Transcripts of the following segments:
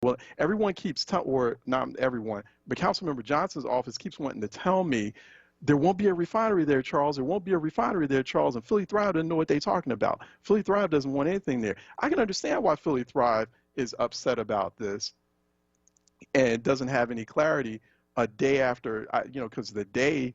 Well, everyone keeps or not everyone, but Councilmember Johnson's office keeps wanting to tell me there won't be a refinery there, Charles. There won't be a refinery there, Charles. And Philly Thrive doesn't know what they're talking about. Philly Thrive doesn't want anything there. I can understand why Philly Thrive is upset about this and doesn't have any clarity a day after, because the day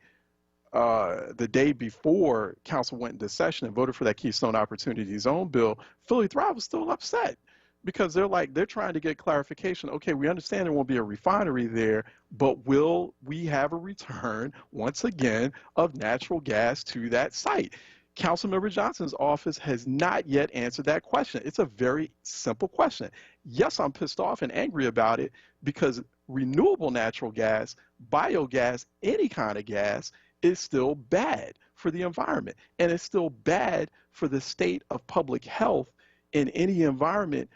before council went into session and voted for that Keystone Opportunity Zone bill, Philly Thrive was still upset because they're trying to get clarification. Okay, we understand there won't be a refinery there, but will we have a return once again of natural gas to that site? Councilmember Johnson's office has not yet answered that question. It's a very simple question. Yes, I'm pissed off and angry about it because renewable natural gas, biogas, any kind of gas is still bad for the environment. And it's still bad for the state of public health in any environment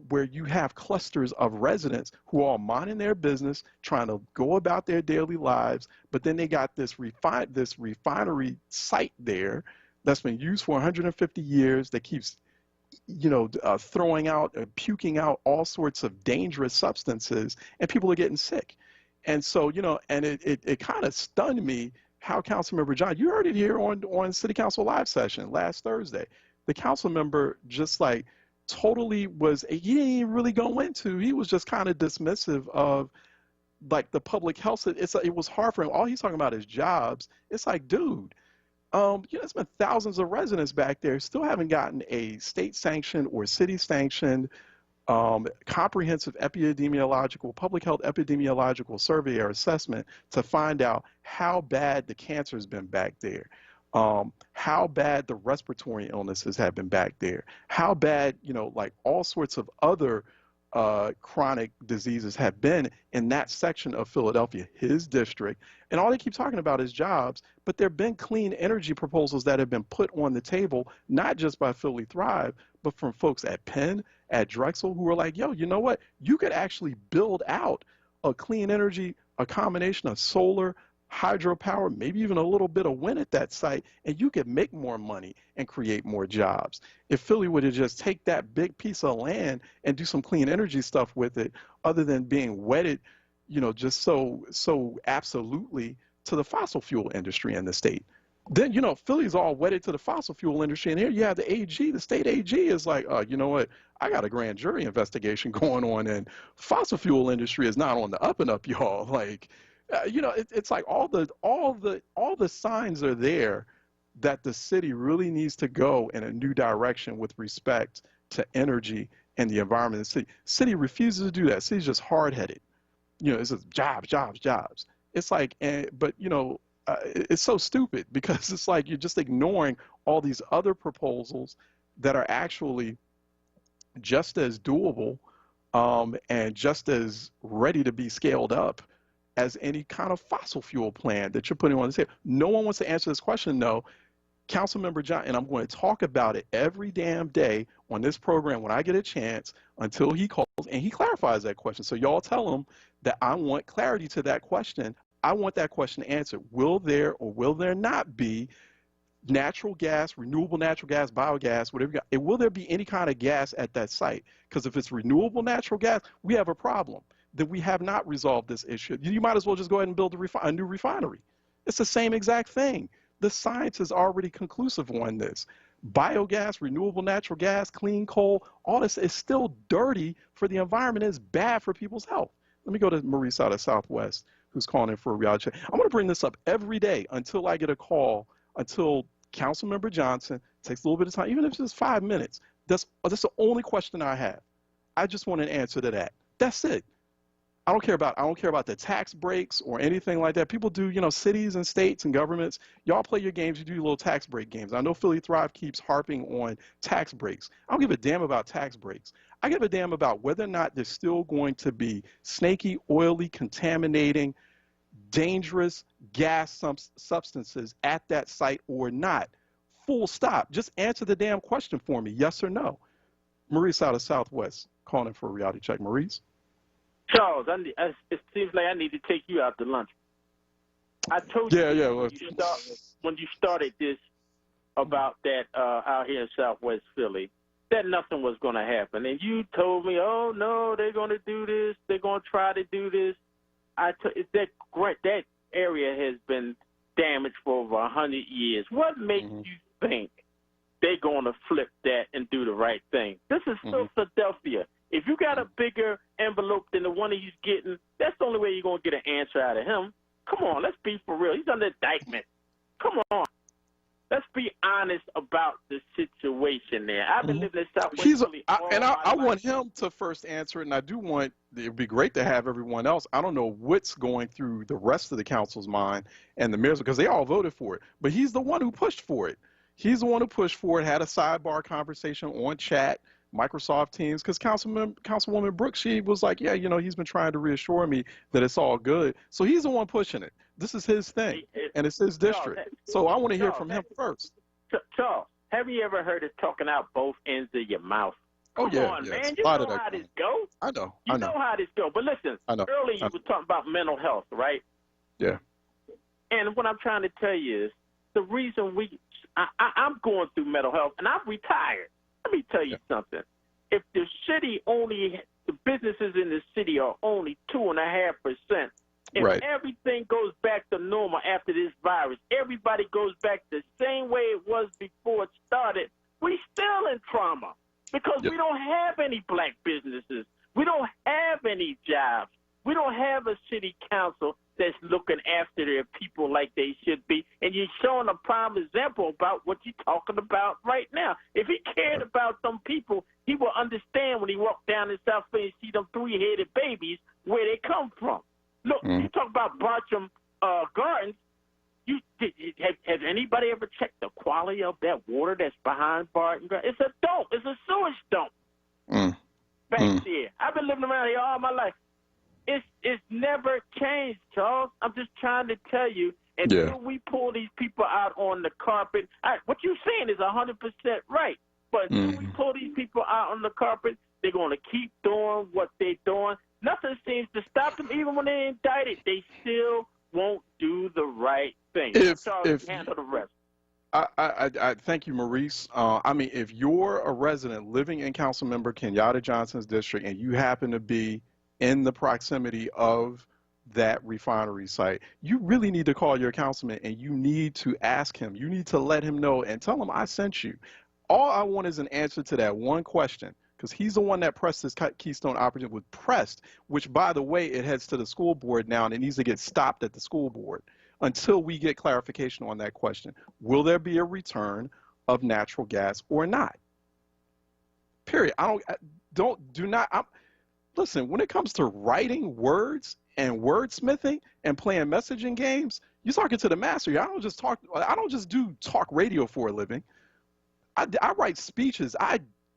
where you have clusters of residents who are minding their business, trying to go about their daily lives, but then they got this refinery site there that's been used for 150 years that keeps, throwing out, puking out all sorts of dangerous substances, and people are getting sick. And so, and it kind of stunned me how Councilmember John, you heard it here on City Council Live session last Thursday. The council member just like totally he didn't even really go into, he was just kind of dismissive of like the public health. It was hard for him. All he's talking about is jobs. It's like, dude, it's been thousands of residents back there still haven't gotten a state sanctioned or city sanctioned comprehensive public health epidemiological survey or assessment to find out how bad the cancer has been back there, how bad the respiratory illnesses have been back there, how bad, like all sorts of other chronic diseases have been in that section of Philadelphia, his district. And all they keep talking about is jobs, but there have been clean energy proposals that have been put on the table, not just by Philly Thrive, but from folks at Penn, at Drexel, who are like, yo, you know what? You could actually build out a clean energy, a combination of solar, hydropower, maybe even a little bit of wind at that site, and you could make more money and create more jobs. If Philly would have just take that big piece of land and do some clean energy stuff with it, other than being wedded, just so absolutely to the fossil fuel industry in the state. Then, Philly's all wedded to the fossil fuel industry, and here you have the AG, the state AG is like, you know what, I got a grand jury investigation going on, and fossil fuel industry is not on the up and up, y'all. Like, it's like all the signs are there that the city really needs to go in a new direction with respect to energy and the environment. The city refuses to do that. City's just hard-headed. It's just jobs, jobs, jobs. It's like, but it's so stupid because it's like you're just ignoring all these other proposals that are actually just as doable and just as ready to be scaled up as any kind of fossil fuel plan that you're putting on the table. No one wants to answer this question, though. Councilmember John, and I'm going to talk about it every damn day on this program when I get a chance until he calls and he clarifies that question. So y'all tell him that I want clarity to that question. I want that question answered. Will there or will there not be natural gas, renewable natural gas, biogas, whatever you got? Will there be any kind of gas at that site? Because if it's renewable natural gas, we have a problem. Then we have not resolved this issue. You might as well just go ahead and build a new refinery. It's the same exact thing. The science is already conclusive on this. Biogas, renewable natural gas, clean coal, all this is still dirty for the environment. It's bad for people's health. Let me go to Maurice out of Southwest, who's calling in for a reality check. I'm going to bring this up every day until I get a call, until Councilmember Johnson takes a little bit of time, even if it's just 5 minutes. That's the only question I have. I just want an answer to that. That's it. I don't care about the tax breaks or anything like that. People do, cities and states and governments, y'all play your games, you do your little tax break games. I know Philly Thrive keeps harping on tax breaks. I don't give a damn about tax breaks. I give a damn about whether or not there's still going to be snaky, oily, contaminating, dangerous gas substances at that site or not. Full stop. Just answer the damn question for me, yes or no. Maurice out of Southwest, calling for a reality check. Maurice? Charles, it seems like I need to take you out to lunch. I told you when you started this about that out here in Southwest Philly, that nothing was going to happen. And you told me, oh, no, they're going to do this. They're going to try to do this. That area has been damaged for over 100 years. What makes you think they're going to flip that and do the right thing? This is still Philadelphia. If you got a bigger envelope than the one he's getting, that's the only way you're going to get an answer out of him. Come on, let's be for real. He's under indictment. Come on. Let's be honest about the situation there. I've been living in Southwest Philly all my life. I want him to first answer it, and I do want it would be great to have everyone else. I don't know what's going through the rest of the council's mind and the mayor's, because they all voted for it. But he's the one who pushed for it. He's the one who pushed for it, had a sidebar conversation on chat, Microsoft Teams, because Councilwoman Brooks, she was like, yeah, he's been trying to reassure me that it's all good. So he's the one pushing it. This is his thing, and it's his district. So I want to hear from him first. Charles, have you ever heard of talking out both ends of your mouth? Come on, man. You know how this goes. I know. You know how this goes. But listen, earlier you were talking about mental health, right? Yeah. And what I'm trying to tell you is the reason I'm going through mental health, and I'm retired. Let me tell you something. If the businesses in the city are only 2.5%, if everything goes back to normal after this virus, everybody goes back the same way it was before it started, we still in trauma because we don't have any black businesses. We don't have any jobs. We don't have a city council that's looking after their people like they should be. And you're showing a prime example about what you're talking about right now. If he cared about them people, he will understand when he walked down in South Philly and see them three-headed babies where they come from. Look, you talk about Bartram Gardens. Has anybody ever checked the quality of that water that's behind Barton Gardens? It's a dump. It's a sewage dump back there. I've been living around here all my life. It's never changed, Charles. I'm just trying to tell you, until we pull these people out on the carpet, what you're saying is 100% right. But until we pull these people out on the carpet, they're going to keep doing what they're doing. Nothing seems to stop them. Even when they're indicted, they still won't do the right thing. If handle the rest. I thank you, Maurice. If you're a resident living in Councilmember Kenyatta Johnson's district and you happen to be in the proximity of that refinery site, you really need to call your councilman and you need to ask him. You need to let him know and tell him I sent you. All I want is an answer to that one question, because he's the one that pressed this Keystone operative with pressed, which, by the way, it heads to the school board now, and it needs to get stopped at the school board until we get clarification on that question. Will there be a return of natural gas or not? Period. Listen, when it comes to writing words and wordsmithing and playing messaging games, you're talking to the master. I don't just do talk radio for a living. I write speeches.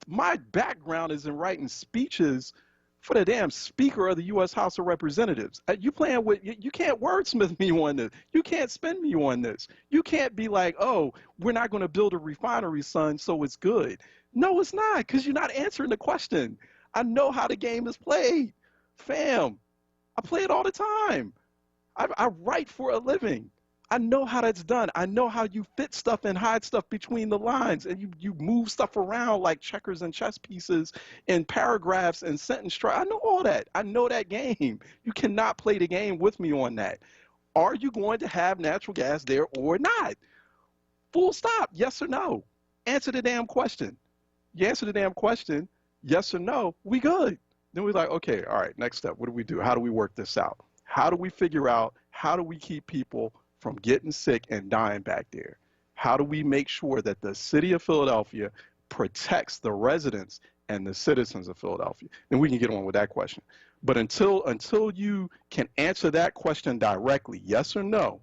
My background is in writing speeches for the damn Speaker of the U.S. House of Representatives. You can't wordsmith me on this. You can't spin me on this. You can't be like, oh, we're not going to build a refinery, son, so it's good. No, it's not, because you're not answering the question. I know how the game is played, fam. I play it all the time. I write for a living. I know how that's done. I know how you fit stuff and hide stuff between the lines, and you move stuff around like checkers and chess pieces in paragraphs and sentence structure. I know all that. I know that game. You cannot play the game with me on that. Are you going to have natural gas there or not? Full stop. Yes or no? Answer the damn question. You answer the damn question, yes or no, we good. Then we're like, okay, all right, next step. What do we do? How do we work this out? How do we figure out how do we keep people from getting sick and dying back there? How do we make sure that the city of Philadelphia protects the residents and the citizens of Philadelphia? Then we can get on with that question. But until you can answer that question directly, yes or no,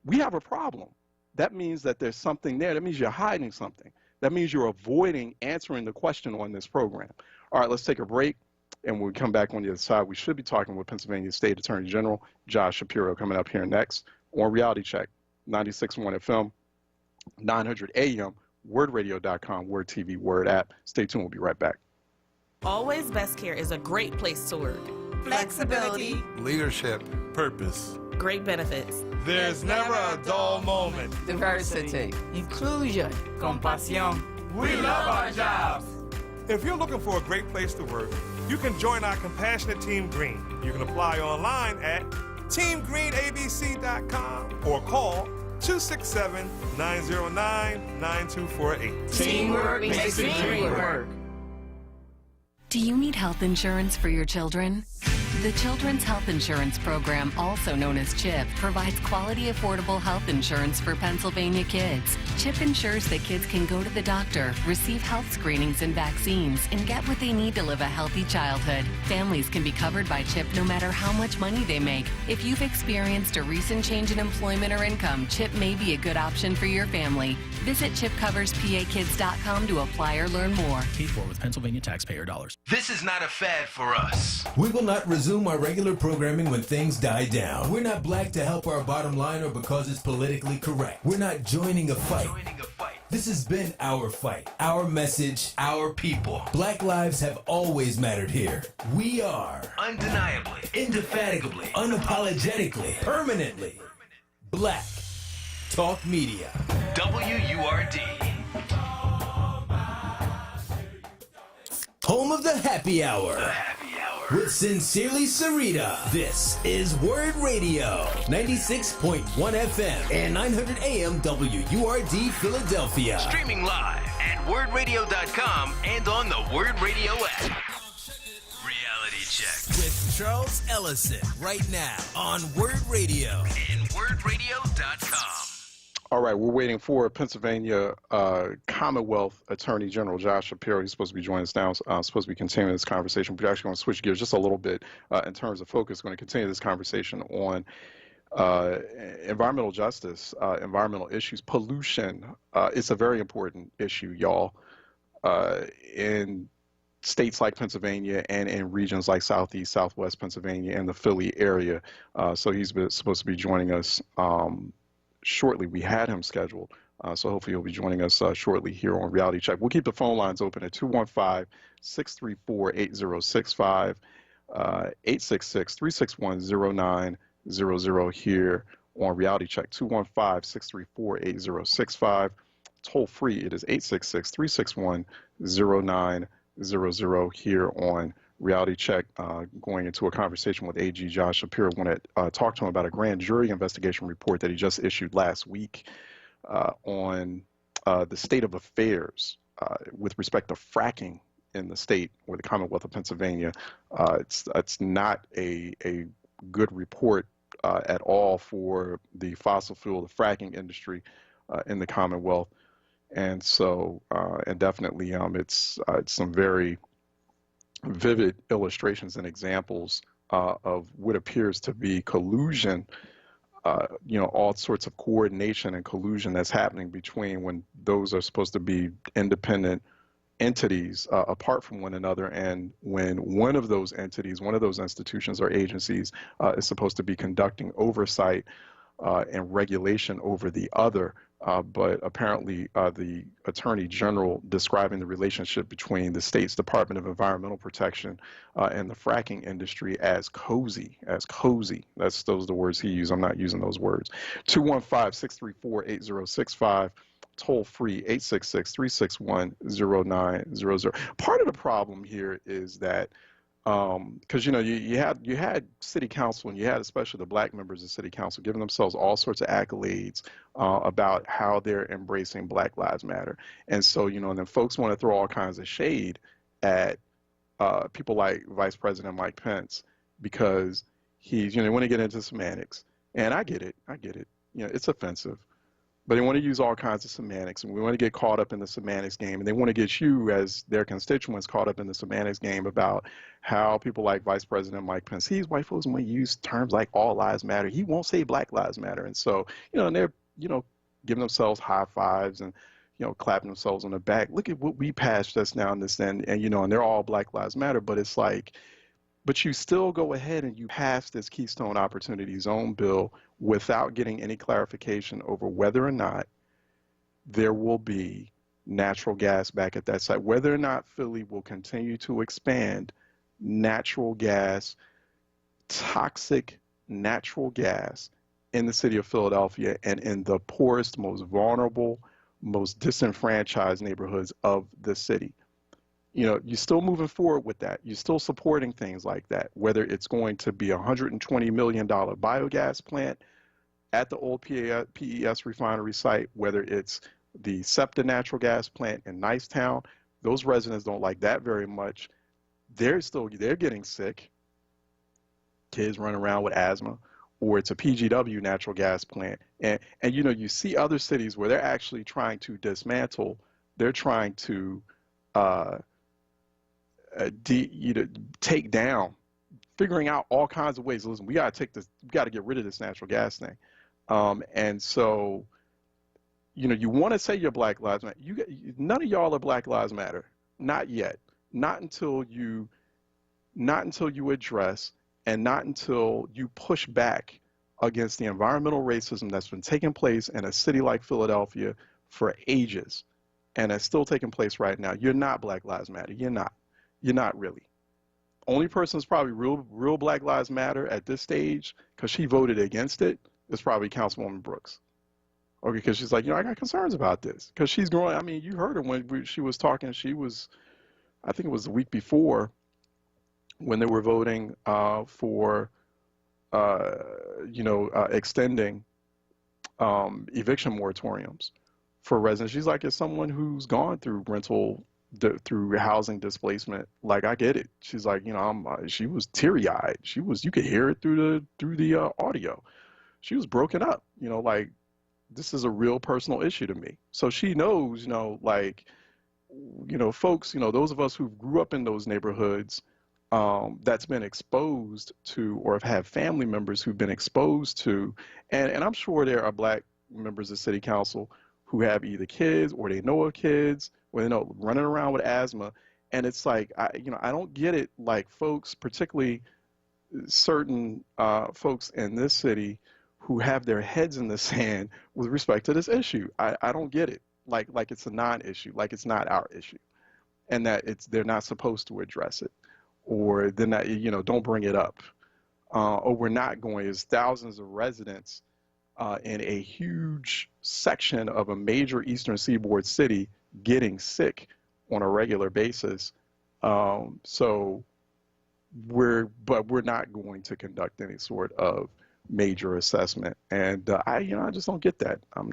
we have a problem. That means that there's something there. That means you're hiding something. That means you're avoiding answering the question on this program. All right, let's take a break. And when we come back on the other side, we should be talking with Pennsylvania State Attorney General Josh Shapiro coming up here next on Reality Check, 96.1 FM, 900 AM, wordradio.com, Word TV, Word app. Stay tuned. We'll be right back. Always Best Care is a great place to work. Flexibility, leadership, purpose, great benefits. There's never a dull moment. diversity, inclusion, compasión. We love our jobs. If you're looking for a great place to work, you can join our compassionate Team Green. You can apply online at teamgreenabc.com or call 267-909-9248. Teamwork makes the dream work. Do you need health insurance for your children? The Children's Health Insurance Program, also known as CHIP, provides quality, affordable health insurance for Pennsylvania kids. CHIP ensures that kids can go to the doctor, receive health screenings and vaccines, and get what they need to live a healthy childhood. Families can be covered by CHIP no matter how much money they make. If you've experienced a recent change in employment or income, CHIP may be a good option for your family. Visit chipcoverspakids.com to apply or learn more. Paid for with Pennsylvania taxpayer dollars. This is not a fad for us. We will not resume our regular programming when things die down. We're not black to help our bottom line or because it's politically correct. We're not joining a fight. This has been our fight, our message, Our people. Black lives have always mattered here. We are Undeniably. indefatigably, unapologetically, permanently Black Talk Media. WURD. Home of the Happy Hour. The Happy Hour. With Sincerely Sarita. This is Word Radio, 96.1 FM and 900 AM WURD Philadelphia. Streaming live at wordradio.com and on the Word Radio app. Reality Check. With Charles Ellison right now on Word Radio and wordradio.com. All right, we're waiting for Pennsylvania Commonwealth Attorney General Josh Shapiro. He's supposed to be joining us now. Supposed to be continuing this conversation. We're actually going to switch gears just a little bit in terms of focus. We're going to continue this conversation on environmental justice, environmental issues, pollution. It's a very important issue, y'all, in states like Pennsylvania and in regions like Southeast, Southwest Pennsylvania and the Philly area. So he's supposed to be joining us shortly. We had him scheduled, so hopefully he'll be joining us shortly here on Reality Check. We'll keep the phone lines open at 215-634-8065, 866-361-0900 here on Reality Check, 215-634-8065. Toll free, it is 866-361-0900 here on Reality Check, going into a conversation with AG Josh Shapiro. I want to talk to him about a grand jury investigation report that he just issued last week on the state of affairs with respect to fracking in the state or the Commonwealth of Pennsylvania. It's not a good report at all for the fossil fuel, the fracking industry in the Commonwealth. And so, and definitely it's some very vivid illustrations and examples of what appears to be collusion, all sorts of coordination and collusion that's happening between when those are supposed to be independent entities apart from one another, and when one of those entities, one of those institutions or agencies is supposed to be conducting oversight and regulation over the other. But apparently the Attorney General describing the relationship between the state's Department of Environmental Protection and the fracking industry as cozy. Those are the words he used. I'm not using those words. 215-634-8065, toll free, 866-361-0900. Part of the problem here is that because you had city council, and you had especially the black members of city council giving themselves all sorts of accolades about how they're embracing Black Lives Matter, and so and then folks want to throw all kinds of shade at people like Vice President Mike Pence because he's they want to get into semantics, and I get it, it's offensive. But they want to use all kinds of semantics, and we want to get caught up in the semantics game, and they want to get you as their constituents caught up in the semantics game about how people like Vice President Mike Pence, these white folks want to use terms like all lives matter. He won't say Black Lives Matter. And so, and they're, giving themselves high fives and, clapping themselves on the back. Look at what we passed just now in this, and they're all Black Lives Matter. But it's like, but you still go ahead and you pass this Keystone Opportunity Zone bill without getting any clarification over whether or not there will be natural gas back at that site, whether or not Philly will continue to expand natural gas, toxic natural gas in the city of Philadelphia and in the poorest, most vulnerable, most disenfranchised neighborhoods of the city. you're still moving forward with that. You're still supporting things like that, whether it's going to be a $120 million biogas plant at the old PES refinery site, whether it's the SEPTA natural gas plant in Nicetown. Those residents don't like that very much. They're getting sick. Kids running around with asthma. Or it's a PGW natural gas plant. And you see other cities where they're actually trying to dismantle, they're trying to take down, figuring out all kinds of ways. Listen, we got to get rid of this natural gas thing. And so, you want to say you're Black Lives Matter. None of y'all are Black Lives Matter. Not yet. Not until you address and not until you push back against the environmental racism that's been taking place in a city like Philadelphia for ages, and it's still taking place right now. You're not Black Lives Matter. You're not. You're not really. Only person that's probably real Black Lives Matter at this stage, because she voted against it, is probably Councilwoman Brooks. Okay, because she's like, I got concerns about this. Because she's growing. I mean, you heard her when she was talking. She was, I think it was the week before, when they were voting for, extending eviction moratoriums for residents. She's like, as someone who's gone through through housing displacement, like, I get it. She's like, she was teary-eyed. You could hear it through the audio. She was broken up. Like, this is a real personal issue to me. So she knows, folks, those of us who grew up in those neighborhoods, that's been exposed to, or have had family members who've been exposed to, and I'm sure there are Black members of city council who have either kids or they know of kids, or they know running around with asthma, and it's like, I don't get it. Like, folks, particularly certain folks in this city who have their heads in the sand with respect to this issue. I don't get it. Like it's a non-issue, like it's not our issue, and that they're not supposed to address it. Or then that, don't bring it up. Or we're not going. There's thousands of residents in a huge section of a major Eastern Seaboard city getting sick on a regular basis. So we're not going to conduct any sort of major assessment. And I just don't get that. I'm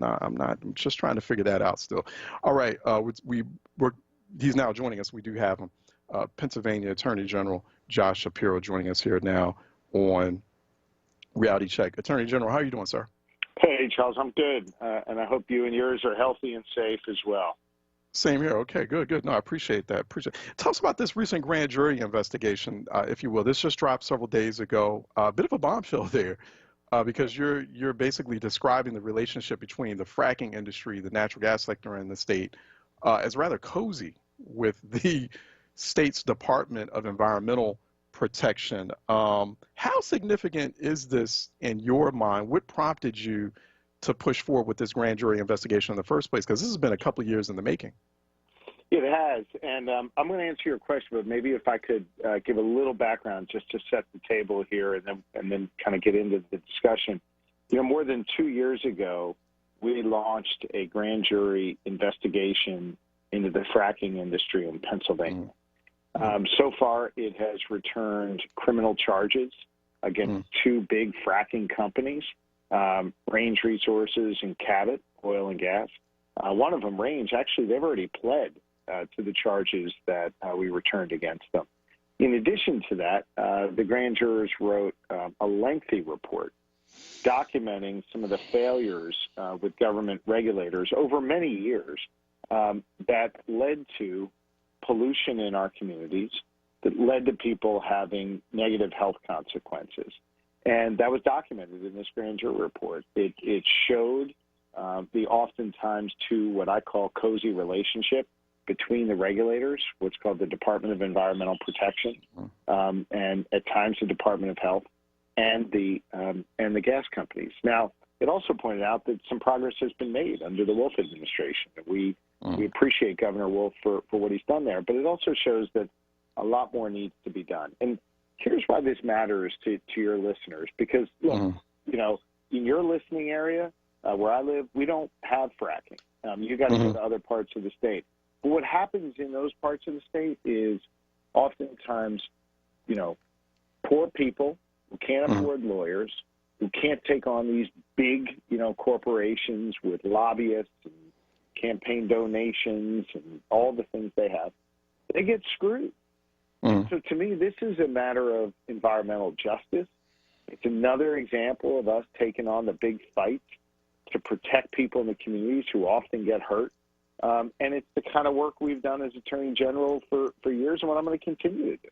just trying to figure that out still. All right, he's now joining us. We do have him. Pennsylvania Attorney General Josh Shapiro joining us here now on Reality Check. Attorney General, how are you doing, sir? Hey, Charles, I'm good. And I hope you and yours are healthy and safe as well. Same here. Okay, good. No, I appreciate that. Tell us about this recent grand jury investigation, if you will. This just dropped several days ago. A bit of a bombshell there, because you're basically describing the relationship between the fracking industry, the natural gas sector in the state, as rather cozy with the state's Department of Environmental Protection. How significant is this in your mind? What prompted you to push forward with this grand jury investigation in the first place? Because this has been a couple of years in the making. It has, and I'm going to answer your question, but maybe if I could give a little background just to set the table here, and then kind of get into the discussion. More than 2 years ago, we launched a grand jury investigation into the fracking industry in Pennsylvania. So far, it has returned criminal charges against two big fracking companies, Range Resources and Cabot Oil and Gas. One of them, Range, actually, they've already pled to the charges that we returned against them. In addition to that, the grand jurors wrote a lengthy report documenting some of the failures with government regulators over many years that led to pollution in our communities, that led to people having negative health consequences. And that was documented in this grand jury report. It showed the oftentimes to what I call cozy relationship between the regulators, what's called the Department of Environmental Protection, and at times the Department of Health, and the gas companies. Now, it also pointed out that some progress has been made under the Wolf administration. We appreciate Governor Wolf for what he's done there, but it also shows that a lot more needs to be done. And here's why this matters to your listeners, because, look, in your listening area, where I live, we don't have fracking. You got to go to other parts of the state. But what happens in those parts of the state is oftentimes, poor people who can't afford lawyers, who can't take on these big, corporations with lobbyists and campaign donations and all the things they have, they get screwed. So to me, this is a matter of environmental justice. It's another example of us taking on the big fight to protect people in the communities who often get hurt. And it's the kind of work we've done as Attorney General for years and what I'm going to continue to do.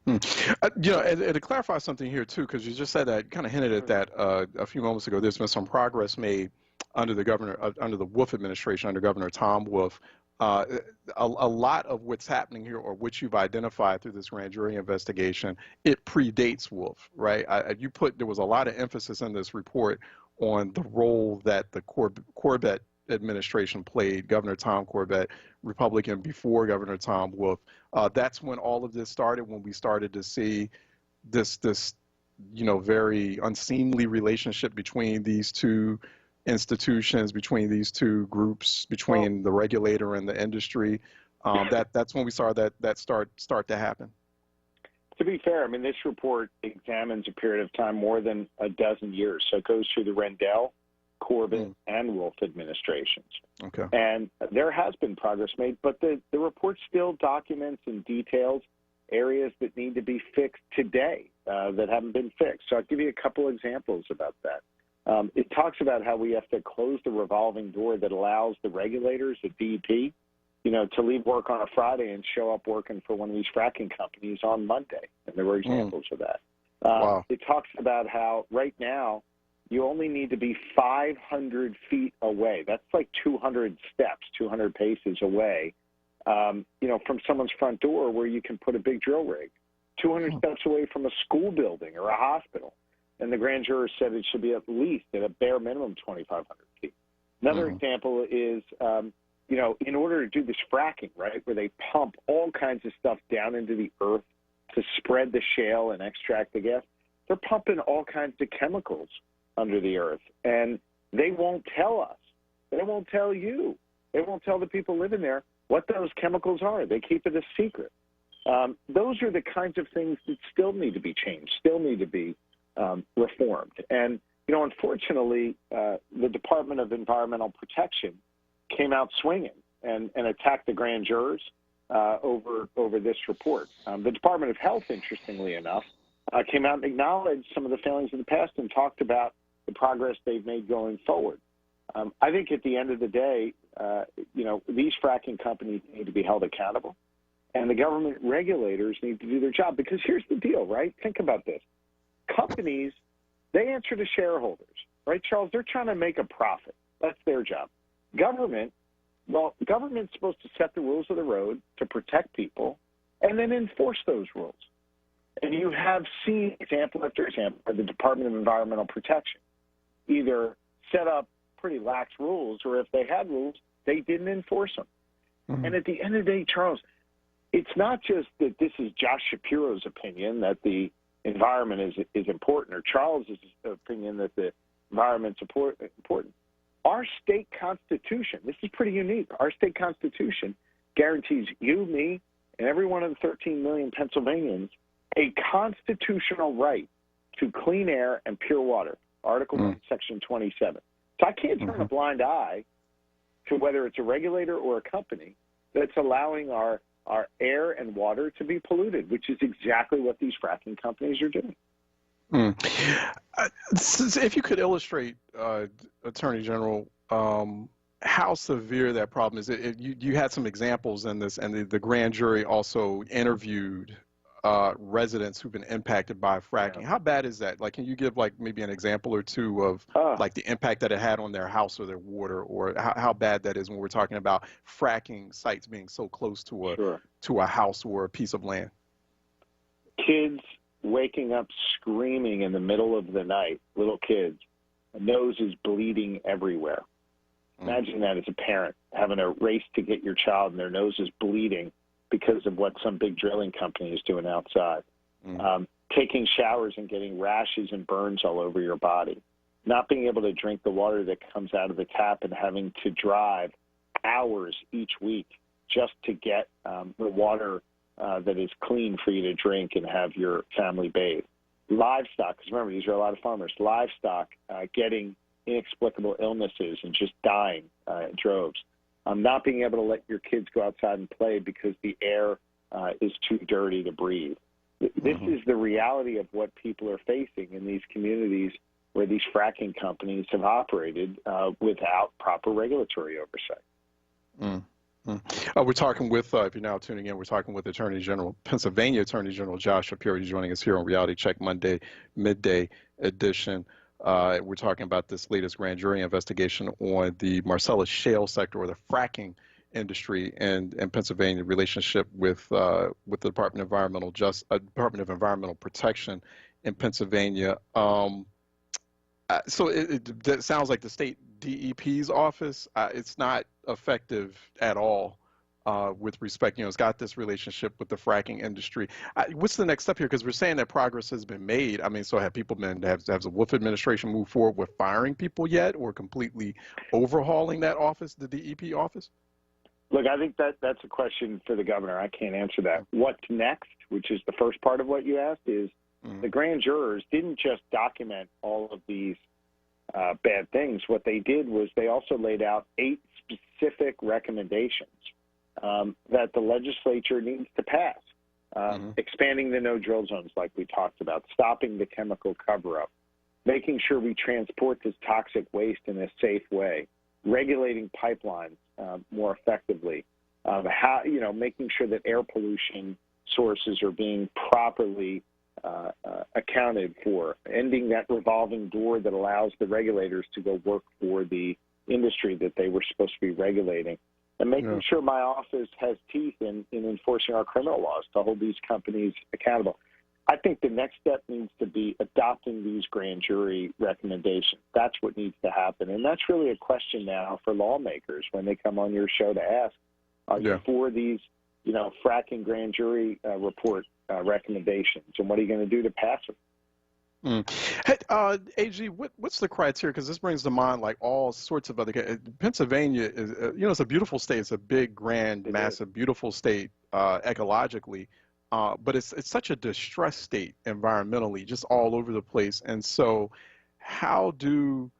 And to clarify something here, too, because you just said that, kind of hinted at that a few moments ago, there's been some progress made under the Wolf administration, under Governor Tom Wolf. A lot of what's happening here, or what you've identified through this grand jury investigation, it predates Wolf, right? There was a lot of emphasis in this report on the role that the Corbett administration played, Governor Tom Corbett, Republican before Governor Tom Wolf. That's when all of this started, when we started to see this very unseemly relationship between these two institutions, between these two groups, between the regulator and the industry. That's when we saw that start to happen. To be fair, I mean, this report examines a period of time more than a dozen years. So it goes through the Rendell, Corbett, and Wolf administrations. Okay. And there has been progress made, but the report still documents and details areas that need to be fixed today that haven't been fixed. So I'll give you a couple examples about that. It talks about how we have to close the revolving door that allows the regulators at DEP, to leave work on a Friday and show up working for one of these fracking companies on Monday. And there were examples of that. Wow. It talks about how right now you only need to be 500 feet away. That's like 200 steps, 200 paces away, from someone's front door where you can put a big drill rig. 200 steps away from a school building or a hospital. And the grand juror said it should be at least, at a bare minimum, 2,500 feet. Another example is, in order to do this fracking, right, where they pump all kinds of stuff down into the earth to spread the shale and extract the gas, they're pumping all kinds of chemicals under the earth. And they won't tell us. They won't tell you. They won't tell the people living there what those chemicals are. They keep it a secret. Those are the kinds of things that still need to be changed, still need to be reformed. And, unfortunately, the Department of Environmental Protection came out swinging and attacked the grand jurors over this report. The Department of Health, interestingly enough, came out and acknowledged some of the failings of the past and talked about the progress they've made going forward. I think at the end of the day, these fracking companies need to be held accountable, and the government regulators need to do their job. Because here's the deal, right? Think about this. Companies, they answer to shareholders, right, Charles? They're trying to make a profit. That's their job. Government's supposed to set the rules of the road to protect people and then enforce those rules. And you have seen example after example of the Department of Environmental Protection either set up pretty lax rules, or if they had rules, they didn't enforce them. And at the end of the day, Charles, it's not just that this is Josh Shapiro's opinion that the environment is important, or Charles's opinion that the environment's important. Our state constitution, this is pretty unique, our state constitution guarantees you, me, and every one of the 13 million Pennsylvanians a constitutional right to clean air and pure water, Article 1, Section 27. So I can't turn a blind eye to whether it's a regulator or a company that's allowing our air and water to be polluted, which is exactly what these fracking companies are doing. If you could illustrate, Attorney General, how severe that problem is. You had some examples in this, and the grand jury also interviewed residents who've been impacted by fracking. Yeah. How bad is that? Like, can you give maybe an example or two of the impact that it had on their house or their water, or how bad that is when we're talking about fracking sites being so close to a house or a piece of land? Kids waking up screaming in the middle of the night, little kids, nose is bleeding everywhere. Imagine that as a parent, having a race to get your child and their nose is bleeding because of what some big drilling company is doing outside. Taking showers and getting rashes and burns all over your body. Not being able to drink the water that comes out of the tap and having to drive hours each week just to get the water that is clean for you to drink and have your family bathe. Livestock, because remember, these are a lot of farmers, livestock getting inexplicable illnesses and just dying in droves. Not being able to let your kids go outside and play because the air is too dirty to breathe. This is the reality of what people are facing in these communities where these fracking companies have operated without proper regulatory oversight. We're talking with, if you're now tuning in, we're talking with Pennsylvania Attorney General Josh Shapiro. He's joining us here on Reality Check Monday, midday edition. We're talking about this latest grand jury investigation on the Marcellus Shale sector, or the fracking industry in Pennsylvania, relationship with the Department of Environmental Protection in Pennsylvania. So it sounds like the state DEP's office, it's not effective at all with respect, it's got this relationship with the fracking industry. What's the next step here? Because we're saying that progress has been made. I mean, so have the Wolf administration moved forward with firing people yet, or completely overhauling that office, the DEP office? Look, I think that's a question for the governor. I can't answer that. What's next, which is the first part of what you asked, is the grand jurors didn't just document all of these bad things. What they did was they also laid out 8 specific recommendations that the legislature needs to pass. Expanding the no-drill zones like we talked about, stopping the chemical cover-up, making sure we transport this toxic waste in a safe way, regulating pipelines more effectively, making sure that air pollution sources are being properly accounted for, ending that revolving door that allows the regulators to go work for the industry that they were supposed to be regulating, and making sure my office has teeth in enforcing our criminal laws to hold these companies accountable. I think the next step needs to be adopting these grand jury recommendations. That's what needs to happen. And that's really a question now for lawmakers when they come on your show to ask, are you for these, fracking grand jury report recommendations, and what are you going to do to pass them? Hey, AG, what's the criteria? Because this brings to mind like all sorts of other. Pennsylvania is, it's a beautiful state. It's a big, grand, massive, beautiful state ecologically, but it's such a distressed state environmentally, just all over the place. And so, how do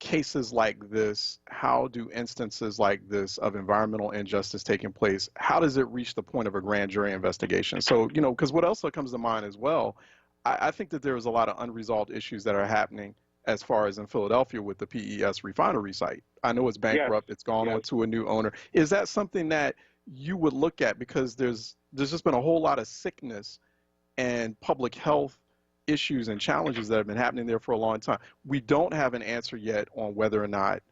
cases like this, how do instances like this of environmental injustice taking place, how does it reach the point of a grand jury investigation? So, because what else comes to mind as well, I think that there's a lot of unresolved issues that are happening as far as in Philadelphia with the PES refinery site. I know it's bankrupt. It's gone on to a new owner. Is that something that you would look at? Because there's just been a whole lot of sickness and public health issues and challenges that have been happening there for a long time. We don't have an answer yet on whether or not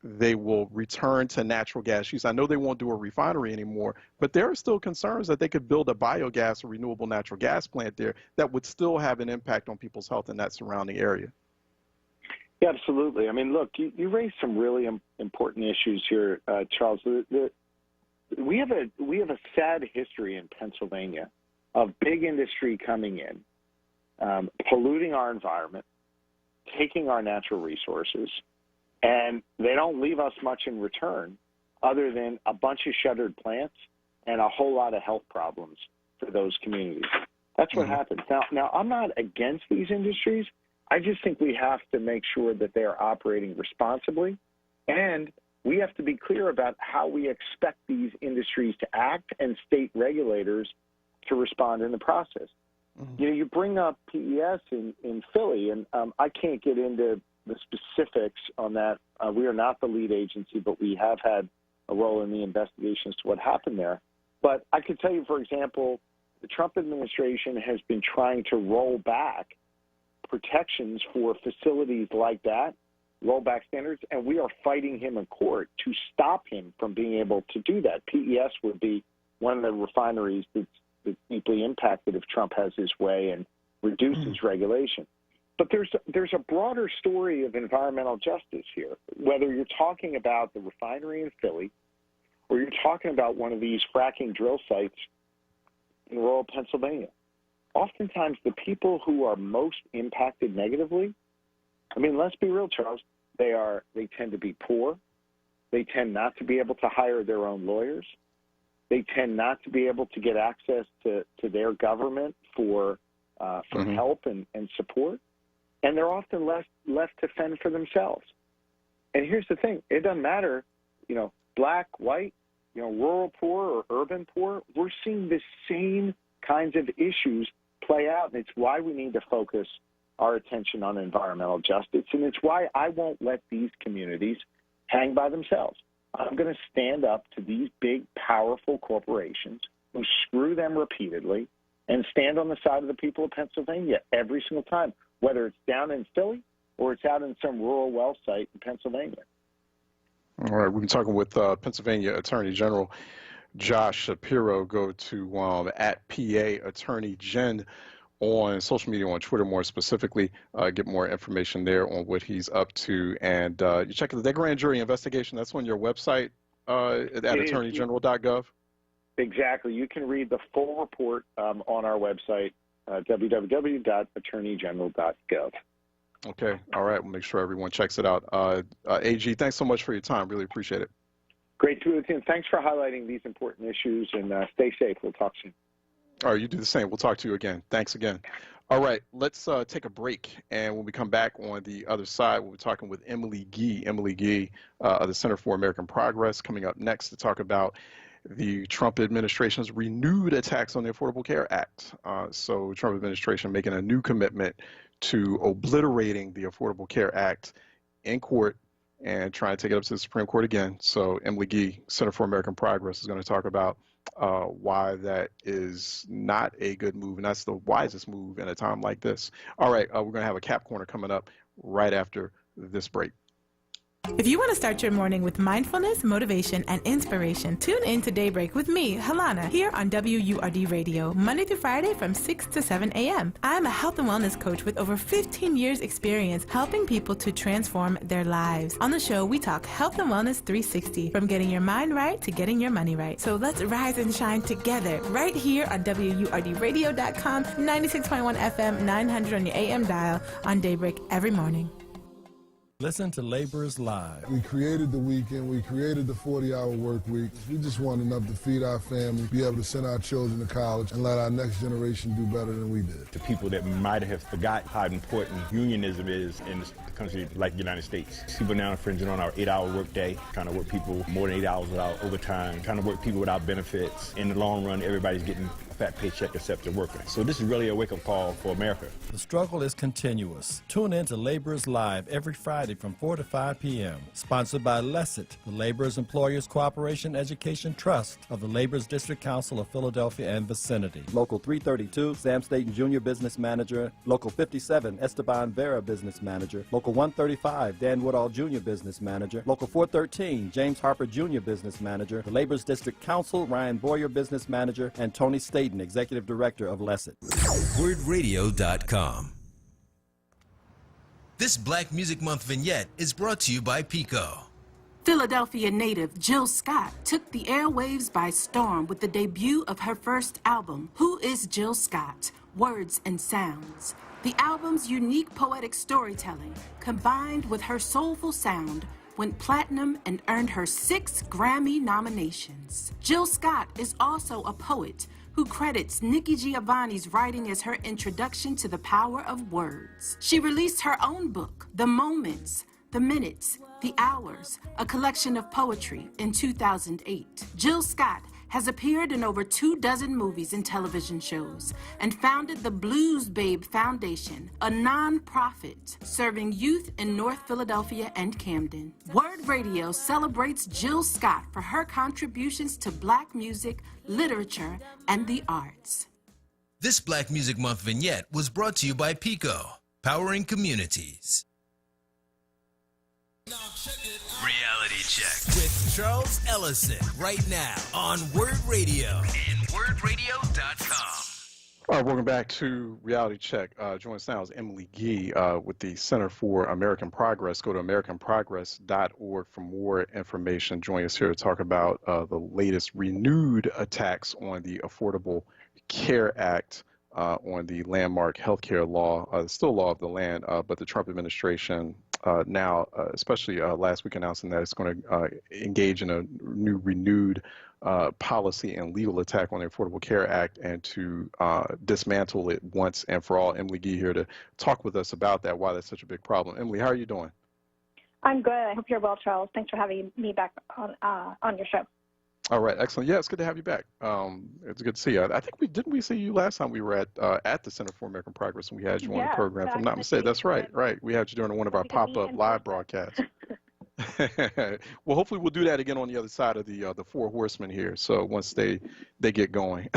they will return to natural gas use. I know they won't do a refinery anymore, but there are still concerns that they could build a biogas or renewable natural gas plant there that would still have an impact on people's health in that surrounding area. Yeah, absolutely. I mean, look, you raised some really important issues here, Charles. We have a sad history in Pennsylvania of big industry coming in, polluting our environment, taking our natural resources, and they don't leave us much in return other than a bunch of shuttered plants and a whole lot of health problems for those communities. That's what happens. Now, I'm not against these industries. I just think we have to make sure that they are operating responsibly, and we have to be clear about how we expect these industries to act and state regulators to respond in the process. You bring up PES in Philly, and I can't get into the specifics on that. We are not the lead agency, but we have had a role in the investigation as to what happened there. But I could tell you, for example, the Trump administration has been trying to roll back protections for facilities like that, rollback standards, and we are fighting him in court to stop him from being able to do that. PES would be one of the refineries that's deeply impacted if Trump has his way and reduces regulation. But there's a broader story of environmental justice here, whether you're talking about the refinery in Philly or you're talking about one of these fracking drill sites in rural Pennsylvania. Oftentimes, the people who are most impacted negatively, I mean, let's be real, Charles, they tend to be poor, They tend not to be able to hire their own lawyers. They tend not to be able to get access to their government for help and support. And they're often left to fend for themselves. And here's the thing. It doesn't matter, black, white, rural poor or urban poor. We're seeing the same kinds of issues play out. And it's why we need to focus our attention on environmental justice. And it's why I won't let these communities hang by themselves. I'm going to stand up to these big, powerful corporations who screw them repeatedly and stand on the side of the people of Pennsylvania every single time, whether it's down in Philly or it's out in some rural well site in Pennsylvania. All right, we've been talking with Pennsylvania Attorney General Josh Shapiro. Go to at PA Attorney Gen on social media, on Twitter more specifically, get more information there on what he's up to. And you check the grand jury investigation. That's on your website at attorneygeneral.gov. Exactly. You can read the full report on our website, www.attorneygeneral.gov. Okay. All right. We'll make sure everyone checks it out. AG, thanks so much for your time. Really appreciate it. Great to be with you. Thanks for highlighting these important issues, and stay safe. We'll talk soon. All right, you do the same. We'll talk to you again. Thanks again. All right, let's take a break. And when we come back on the other side, we'll be talking with Emily Gee of the Center for American Progress, coming up next to talk about the Trump administration's renewed attacks on the Affordable Care Act. So Trump administration making a new commitment to obliterating the Affordable Care Act in court and trying to take it up to the Supreme Court again. So Emily Gee, Center for American Progress, is going to talk about why that is not a good move, and that's the wisest move in a time like this. All right, we're going to have a Cap Corner coming up right after this break. If you want to start your morning with mindfulness, motivation, and inspiration, tune in to Daybreak with me, Halana, here on WURD Radio, Monday through Friday from 6 to 7 a.m. I'm a health and wellness coach with over 15 years experience helping people to transform their lives. On the show, we talk health and wellness 360, from getting your mind right to getting your money right. So let's rise and shine together right here on WURDradio.com, 96.1 FM, 900 on your AM dial on Daybreak every morning. Listen to Laborers Live. We created the weekend. We created the 40-hour work week. We just want enough to feed our family, be able to send our children to college, and let our next generation do better than we did. To people that might have forgot how important unionism is in a country like the United States. People now infringing on our 8-hour work day, trying to work people more than 8 hours without overtime, trying to work people without benefits. In the long run, everybody's getting a fat paycheck except the worker. So this is really a wake-up call for America. The struggle is continuous. Tune in to Laborers Live every Friday from 4 to 5 p.m. Sponsored by LESIT, the Laborers Employers Cooperation Education Trust of the Laborers District Council of Philadelphia and vicinity. Local 332, Sam Staten Jr. Business Manager. Local 57, Esteban Vera Business Manager. Local 135, Dan Woodall Jr. Business Manager. Local 413, James Harper Jr. Business Manager. The Laborers District Council, Ryan Boyer Business Manager, and Tony Staten, Executive Director of LESIT. WordRadio.com. This Black Music Month vignette is brought to you by Pico. Philadelphia native Jill Scott took the airwaves by storm with the debut of her first album, Who is Jill Scott? Words and Sounds. The album's unique poetic storytelling, combined with her soulful sound, went platinum and earned her 6 Grammy nominations. Jill Scott is also a poet who credits Nikki Giovanni's writing as her introduction to the power of words. She released her own book, The Moments, The Minutes, The Hours, a collection of poetry, in 2008. Jill Scott has appeared in over 24 movies and television shows, and founded the Blues Babe Foundation, a non-profit serving youth in North Philadelphia and Camden. Word Radio celebrates Jill Scott for her contributions to Black music, literature, and the arts. This Black Music Month vignette was brought to you by Pico, powering communities. Reality Check with Charles Ellison right now on Word Radio and WordRadio.com. All right, welcome back to Reality Check. Joining us now is Emily Gee with the Center for American Progress. Go to AmericanProgress.org for more information. Join us here to talk about the latest renewed attacks on the Affordable Care Act, on the landmark healthcare law, still law of the land, but the Trump administration now, especially last week announcing that it's going to engage in a new renewed policy and legal attack on the Affordable Care Act and to dismantle it once and for all. Emily Gee here to talk with us about that, why that's such a big problem. Emily, how are you doing? I'm good. I hope you're well, Charles. Thanks for having me back on your show. All right, excellent. Yeah, it's good to have you back. It's good to see you. I think didn't we see you last time we were at the Center for American Progress and we had you on the program. If I'm not mistaken, that's right. We had you during one of our pop-up live broadcasts. Well, hopefully we'll do that again on the other side of the Four Horsemen here. So once they get going,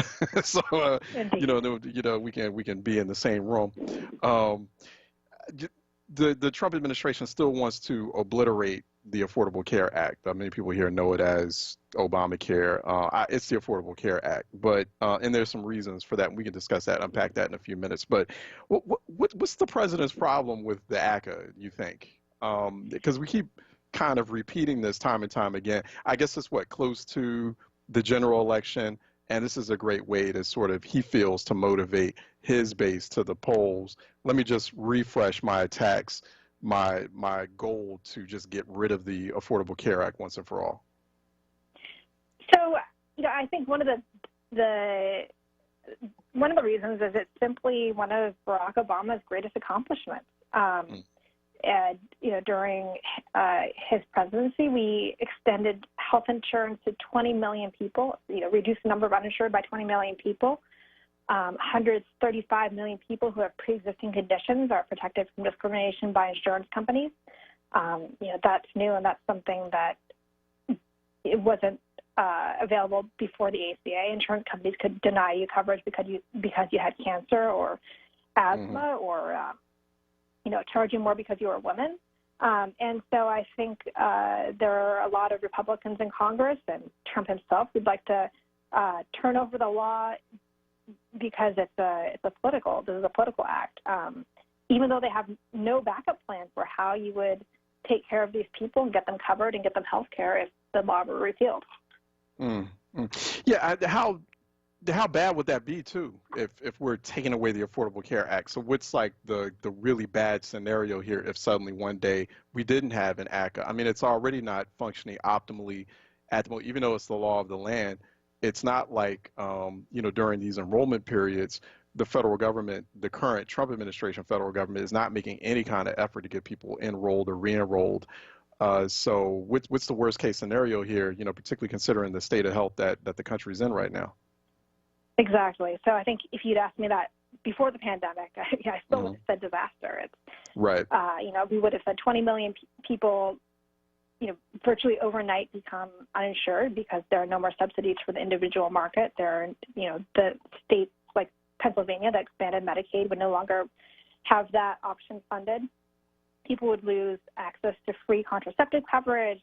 so we can be in the same room. The Trump administration still wants to obliterate the Affordable Care Act. Many people here know it as Obamacare. It's the Affordable Care Act, but and there's some reasons for that. And we can discuss that, unpack that in a few minutes. But what's the president's problem with the ACA, you think? Because we keep kind of repeating this time and time again. I guess it's close to the general election, and this is a great way to sort of, he feels, to motivate his base to the polls. Let me just refresh my attacks. My goal to just get rid of the Affordable Care Act once and for all? So, I think one of the reasons is it's simply one of Barack Obama's greatest accomplishments. And during his presidency, we extended health insurance to 20 million people. Reduced the number of uninsured by 20 million people. 135 million people who have pre-existing conditions are protected from discrimination by insurance companies. That's new, and that's something that it wasn't available before the ACA. Insurance companies could deny you coverage because you had cancer or asthma, or charge you more because you were a woman. And so I think there are a lot of Republicans in Congress and Trump himself who'd like to turn over the law because this is a political act, even though they have no backup plan for how you would take care of these people and get them covered and get them health care if the law were repealed. Yeah, how bad would that be too if we're taking away the Affordable Care Act? So what's the really bad scenario here if suddenly one day we didn't have an ACA? I mean, it's already not functioning optimally at the moment, even though it's the law of the land. It's not like, during these enrollment periods, the federal government, the current Trump administration federal government, is not making any kind of effort to get people enrolled or re-enrolled. So what's the worst case scenario here, particularly considering the state of health that the country's in right now? Exactly. So I think if you'd asked me that before the pandemic, I still would have said disaster. It's right. We would have said 20 million people virtually overnight become uninsured because there are no more subsidies for the individual market. There are, the states like Pennsylvania that expanded Medicaid would no longer have that option funded. People would lose access to free contraceptive coverage.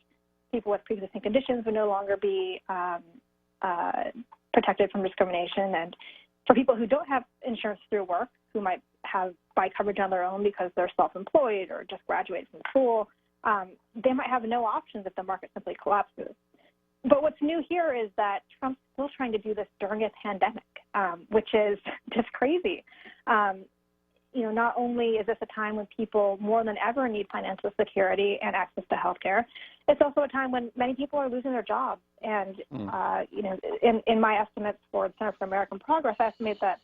People with pre-existing conditions would no longer be protected from discrimination. And for people who don't have insurance through work, who might buy coverage on their own because they're self-employed or just graduated from school, they might have no options if the market simply collapses. But what's new here is that Trump's still trying to do this during a pandemic, which is just crazy. Not only is this a time when people more than ever need financial security and access to health care, it's also a time when many people are losing their jobs. And, in my estimates for the Center for American Progress, I estimate that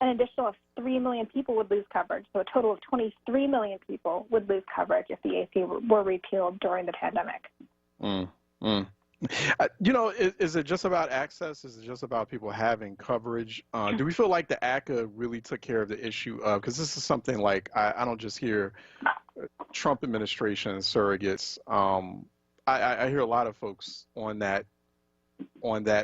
an additional 3 million people would lose coverage. So a total of 23 million people would lose coverage if the ACA were repealed during the pandemic. Is it just about access? Is it just about people having coverage? Do we feel like the ACA really took care of the issue of, because this is something like, I don't just hear Trump administration surrogates. I hear a lot of folks on that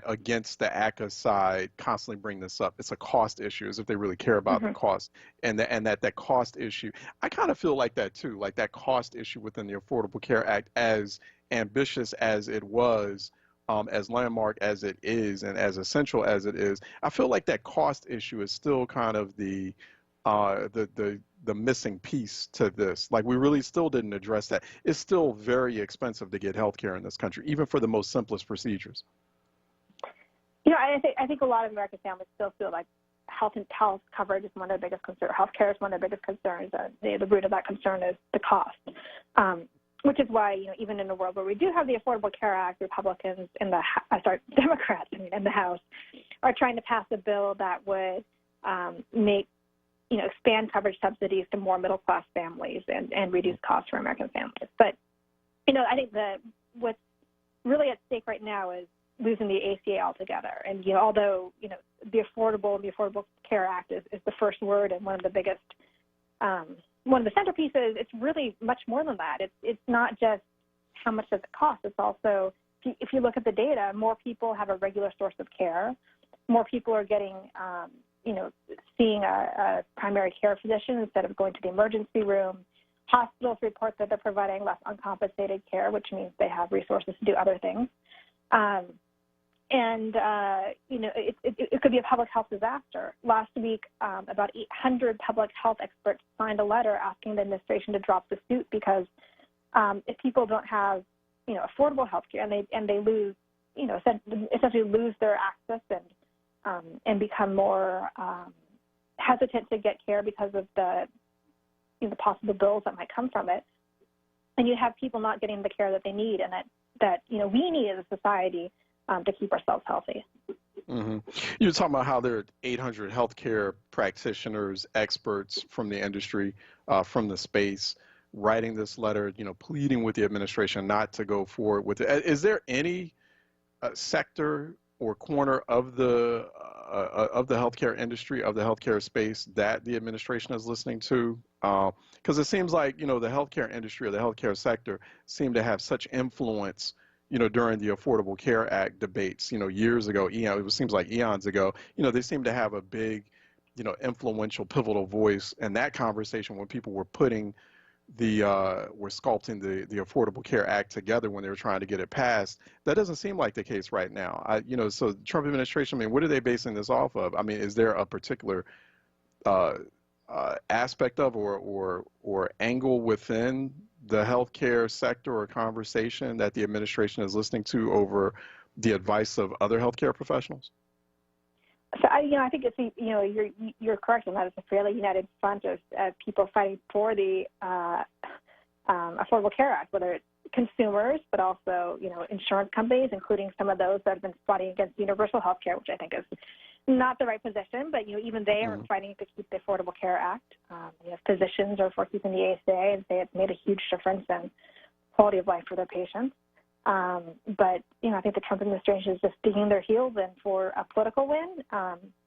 against the ACA side constantly bring this up. It's a cost issue, as if they really care about the cost, and that cost issue. I kind of feel like that too, like that cost issue within the Affordable Care Act, as ambitious as it was, as landmark as it is, and as essential as it is. I feel like that cost issue is still kind of the missing piece to this. Like, we really still didn't address that. It's still very expensive to get health care in this country, even for the most simplest procedures. I think a lot of American families still feel like health coverage is one of their biggest concerns. Healthcare is one of their biggest concerns. The root of that concern is the cost, which is why, even in a world where we do have the Affordable Care Act, Republicans Democrats in the House are trying to pass a bill that would make, expand coverage subsidies to more middle-class families and reduce costs for American families. But, I think what's really at stake right now is losing the ACA altogether. And, although, the Affordable Care Act is the first word and one of the biggest, one of the centerpieces, it's really much more than that. It's not just how much does it cost. It's also, if you look at the data, more people have a regular source of care. More people are getting, seeing a primary care physician instead of going to the emergency room. Hospitals report that they're providing less uncompensated care, which means they have resources to do other things. It could be a public health disaster. Last week, about 800 public health experts signed a letter asking the administration to drop the suit because if people don't have, affordable health care and they lose, essentially lose their access and become more hesitant to get care because of the possible bills that might come from it, and you have people not getting the care that they need and that we need as a society to keep ourselves healthy. Mm-hmm. You're talking about how there are 800 healthcare practitioners, experts from the industry, from the space, writing this letter, pleading with the administration not to go forward with it. Is there any sector or corner of the healthcare industry, of the healthcare space that the administration is listening to? Because it seems like, the healthcare industry or the healthcare sector seem to have such influence, during the Affordable Care Act debates, years ago, it seems like eons ago, they seem to have a big, influential, pivotal voice in that conversation when people were putting were sculpting the Affordable Care Act together when they were trying to get it passed. That doesn't seem like the case right now. So the Trump administration, what are they basing this off of? Is there a particular aspect of or angle within the healthcare sector or conversation that the administration is listening to over the advice of other healthcare professionals? So I think it's you're correct in that it's a fairly united front of people fighting for the Affordable Care Act, whether it's consumers, but also insurance companies, including some of those that have been fighting against universal health care, which I think is not the right position. But even they are fighting to keep the Affordable Care Act. Physicians are for keeping the ACA and say it's made a huge difference in quality of life for their patients. But I think the Trump administration is just digging their heels in for a political win.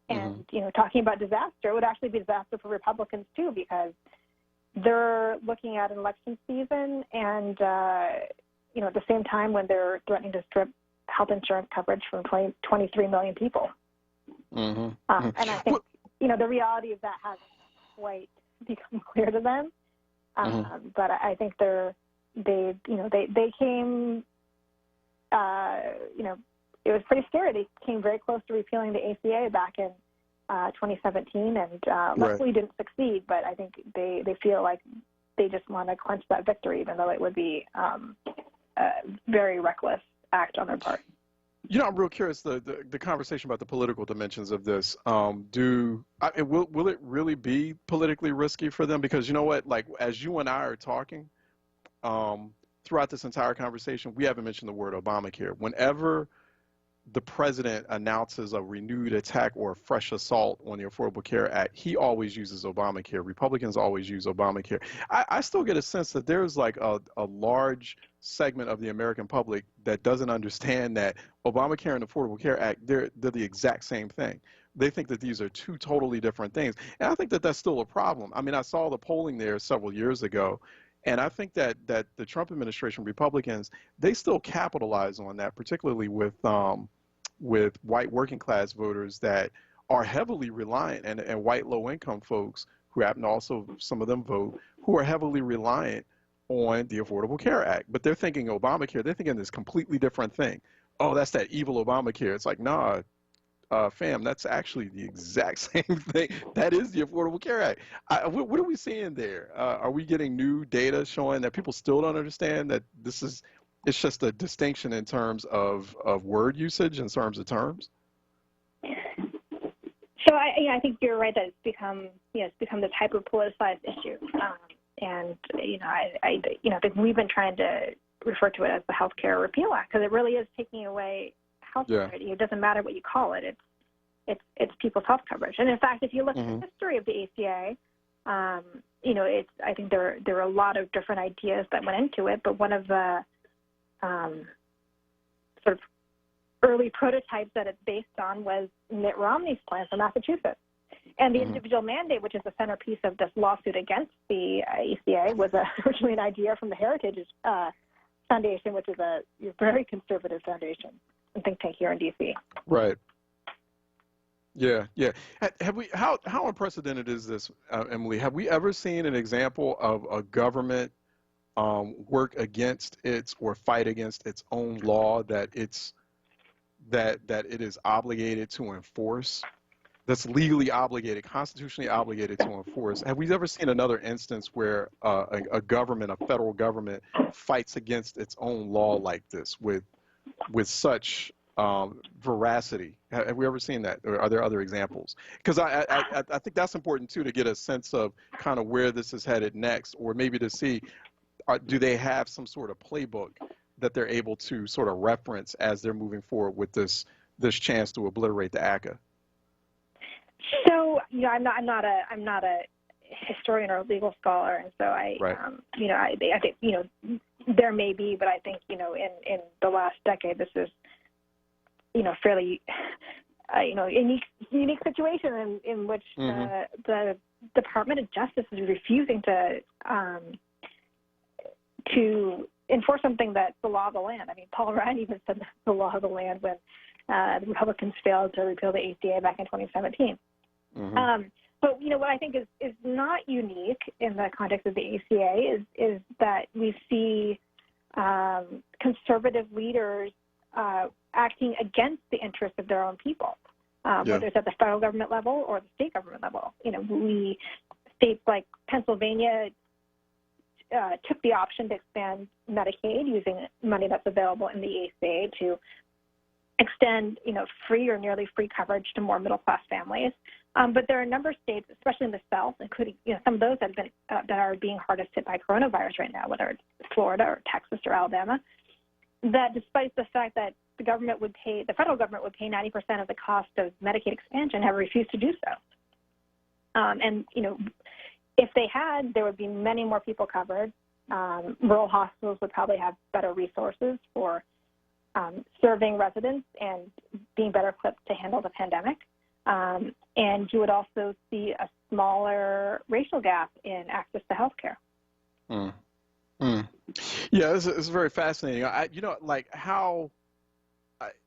And talking about disaster, it would actually be a disaster for Republicans too, because they're looking at an election season and at the same time when they're threatening to strip health insurance coverage from 23 million people. And I think the reality of that hasn't quite become clear to them. But I think they came. It was pretty scary. They came very close to repealing the ACA back in 2017, and luckily didn't succeed. But I think they feel like they just want to clinch that victory, even though it would be a very reckless act on their part. I'm real curious, the conversation about the political dimensions of this. Will it really be politically risky for them? Because as you and I are talking, throughout this entire conversation, we haven't mentioned the word Obamacare. Whenever the president announces a renewed attack or a fresh assault on the Affordable Care Act, he always uses Obamacare. Republicans always use Obamacare. I still get a sense that there's a large segment of the American public that doesn't understand that Obamacare and the Affordable Care Act, they're the exact same thing. They think that these are two totally different things. And I think that that's still a problem. I saw the polling there several years ago, and I think that the Trump administration, Republicans, they still capitalize on that, particularly with white working class voters that are heavily reliant, and white low-income folks who happen to also, some of them vote, who are heavily reliant on the Affordable Care Act. But they're thinking Obamacare, they're thinking this completely different thing. Oh, that's that evil Obamacare. It's like, nah, fam, that's actually the exact same thing. That is the Affordable Care Act. What are we seeing there? Are we getting new data showing that people still don't understand that it's just a distinction in terms of word usage, in terms of terms? So I think you're right that it's become this hyper politicized issue, and I think we've been trying to refer to it as the Healthcare Repeal Act because it really is taking away health care. It doesn't matter what you call it. It's people's health coverage. And in fact, if you look at the history of the ACA, I think there are a lot of different ideas that went into it, but one of the sort of early prototypes that it's based on was Mitt Romney's plan for Massachusetts. And the individual mandate, which is the centerpiece of this lawsuit against the ACA, was originally an idea from the Heritage Foundation, which is a very conservative foundation and think tank here in D.C. Right. Yeah. Have we? How unprecedented is this, Emily? Have we ever seen an example of a government work against its or fight against its own law that it is obligated to enforce? That's legally obligated, constitutionally obligated to enforce. Have we ever seen another instance where a government, a federal government, fights against its own law like this with such veracity? Have we ever seen that? Or are there other examples? Because I think that's important too, to get a sense of kind of where this is headed next, or maybe to see, do they have some sort of playbook that they're able to sort of reference as they're moving forward with this chance to obliterate the ACA? So I'm not a historian or a legal scholar, and so I think there may be, but I think in the last decade this is fairly unique situation in which the Department of Justice is refusing to enforce something that's the law of the land. I mean, Paul Ryan even said that's the law of the land when the Republicans failed to repeal the ACA back in 2017. But what I think is not unique in the context of the ACA is that we see conservative leaders acting against the interests of their own people, whether it's at the federal government level or the state government level. States like Pennsylvania took the option to expand Medicaid using money that's available in the ACA to extend, free or nearly free coverage to more middle-class families. But there are a number of states, especially in the South, including some of those that are being hardest hit by coronavirus right now, whether it's Florida or Texas or Alabama, that despite the fact that the federal government would pay 90% of the cost of Medicaid expansion, have refused to do so. If they had, there would be many more people covered. Rural hospitals would probably have better resources for serving residents and being better equipped to handle the pandemic. And you would also see a smaller racial gap in access to health care. Yeah, it's very fascinating.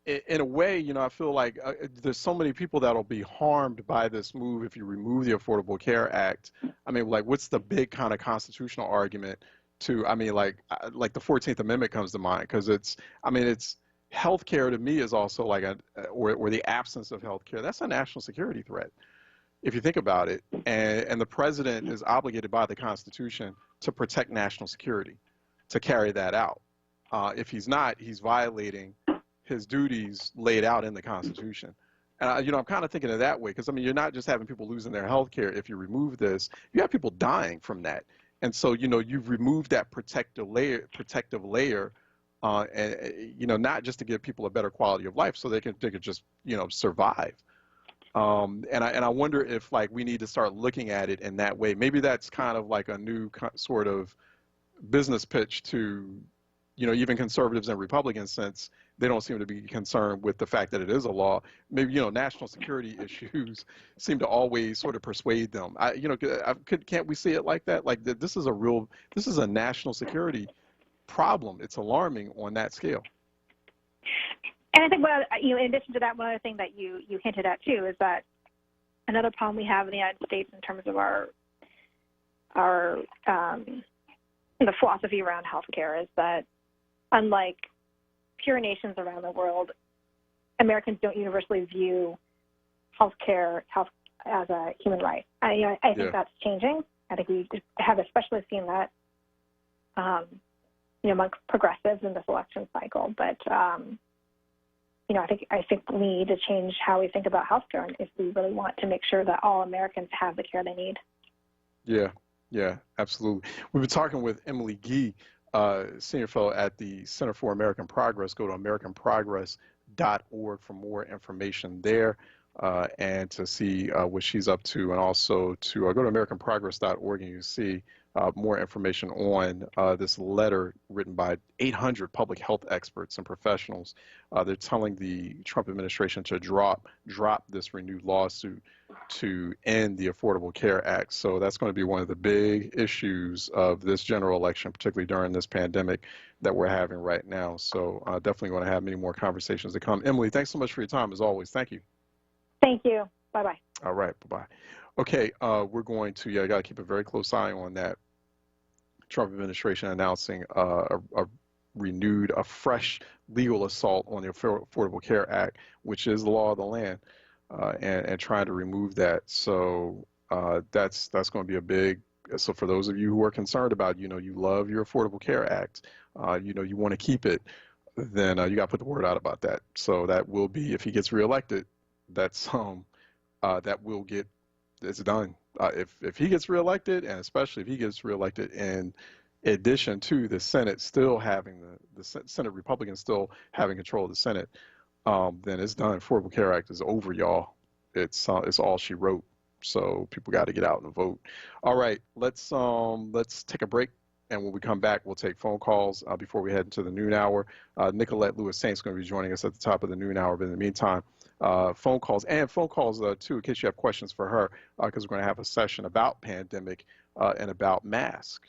In a way, I feel like there's so many people that'll be harmed by this move if you remove the Affordable Care Act. I mean, what's the big kind of constitutional argument to, like the 14th Amendment comes to mind, because it's healthcare to me is also or the absence of healthcare. That's a national security threat, if you think about it. And the president is obligated by the Constitution to protect national security, to carry that out. If he's not, he's violating his duties laid out in the Constitution. And I'm kind of thinking of that way, because you're not just having people losing their health care. If you remove this, you have people dying from that. And so you've removed that protective layer, and not just to give people a better quality of life, so they could just survive. And I wonder if we need to start looking at it in that way. Maybe that's kind of like a new sort of business pitch to even conservatives and Republicans, since they don't seem to be concerned with the fact that it is a law. Maybe national security issues seem to always sort of persuade them. Can't we see it like that? Like this is a national security problem. It's alarming on that scale. And I think, in addition to that, one other thing that you hinted at too is that another problem we have in the United States in terms of our the philosophy around healthcare is that, unlike pure nations around the world, Americans don't universally view health as a human right. I think that's changing. I think we have especially seen that among progressives in this election cycle. But I think we need to change how we think about healthcare, and if we really want to make sure that all Americans have the care they need. Yeah, absolutely. We've been talking with Emily Gee, senior fellow at the Center for American Progress. Go to AmericanProgress.org for more information there and to see what she's up to, and also to go to AmericanProgress.org and you see more information on this letter written by 800 public health experts and professionals. They're telling the Trump administration to drop this renewed lawsuit to end the Affordable Care Act. So that's going to be one of the big issues of this general election, particularly during this pandemic that we're having right now. So definitely going to have many more conversations to come. Emily, thanks so much for your time as always. Thank you. Thank you. Bye-bye. All right. Bye-bye. Okay. We're going to, got to keep a very close eye on that. Trump administration announcing a fresh legal assault on the Affordable Care Act, which is the law of the land, and trying to remove that. So that's going to be a big. So for those of you who are concerned about, you love your Affordable Care Act, you want to keep it, then you got to put the word out about that. So that will be, if he gets reelected, that's that will get, it's done. If he gets reelected, and especially if he gets reelected in addition to the Senate still having the Senate Republicans still having control of the Senate, then it's done. Affordable Care Act is over, y'all. It's all she wrote. So people got to get out and vote. All right, let's take a break. And when we come back, we'll take phone calls before we head into the noon hour. Nicolette Lewis-Saint's going to be joining us at the top of the noon hour. But in the meantime, phone calls too, in case you have questions for her, because we're going to have a session about pandemic and about mask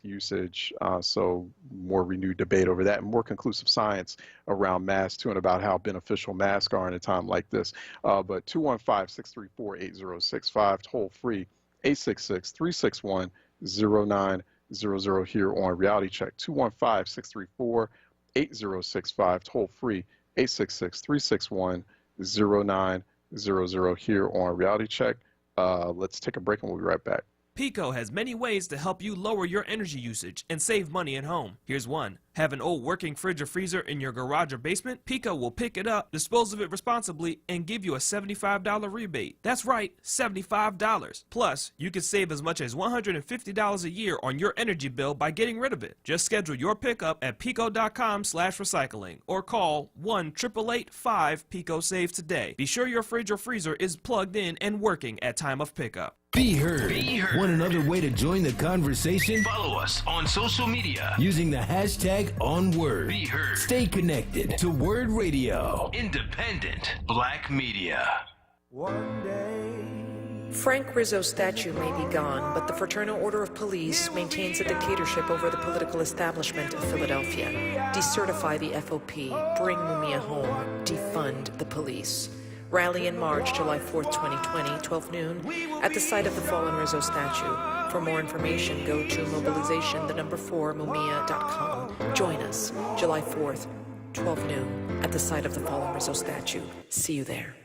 usage. So more renewed debate over that, and more conclusive science around masks too, and about how beneficial masks are in a time like this. But 215-634-8065, toll free 866-361-0900 here on Reality Check. 215-634-8065, toll free 866-361-0900 here on Reality Check. Let's take a break and we'll be right back. PECO has many ways to help you lower your energy usage and save money at home. Here's one. Have an old working fridge or freezer in your garage or basement? PECO will pick it up, dispose of it responsibly, and give you a $75 rebate. That's right, $75. Plus, you can save as much as $150 a year on your energy bill by getting rid of it. Just schedule your pickup at PECO.com/recycling or call 1-888-5-PECO-SAVE today. Be sure your fridge or freezer is plugged in and working at time of pickup. Be heard. Want another way to join the conversation? Follow us on social media using the hashtag onWURD. Be heard. Stay connected to Word Radio. Independent Black Media. One day. Frank Rizzo's statue may be gone, but the Fraternal Order of Police maintains a dictatorship over the political establishment of Philadelphia. Decertify the FOP, bring Mumia home, defund the police. Rally in March, July 4th, 2020, 12 noon, at the site of the fallen Rizzo statue. For more information, go to mobilization4mumia.com. Join us, July 4th, 12 noon, at the site of the fallen Rizzo statue. See you there.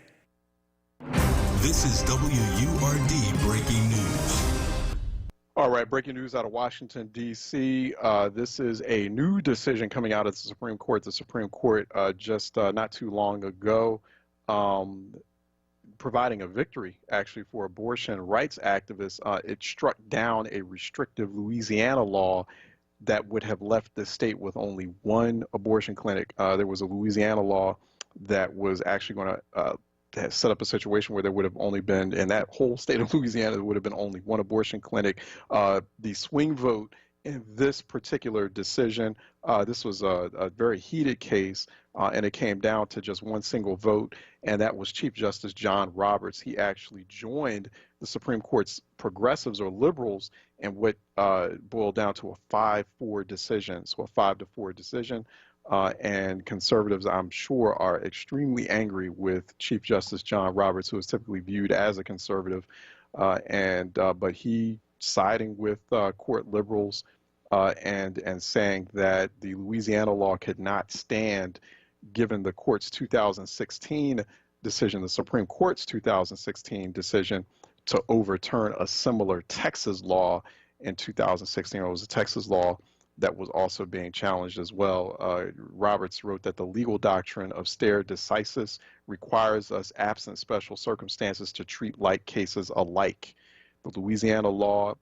This is WURD Breaking News. All right, breaking news out of Washington, D.C. This is a new decision coming out of the Supreme Court. The Supreme Court just not too long ago providing a victory actually for abortion rights activists. It struck down a restrictive Louisiana law that would have left the state with only one abortion clinic. There was a Louisiana law that was actually going to set up a situation where there would have only been, in that whole state of Louisiana, there would have been only one abortion clinic. The swing vote in this particular decision, this was a very heated case, and it came down to just one single vote, and that was Chief Justice John Roberts. He actually joined the Supreme Court's progressives or liberals in what boiled down to a 5-4 decision, so a 5-4 decision. And conservatives, I'm sure, are extremely angry with Chief Justice John Roberts, who is typically viewed as a conservative, but he siding with court liberals and saying that the Louisiana law could not stand given the court's 2016 decision, the Supreme Court's 2016 decision to overturn a similar Texas law in 2016. It was a Texas law that was also being challenged as well. Roberts wrote that the legal doctrine of stare decisis requires us, absent special circumstances, to treat like cases alike. The Louisiana law,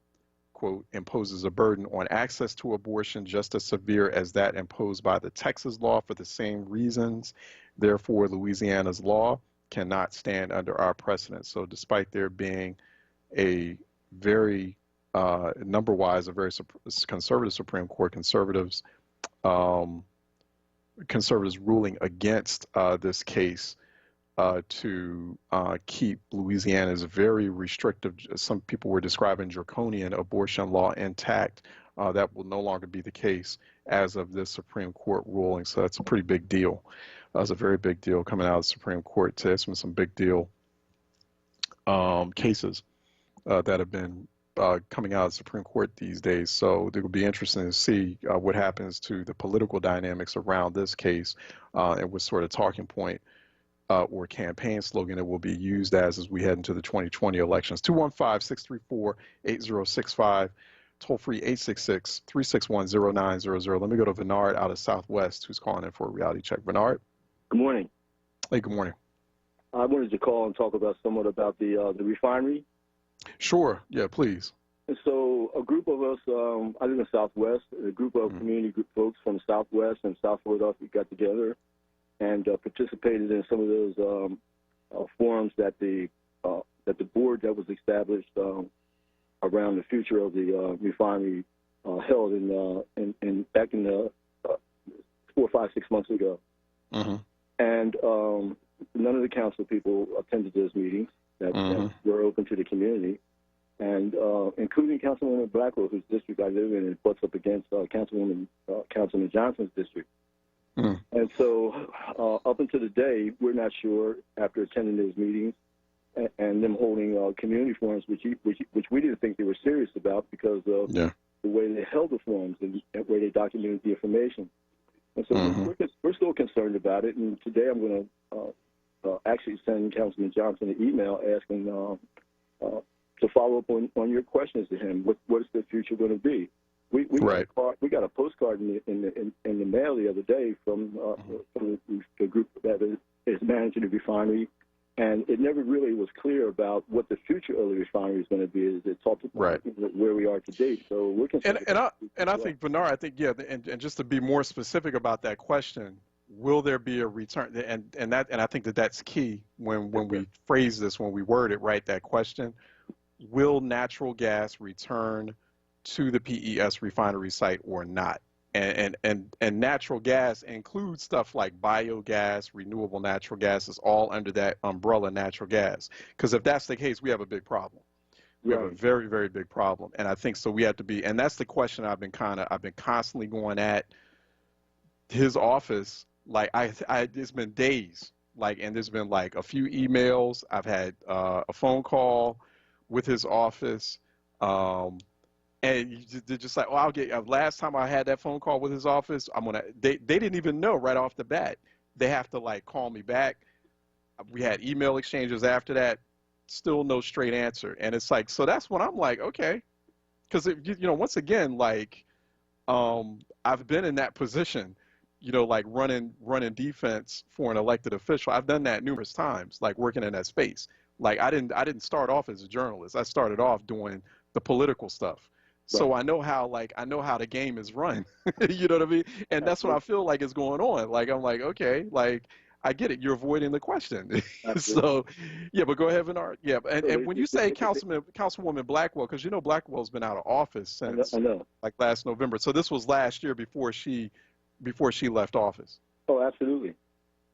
quote, imposes a burden on access to abortion just as severe as that imposed by the Texas law for the same reasons. Therefore, Louisiana's law cannot stand under our precedent. So despite there being a very number-wise, a very conservative Supreme Court, conservatives ruling against this case to keep Louisiana's very restrictive, some people were describing draconian abortion law intact. That will no longer be the case as of this Supreme Court ruling. So that's a pretty big deal. That's a very big deal coming out of the Supreme Court. There's been some big deal cases that have been coming out of the Supreme Court these days. So it will be interesting to see what happens to the political dynamics around this case and what sort of talking point or campaign slogan it will be used as we head into the 2020 elections. 215-634-8065, toll free 866-361-0900. Let me go to Bernard out of Southwest, who's calling in for a reality check. Bernard? Good morning. Hey, good morning. I wanted to call and talk about somewhat about the refinery. Sure. Yeah, please. And so a group of us, I live in Southwest, a group of community group folks from Southwest and South Philadelphia got together and participated in some of those forums that the board that was established around the future of the refinery held back in 4, 5, 6 months ago. Mm-hmm. And none of the council people attended those meetings that were open to the community, and including Councilwoman Blackwell, whose district I live in, and butts up against Councilman Johnson's district. Mm. And so up until today, we're not sure, after attending those meetings and them holding community forums, which we didn't think they were serious about because of the way they held the forums and the way they documented the information. And so we're still concerned about it. And today I'm going to actually send Councilman Johnson an email asking to follow up on your questions to him. What is the future going to be? We got a postcard in the mail the other day from the group that is managing the refinery, and it never really was clear about what the future of the refinery is going to be. It talked about where we are today. So we're concerned. And I think, Bernard, and just to be more specific about that question, will there be a return? And I think that's key when we phrase this, when we word it right, that question. Will natural gas return to the PES refinery site or not? And natural gas includes stuff like biogas, renewable natural gas is all under that umbrella, natural gas. Because if that's the case, we have a big problem. We have a very, very big problem. And I think so we have to be, and that's the question I've been constantly going at his office. Like it's been days, and there's been like a few emails. I've had a phone call with his office. And they're just like, I'll get. Last time I had that phone call with his office, They didn't even know right off the bat. They have to call me back. We had email exchanges after that. Still no straight answer. And it's like, so that's when I'm like, okay, because once again, I've been in that position, running defense for an elected official. I've done that numerous times, working in that space. I didn't start off as a journalist. I started off doing the political stuff. So I know how the game is run. You know what I mean? And that's what I feel like is going on. I'm like, okay, I get it. You're avoiding the question. So, yeah, but go ahead, Bernard. Yeah, and when you say Councilwoman Blackwell, because Blackwell's been out of office since last November. So this was last year before she left office. Oh, absolutely.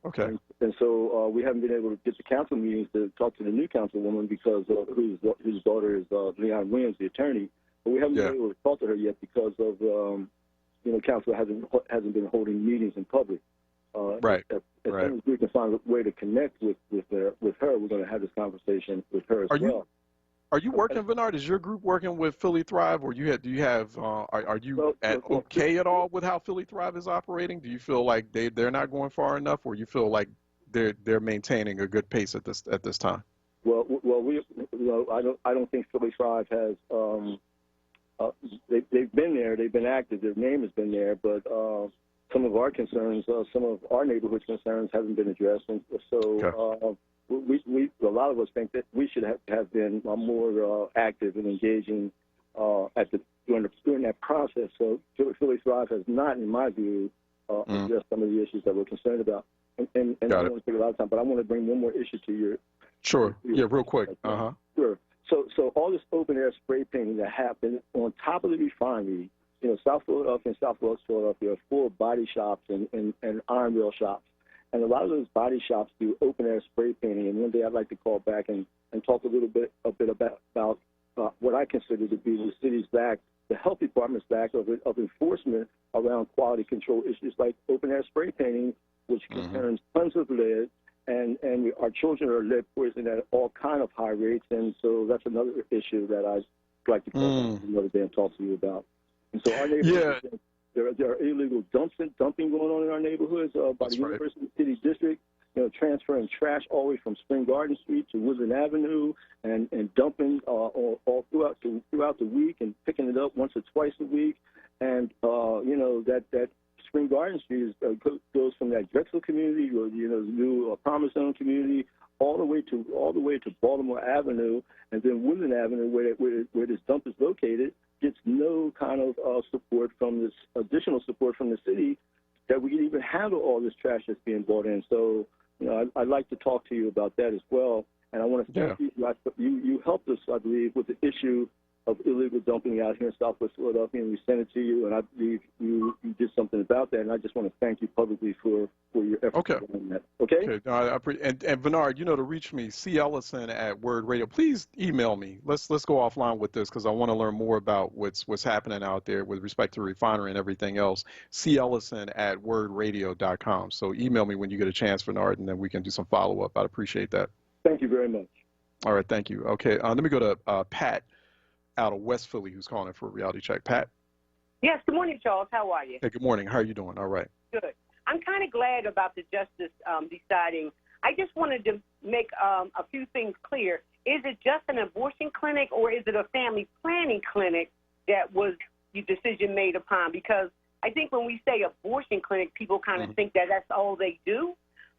Okay. And so we haven't been able to get the council meetings to talk to the new councilwoman because whose daughter is Leon Williams, the attorney. But we haven't been able to talk to her yet because of council hasn't been holding meetings in public. As soon as we can find a way to connect with her, we're going to have this conversation with her as well. Are you working, Bernard? Is your group working with Philly Thrive, or are you okay at all with how Philly Thrive is operating? Do you feel like they're not going far enough, or you feel like they're maintaining a good pace at this time? Well, I don't think Philly Thrive has they've been there, they've been active, their name has been there, but some of our concerns, some of our neighborhood concerns haven't been addressed. And so a lot of us think that we should have been more active and engaging during that process. So Philly Thrive has not, in my view, addressed some of the issues that we're concerned about. And I don't want to take a lot of time, but I want to bring one more issue to your. Sure. Yeah, real quick. Sure. So all this open air spray painting that happened on top of the refinery, South Philadelphia and Southwest Philadelphia are full of body shops and iron wheel shops. And a lot of those body shops do open air spray painting. And one day I'd like to call back and talk a bit about what I consider to be the city's lack, the health department's lack of enforcement around quality control issues like open air spray painting, which concerns tons of lead. And our children are lead poisoned at all kind of high rates. And so that's another issue that I'd like to call back another day and talk to you about. And so our neighborhoods, there are illegal dumping going on in our neighborhoods by the University City District, transferring trash all the way from Spring Garden Street to Woodland Avenue and dumping all throughout the week and picking it up once or twice a week. And, that Spring Garden Street goes from that Drexel community or, the new Promise Zone community all the way to Baltimore Avenue, and then Woodland Avenue, where this dump is located, gets no kind of additional support from the city that we can even handle all this trash that's being brought in. So, I'd like to talk to you about that as well. And I want to thank you. You helped us, I believe, with the issue of illegal dumping out here in Southwest Philadelphia, and we sent it to you, and I believe you did something about that. And I just want to thank you publicly for your efforts on that. Okay? No, and Bernard, to reach me, C. Ellison at Word Radio. Please email me. Let's go offline with this because I want to learn more about what's happening out there with respect to refinery and everything else. C. Ellison at wordradio.com. So email me when you get a chance, Bernard, and then we can do some follow-up. I'd appreciate that. Thank you very much. All right, thank you. Okay, let me go to Pat out of West Philly, who's calling for a reality check. Pat? Yes, good morning, Charles. How are you? Hey, good morning. How are you doing? All right. Good. I'm kind of glad about the justice deciding. I just wanted to make a few things clear. Is it just an abortion clinic or is it a family planning clinic that was the decision made upon? Because I think when we say abortion clinic, people kind of think that that's all they do.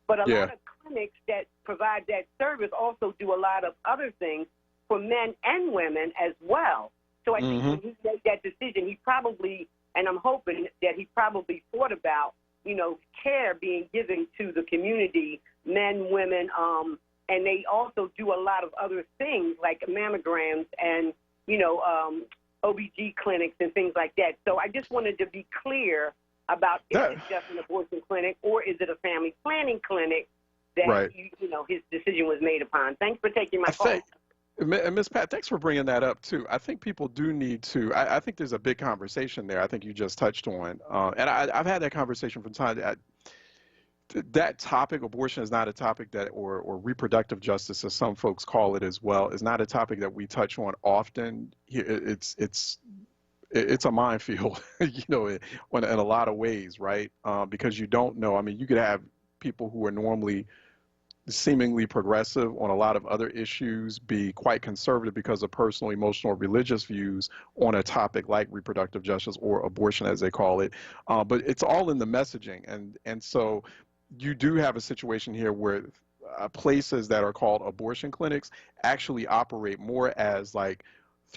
But a lot of clinics that provide that service also do a lot of other things for men and women as well. So I think when he made that decision, he probably, and I'm hoping that he probably thought about, care being given to the community, men, women, and they also do a lot of other things like mammograms and, OBG clinics and things like that. So I just wanted to be clear about is it just an abortion clinic or is it a family planning clinic that, his decision was made upon. Thanks for taking my call. Ms. Pat, thanks for bringing that up, too. I think people do need to, I think there's a big conversation there I think you just touched on. And I've had that conversation from time to that topic, abortion is not a topic that, or reproductive justice, as some folks call it as well, is not a topic that we touch on often. It's a minefield, in a lot of ways, right? Because you don't know. I mean, you could have people who are normally seemingly progressive on a lot of other issues be quite conservative because of personal, emotional, or religious views on a topic like reproductive justice or abortion, as they call it. But it's all in the messaging. And so you do have a situation here where places that are called abortion clinics actually operate more as like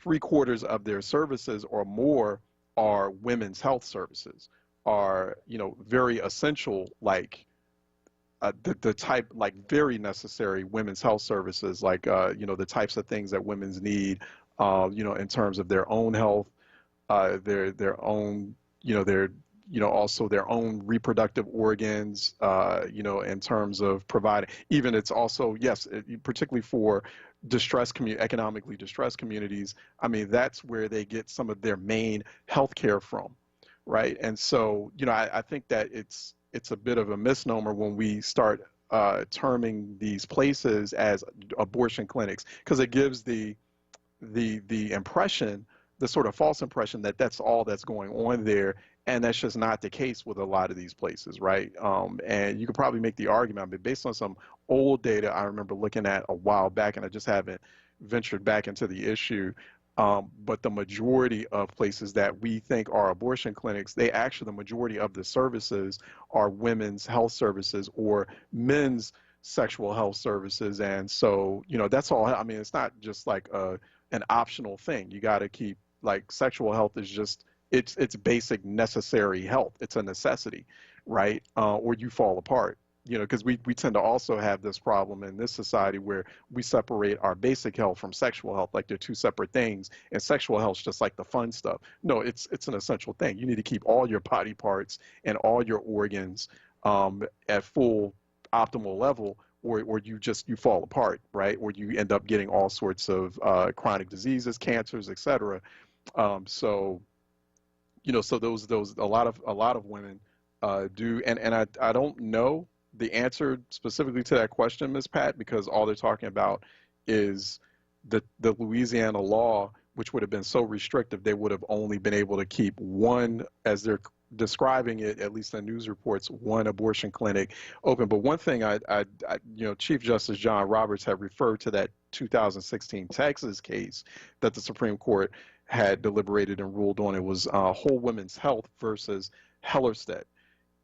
3/4 of their services or more are women's health services, are, very essential, like the type, like very necessary women's health services, like, the types of things that women's need, in terms of their own health, their own, also their own reproductive organs, in terms of providing, even it's also, yes, particularly for economically distressed communities. I mean, that's where they get some of their main health care from, right? And so, I think that it's a bit of a misnomer when we start terming these places as abortion clinics, because it gives the impression, the sort of false impression that that's all that's going on there, and that's just not the case with a lot of these places, right? And you could probably make the argument, but based on some old data I remember looking at a while back, and I just haven't ventured back into the issue, But the majority of places that we think are abortion clinics, they actually, the majority of the services are women's health services or men's sexual health services. And so, that's all. I mean, it's not just like an optional thing. You got to keep, like, sexual health is just, it's basic necessary health. It's a necessity, right? Or you fall apart. Because we tend to also have this problem in this society where we separate our basic health from sexual health, like they're two separate things, and sexual health is just like the fun stuff. No, it's an essential thing. You need to keep all your body parts and all your organs at full optimal level, or you fall apart, right? Or you end up getting all sorts of chronic diseases, cancers, etc. So those a lot of women do, and I don't know the answer specifically to that question, Ms. Pat, because all they're talking about is the Louisiana law, which would have been so restrictive, they would have only been able to keep one, as they're describing it, at least in news reports, one abortion clinic open. But one thing Chief Justice John Roberts had referred to that 2016 Texas case that the Supreme Court had deliberated and ruled on. It was Whole Women's Health versus Hellerstedt.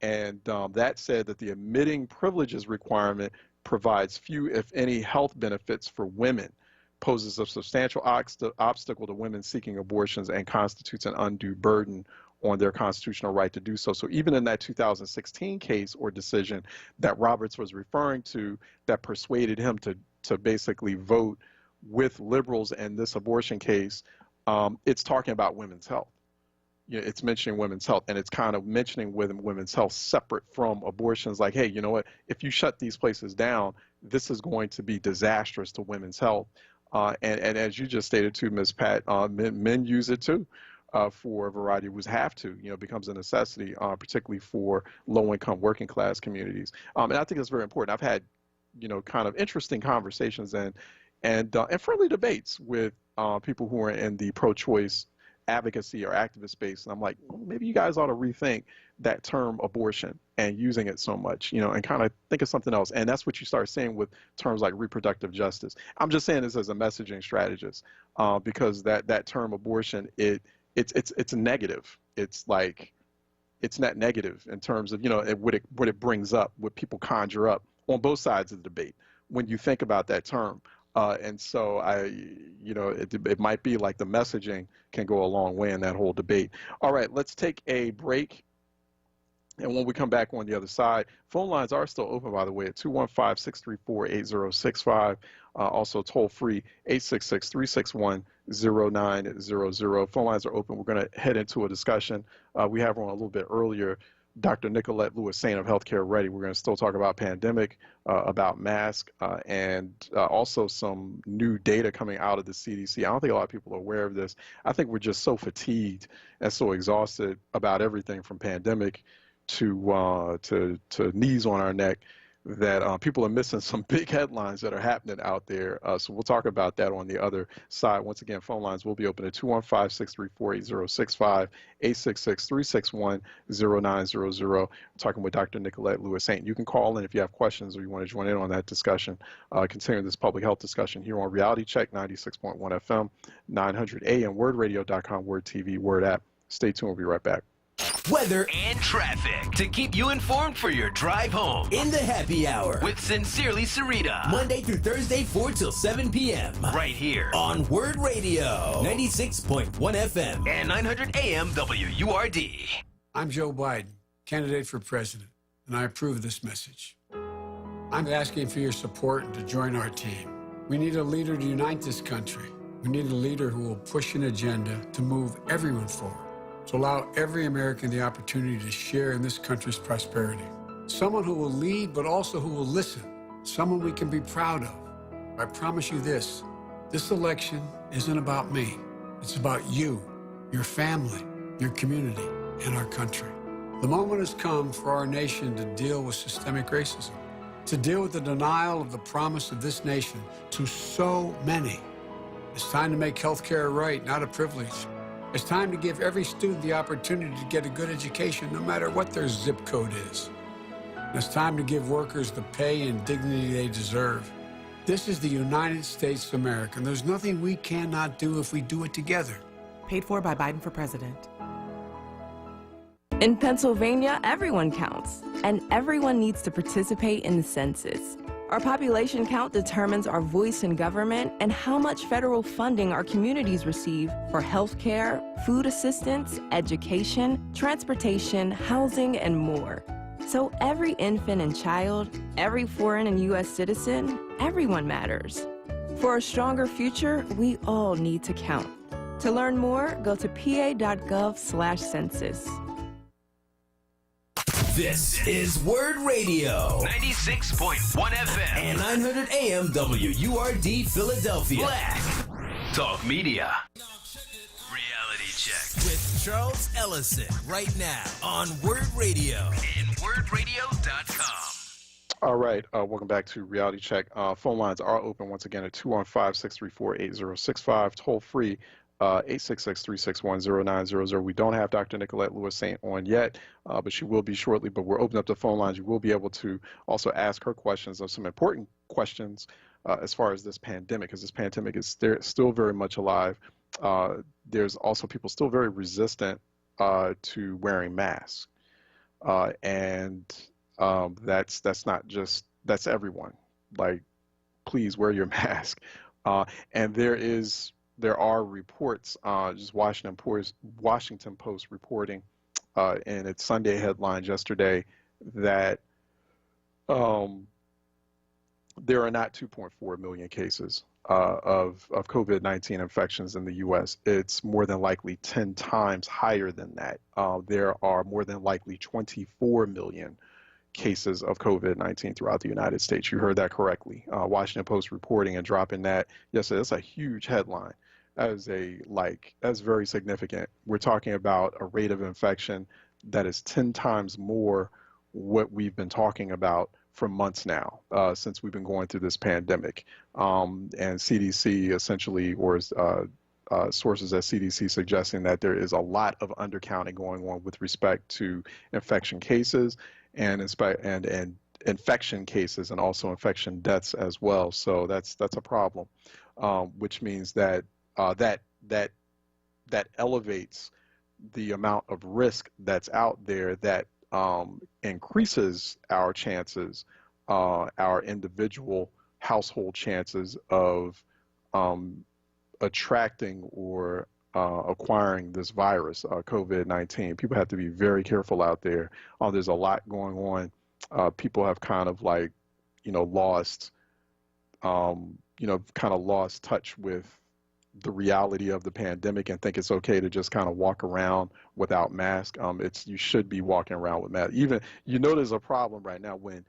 And that said that the admitting privileges requirement provides few, if any, health benefits for women, poses a substantial obstacle to women seeking abortions, and constitutes an undue burden on their constitutional right to do so. So even in that 2016 case or decision that Roberts was referring to, that persuaded him to basically vote with liberals in this abortion case, it's talking about women's health. It's mentioning women's health, and it's kind of mentioning women's health separate from abortions. Like, hey, you know what? If you shut these places down, this is going to be disastrous to women's health. And as you just stated too, Ms. Pat, men use it too for a variety of reasons. Have to, becomes a necessity, particularly for low-income working class communities. And I think it's very important. I've had, kind of interesting conversations and friendly debates with people who are in the pro-choice advocacy or activist space, and I'm like, well, maybe you guys ought to rethink that term abortion and using it so much, and kind of think of something else. And that's what you start seeing with terms like reproductive justice. I'm just saying this as a messaging strategist, because that term abortion, it's negative. It's like, it's not negative in terms of what it brings up, what people conjure up on both sides of the debate when you think about that term. And so it might be like the messaging can go a long way in that whole debate. All right, let's take a break. And when we come back on the other side, phone lines are still open, by the way, at 215-634-8065. Also toll free, 866-361-0900. Phone lines are open. We're going to head into a discussion. We have one a little bit earlier. Dr. Nicolette Lewis-Saint of Healthcare Ready. We're going to still talk about pandemic, about masks, and also some new data coming out of the CDC. I don't think a lot of people are aware of this. I think we're just so fatigued and so exhausted about everything from pandemic to knees on our neck that people are missing some big headlines that are happening out there. So we'll talk about that on the other side. Once again, phone lines will be open at 215-634-8065, 866-361-0900. We're talking with Dr. Nicolette Lewis-Saint. You can call in if you have questions or you want to join in on that discussion, continuing this public health discussion here on Reality Check 96.1 FM, 900 AM, wordradio.com, Word TV, Word app. Stay tuned. We'll be right back. Weather and traffic to keep you informed for your drive home. In the happy hour with Sincerely Sarita. Monday through Thursday, 4 till 7 p.m. Right here on Word Radio, 96.1 FM and 900 AM WURD. I'm Joe Biden, candidate for president, and I approve this message. I'm asking for your support and to join our team. We need a leader to unite this country. We need a leader who will push an agenda to move everyone forward, to allow every American the opportunity to share in this country's prosperity. Someone who will lead, but also who will listen. Someone we can be proud of. I promise you this election isn't about me. It's about you, your family, your community, and our country. The moment has come for our nation to deal with systemic racism, to deal with the denial of the promise of this nation to so many. It's time to make healthcare a right, not a privilege. It's time to give every student the opportunity to get a good education, no matter what their zip code is. And it's time to give workers the pay and dignity they deserve. This is the United States of America, and there's nothing we cannot do if we do it together. Paid for by Biden for president. In Pennsylvania, everyone counts, and everyone needs to participate in the census. Our population count determines our voice in government and how much federal funding our communities receive for health care, food assistance, education, transportation, housing, and more. So every infant and child, every foreign and U.S. citizen, everyone matters. For a stronger future, we all need to count. To learn more, go to pa.gov/census. This is Word Radio. 96.1 FM. And 900 AM WURD Philadelphia. Black Talk Media. Reality Check. With Charles Ellison right now on Word Radio. And wordradio.com. All right, welcome back to Reality Check. Phone lines are open once again at 215-634-8065, toll free 866-361-0900. We don't have Dr. Nicolette Lewis-Saint on yet, but she will be shortly. But we're opening up the phone lines. You will be able to also ask her questions of some important questions as far as this pandemic, because this pandemic is still very much alive. There's also people still very resistant to wearing masks, and that's not just, that's everyone. Like, please wear your mask. And there are reports, just Washington Post reporting in its Sunday headlines yesterday that there are not 2.4 million cases of COVID-19 infections in the U.S. It's more than likely 10 times higher than that. There are more than likely 24 million cases of COVID-19 throughout the United States. You heard that correctly. Washington Post reporting and dropping that yesterday. That's a huge headline. That's very significant. We're talking about a rate of infection that is 10 times more what we've been talking about for months now, since we've been going through this pandemic. And CDC essentially, or sources at CDC suggesting that there is a lot of undercounting going on with respect to infection cases and infection cases, and also infection deaths as well. So that's a problem, which means that that elevates the amount of risk that's out there, that increases our chances, our individual household chances of attracting or acquiring this virus, COVID-19. People have to be very careful out there. There's a lot going on. People have kind of lost touch with the reality of the pandemic and think it's okay to just kind of walk around without mask. You should be walking around with mask. Even, there's a problem right now when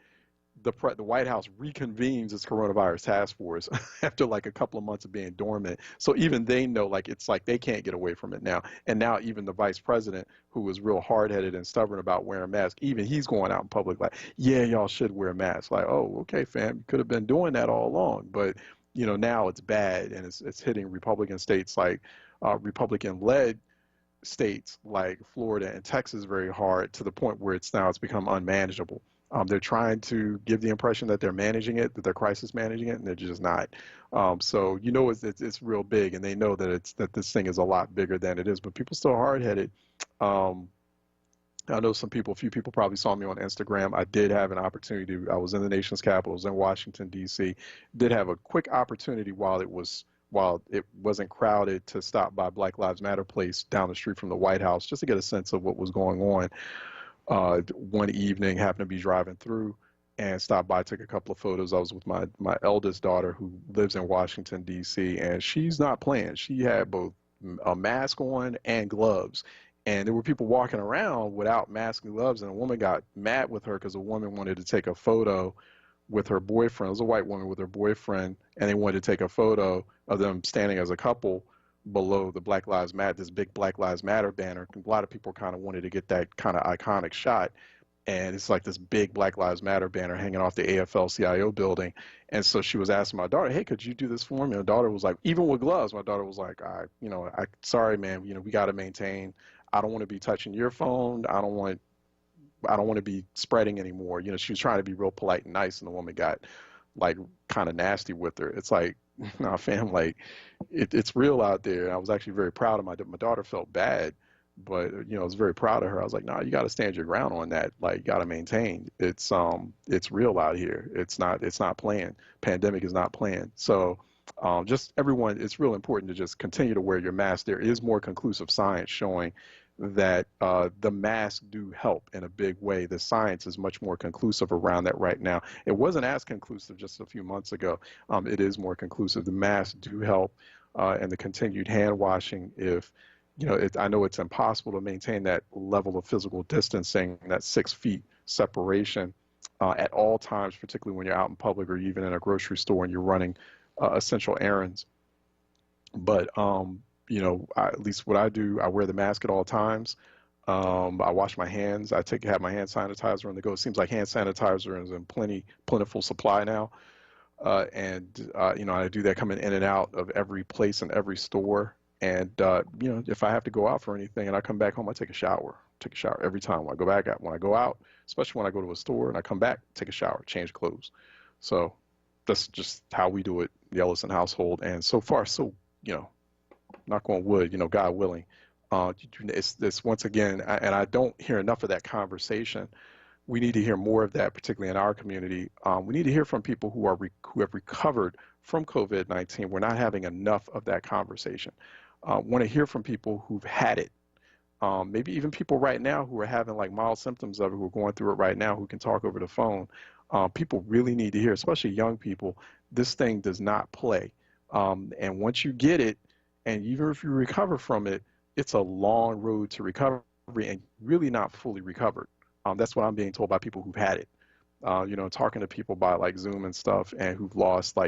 the White House reconvenes its coronavirus task force after a couple of months of being dormant. So even they know, it's like they can't get away from it now. And now even the vice president, who was real hard-headed and stubborn about wearing masks, even he's going out in public yeah, y'all should wear masks. Oh, okay, fam, you could have been doing that all along. But now it's bad, and it's hitting Republican states Republican-led states like Florida and Texas very hard, to the point where it's become unmanageable. They're trying to give the impression that they're managing it, that they're crisis managing it, and they're just not. So it's real big, and they know that this thing is a lot bigger than it is. But people still hard-headed. I know a few people probably saw me on Instagram. I did have an opportunity. I was in the nation's capital, I was in Washington, D.C. Did have a quick opportunity while it wasn't crowded, to stop by Black Lives Matter place down the street from the White House, just to get a sense of what was going on. One evening, happened to be driving through and stopped by, took a couple of photos. I was with my eldest daughter, who lives in Washington, D.C., and she's not playing. She had both a mask on and gloves. And there were people walking around without masks and gloves, and a woman got mad with her because a woman wanted to take a photo with her boyfriend. It was a white woman with her boyfriend, and they wanted to take a photo of them standing as a couple below the this big Black Lives Matter banner. A lot of people kind of wanted to get that kind of iconic shot. And it's this big Black Lives Matter banner hanging off the AFL-CIO building. And so she was asking my daughter, hey, could you do this for me? And my daughter was like, even with gloves, my daughter was like, sorry, man, we got to maintain. I don't want to be touching your phone. I don't want to be spreading anymore. She was trying to be real polite and nice, and the woman got like kind of nasty with her. It's like, nah, fam, like it's real out there. And I was actually very proud of my daughter. Felt bad, but I was very proud of her. I was like, nah, you got to stand your ground on that. Like, you got to maintain. It's real out here. It's not planned. Pandemic is not planned. So just everyone, it's real important to just continue to wear your mask. There is more conclusive science showing that the masks do help in a big way. The science is much more conclusive around that right now. It wasn't as conclusive just a few months ago. It is more conclusive. The masks do help, and the continued hand washing. If I know it's impossible to maintain that level of physical distancing, that 6 feet separation at all times, particularly when you're out in public or even in a grocery store and you're running essential errands. But at least what I do, I wear the mask at all times. I wash my hands. I have my hand sanitizer on the go. It seems like hand sanitizer is in plentiful supply now. And I do that coming in and out of every place and every store. And, if I have to go out for anything and I come back home, I take a shower. Take a shower every time when I go back out. When I go out, especially when I go to a store and I come back, take a shower, change clothes. So that's just how we do it, the Ellison household. And so far, so, knock on wood, God willing, it's once again, and I don't hear enough of that conversation. We need to hear more of that, particularly in our community. We need to hear from people who have recovered from COVID-19. We're not having enough of that conversation. Want to hear from people who've had it. Maybe even people right now who are having like mild symptoms of it, who are going through it right now, who can talk over the phone. People really need to hear, especially young people, this thing does not play. And once you get it, and even if you recover from it, it's a long road to recovery and really not fully recovered. That's what I'm being told by people who've had it. Talking to people by like Zoom and stuff, and who've lost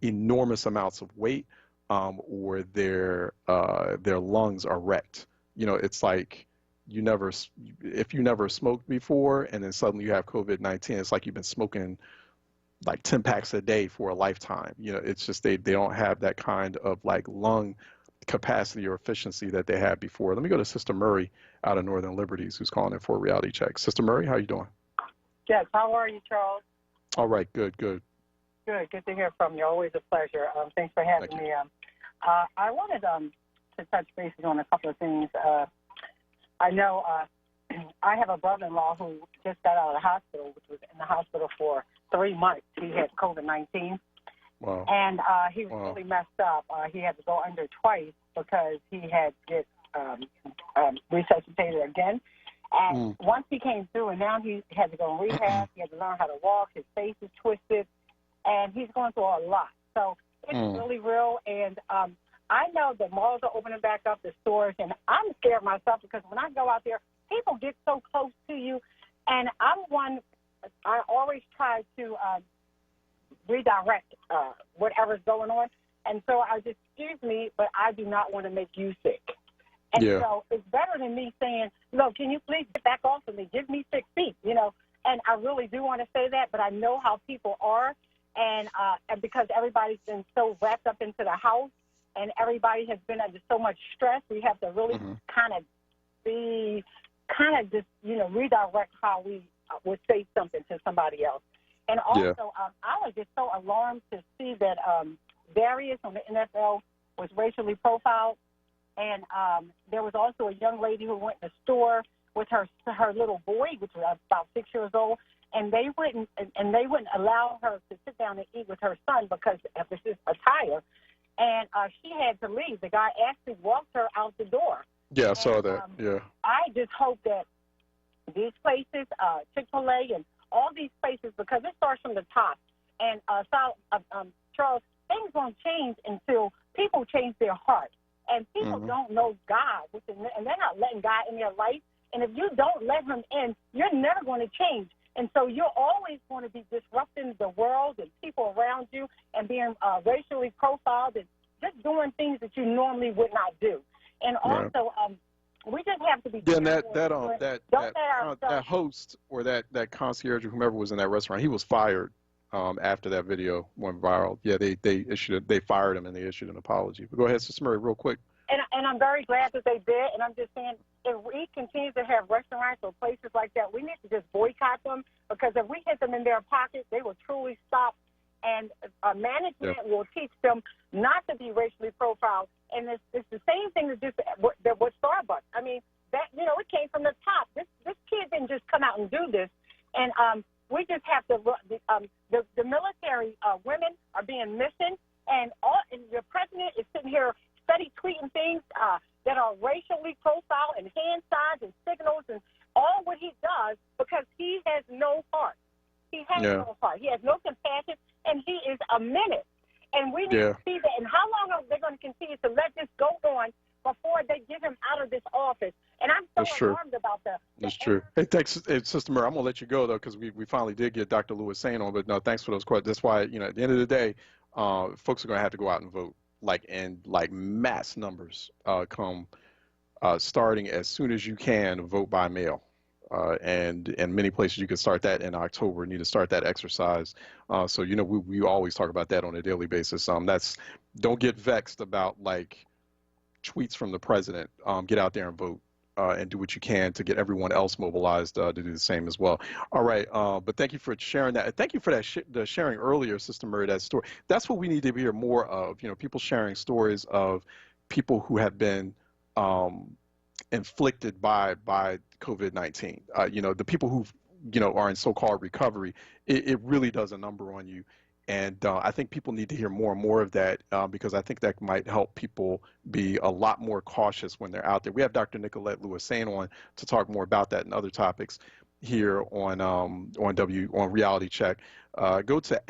enormous amounts of weight, or their lungs are wrecked. It's like if you never smoked before and then suddenly you have COVID-19, it's like you've been smoking like 10 packs a day for a lifetime. It's just they don't have that kind of like lung capacity or efficiency that they had before. Let me go to Sister Murray out of Northern Liberties, who's calling in for a reality check. Sister Murray, how you doing? Yes, how are you, Charles? All right, good. Good to hear from you. Always a pleasure. Thanks for having me. I wanted to touch bases on a couple of things. I know I have a brother-in-law who just got out of the hospital, which was in the hospital for 3 months. He had COVID-19. Wow. And he was really messed up. He had to go under twice because he had to get resuscitated again. And once he came through, and now he had to go in rehab. He had to learn how to walk. His face is twisted. And he's going through a lot. So it's really real. And I know the malls are opening back up, the stores, and I'm scared myself because when I go out there, people get so close to you. And I always try to redirect whatever's going on. And so I just, excuse me, but I do not want to make you sick. And so it's better than me saying, look, can you please get back off of me? Give me 6 feet, And I really do want to say that, but I know how people are. And because everybody's been so wrapped up into the house and everybody has been under so much stress, we have to really redirect how we would say something to somebody else. And also, I was just so alarmed to see that Darius on the NFL was racially profiled. And there was also a young lady who went in the store with her little boy, which was about 6 years old, and they wouldn't allow her to sit down and eat with her son because of his attire. And she had to leave. The guy actually walked her out the door. Yeah, I saw that. Yeah. I just hope that these places, Chick-fil-A and all these places, because it starts from the top. And Charles, things won't change until people change their heart. And people don't know God, and they're not letting God in their life. And if you don't let him in, you're never going to change. And so you're always going to be disrupting the world and people around you and being racially profiled and just doing things that you normally would not do. And also, we just have to be careful. That host or that concierge or whomever was in that restaurant, he was fired after that video went viral. Yeah, they fired him and they issued an apology. But go ahead, Sister Murray, real quick. And And I'm very glad that they did. And I'm just saying, if we continue to have restaurants or places like that, we need to just boycott them, because if we hit them in their pockets, they will truly stop. And management will teach them not to be racially profiled. And it's the same thing that just with Starbucks. I mean, that, you know, it came from the top. This kid didn't just come out and do this. And we just have to look. The military women are being missing, and the president is sitting here steady tweeting things that are racially profiled, and hand signs and signals and all what he does, because he has no heart. He has no heart. He has no compassion, and he is a menace. And we need to see that. And how long are they going to continue to let this go on before they get him out of this office? And I'm so alarmed about that. That's true. Hey, thanks, Sister Murray. I'm going to let you go, though, because we finally did get Dr. Lewis Sane on. But, no, thanks for those questions. That's why, you know, at the end of the day, folks are going to have to go out and vote, in mass numbers come starting as soon as you can, vote by mail. And in many places you can start that in October. Need to start that exercise. So, you know, we always talk about that on a daily basis. Don't get vexed about tweets from the president. Get out there and vote and do what you can to get everyone else mobilized to do the same as well. All right. But thank you for sharing that. Thank you for that the sharing earlier, Sister Murray, that story. That's what we need to hear more of. You know, people sharing stories of people who have been inflicted by COVID-19. You know, the people who, you know, are in so-called recovery, it really does a number on you. And I think people need to hear more and more of that because I think that might help people be a lot more cautious when they're out there. We have Dr. Nicolette Lewis Sane on to talk more about that and other topics here on Reality Check. Go to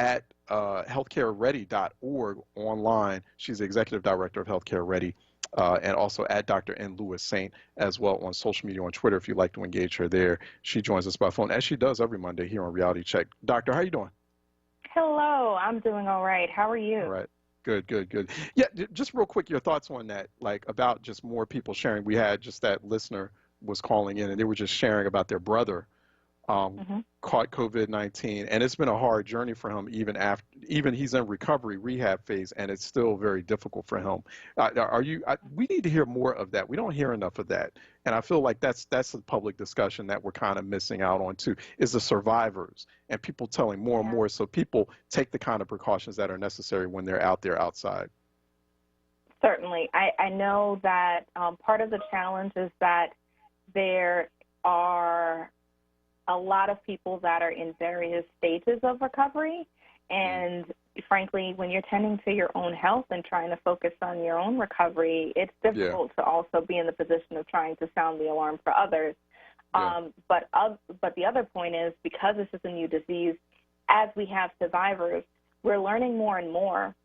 healthcareready.org online. She's the executive director of Healthcare Ready. And also at Dr. N. Lewis Saint as well on social media, on Twitter, if you'd like to engage her there. She joins us by phone, as she does every Monday here on Reality Check. Doctor, how you doing? Hello, I'm doing all right. How are you? All right. Good. Yeah, just real quick, your thoughts on that, about just more people sharing. We had just that listener was calling in, and they were just sharing about their brother caught COVID-19, and it's been a hard journey for him even he's in recovery rehab phase, and it's still very difficult for him. We need to hear more of that. We don't hear enough of that, and I feel like that's a public discussion that we're kind of missing out on too, is the survivors and people telling more and more, so people take the kind of precautions that are necessary when they're out there outside. Certainly. I know that part of the challenge is that there are a lot of people that are in various stages of recovery. And frankly, when you're tending to your own health and trying to focus on your own recovery, it's difficult to also be in the position of trying to sound the alarm for others. But the other point is, because this is a new disease, as we have survivors, we're learning more and more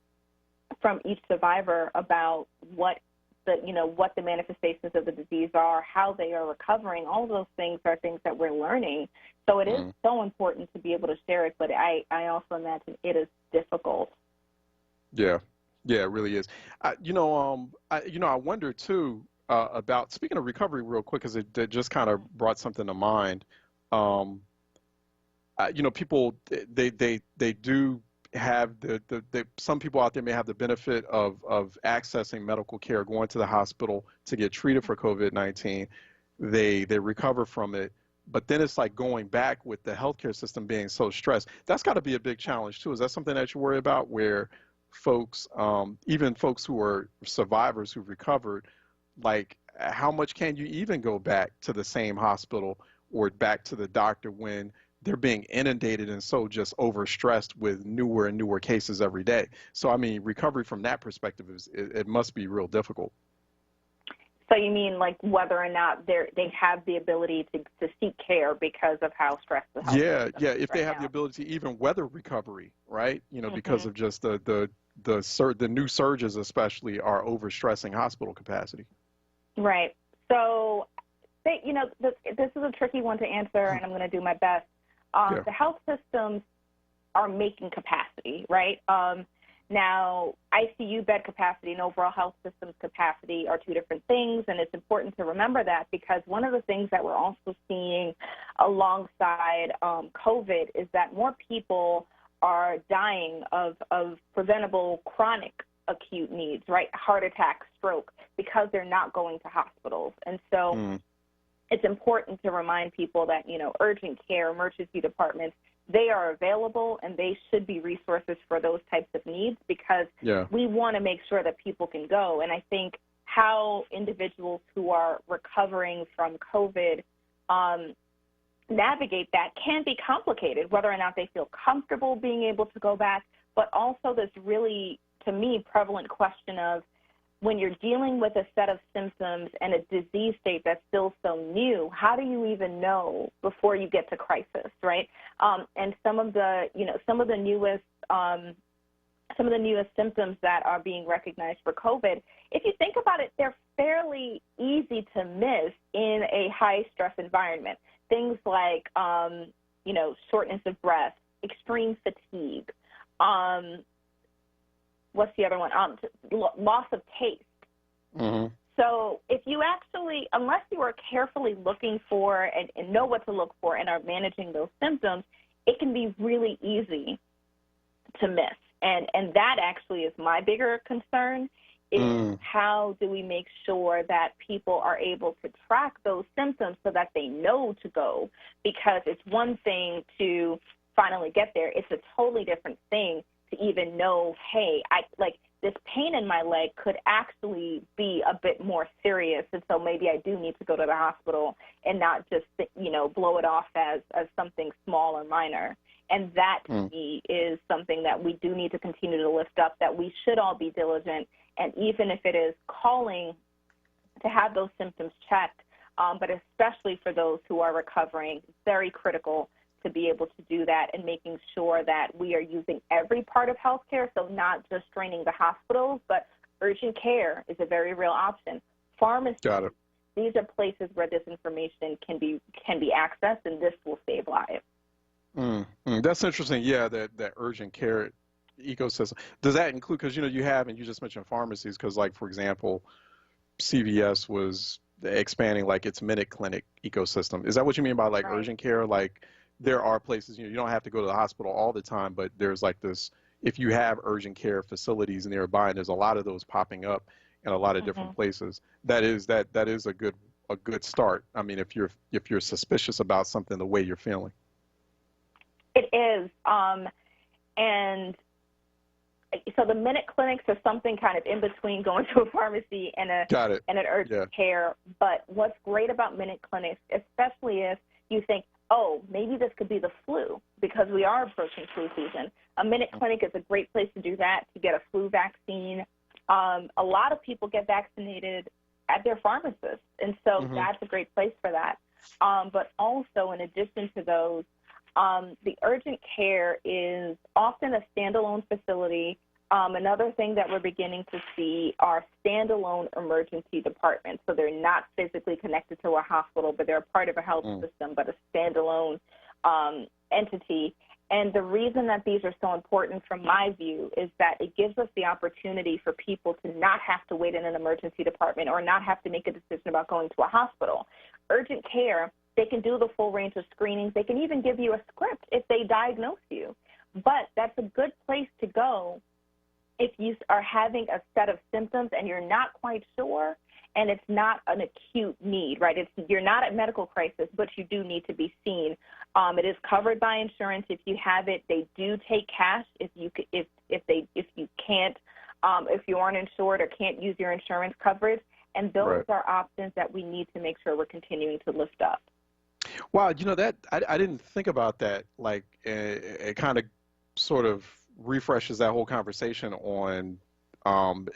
from each survivor about what the manifestations of the disease are, how they are recovering. All of those things are things that we're learning. So it is so important to be able to share it, but I also imagine it is difficult. Yeah, it really is. I wonder too about, speaking of recovery real quick, because it just kind of brought something to mind. People, they do have some people out there may have the benefit of accessing medical care, going to the hospital to get treated for COVID-19. They recover from it, but then it's like going back with the healthcare system being so stressed. That's got to be a big challenge too. Is that something that you worry about, where folks, even folks who are survivors who've recovered, how much can you even go back to the same hospital or back to the doctor when they're being inundated and so just overstressed with newer and newer cases every day? So, I mean, recovery from that perspective it must be real difficult. So you mean whether or not they have the ability to seek care because of how stressed the health system is if they have the ability to even weather recovery, right? Because of just the new surges especially are overstressing hospital capacity. Right. So, this is a tricky one to answer, and I'm going to do my best. The health systems are making capacity, right? Now, ICU bed capacity and overall health systems capacity are two different things, and it's important to remember that, because one of the things that we're also seeing alongside COVID is that more people are dying of preventable chronic acute needs, right? Heart attack, stroke, because they're not going to hospitals. And so it's important to remind people that, you know, urgent care, emergency departments, they are available and they should be resources for those types of needs, because we want to make sure that people can go. And I think how individuals who are recovering from COVID navigate that can be complicated, whether or not they feel comfortable being able to go back, but also this really, to me, prevalent question of when you're dealing with a set of symptoms and a disease state that's still so new, how do you even know before you get to crisis, right? And some of the newest symptoms that are being recognized for COVID, if you think about it, they're fairly easy to miss in a high-stress environment. Things like, shortness of breath, extreme fatigue, what's the other one? Loss of taste. So if you actually, unless you are carefully looking for and know what to look for and are managing those symptoms, it can be really easy to miss. And that actually is my bigger concern, is how do we make sure that people are able to track those symptoms so that they know to go? Because it's one thing to finally get there. It's a totally different thing to even know, hey, this pain in my leg could actually be a bit more serious, and so maybe I do need to go to the hospital and not just, blow it off as something small or minor. And that, to me, is something that we do need to continue to lift up, that we should all be diligent, and even if it is calling to have those symptoms checked, but especially for those who are recovering, very critical to be able to do that and making sure that we are using every part of healthcare, so not just draining the hospitals, but urgent care is a very real option. Pharmacies, these are places where this information can be accessed, and this will save lives. That's interesting. Yeah, that urgent care ecosystem. Does that include, because, you have, and you just mentioned pharmacies, because, like, for example, CVS was expanding, like, its Minute Clinic ecosystem. Is that what you mean by, like, urgent care? Like, there are places, you don't have to go to the hospital all the time, but there's, like, this, if you have urgent care facilities nearby, and there's a lot of those popping up in a lot of different places, that is a good start. I mean, if you're suspicious about something, the way you're feeling. It is. And so the Minute Clinics are something kind of in between going to a pharmacy and an urgent care. But what's great about Minute Clinics, especially if you think, oh, maybe this could be the flu because we are approaching flu season. A Minute Clinic is a great place to do that, to get a flu vaccine. A lot of people get vaccinated at their pharmacist, and so that's a great place for that. But also, in addition to those, the urgent care is often a standalone facility. Another thing that we're beginning to see are standalone emergency departments. So they're not physically connected to a hospital, but they're a part of a health system, but a standalone entity. And the reason that these are so important from my view is that it gives us the opportunity for people to not have to wait in an emergency department or not have to make a decision about going to a hospital. Urgent care, they can do the full range of screenings. They can even give you a script if they diagnose you. But that's a good place to go if you are having a set of symptoms and you're not quite sure and it's not an acute need, right? You're not at medical crisis, but you do need to be seen. It is covered by insurance if you have it. They do take cash if you can't, if you aren't insured or can't use your insurance coverage. And those are options that we need to make sure we're continuing to lift up. Wow, that I didn't think about that. Like, it kind of sort of refreshes that whole conversation on,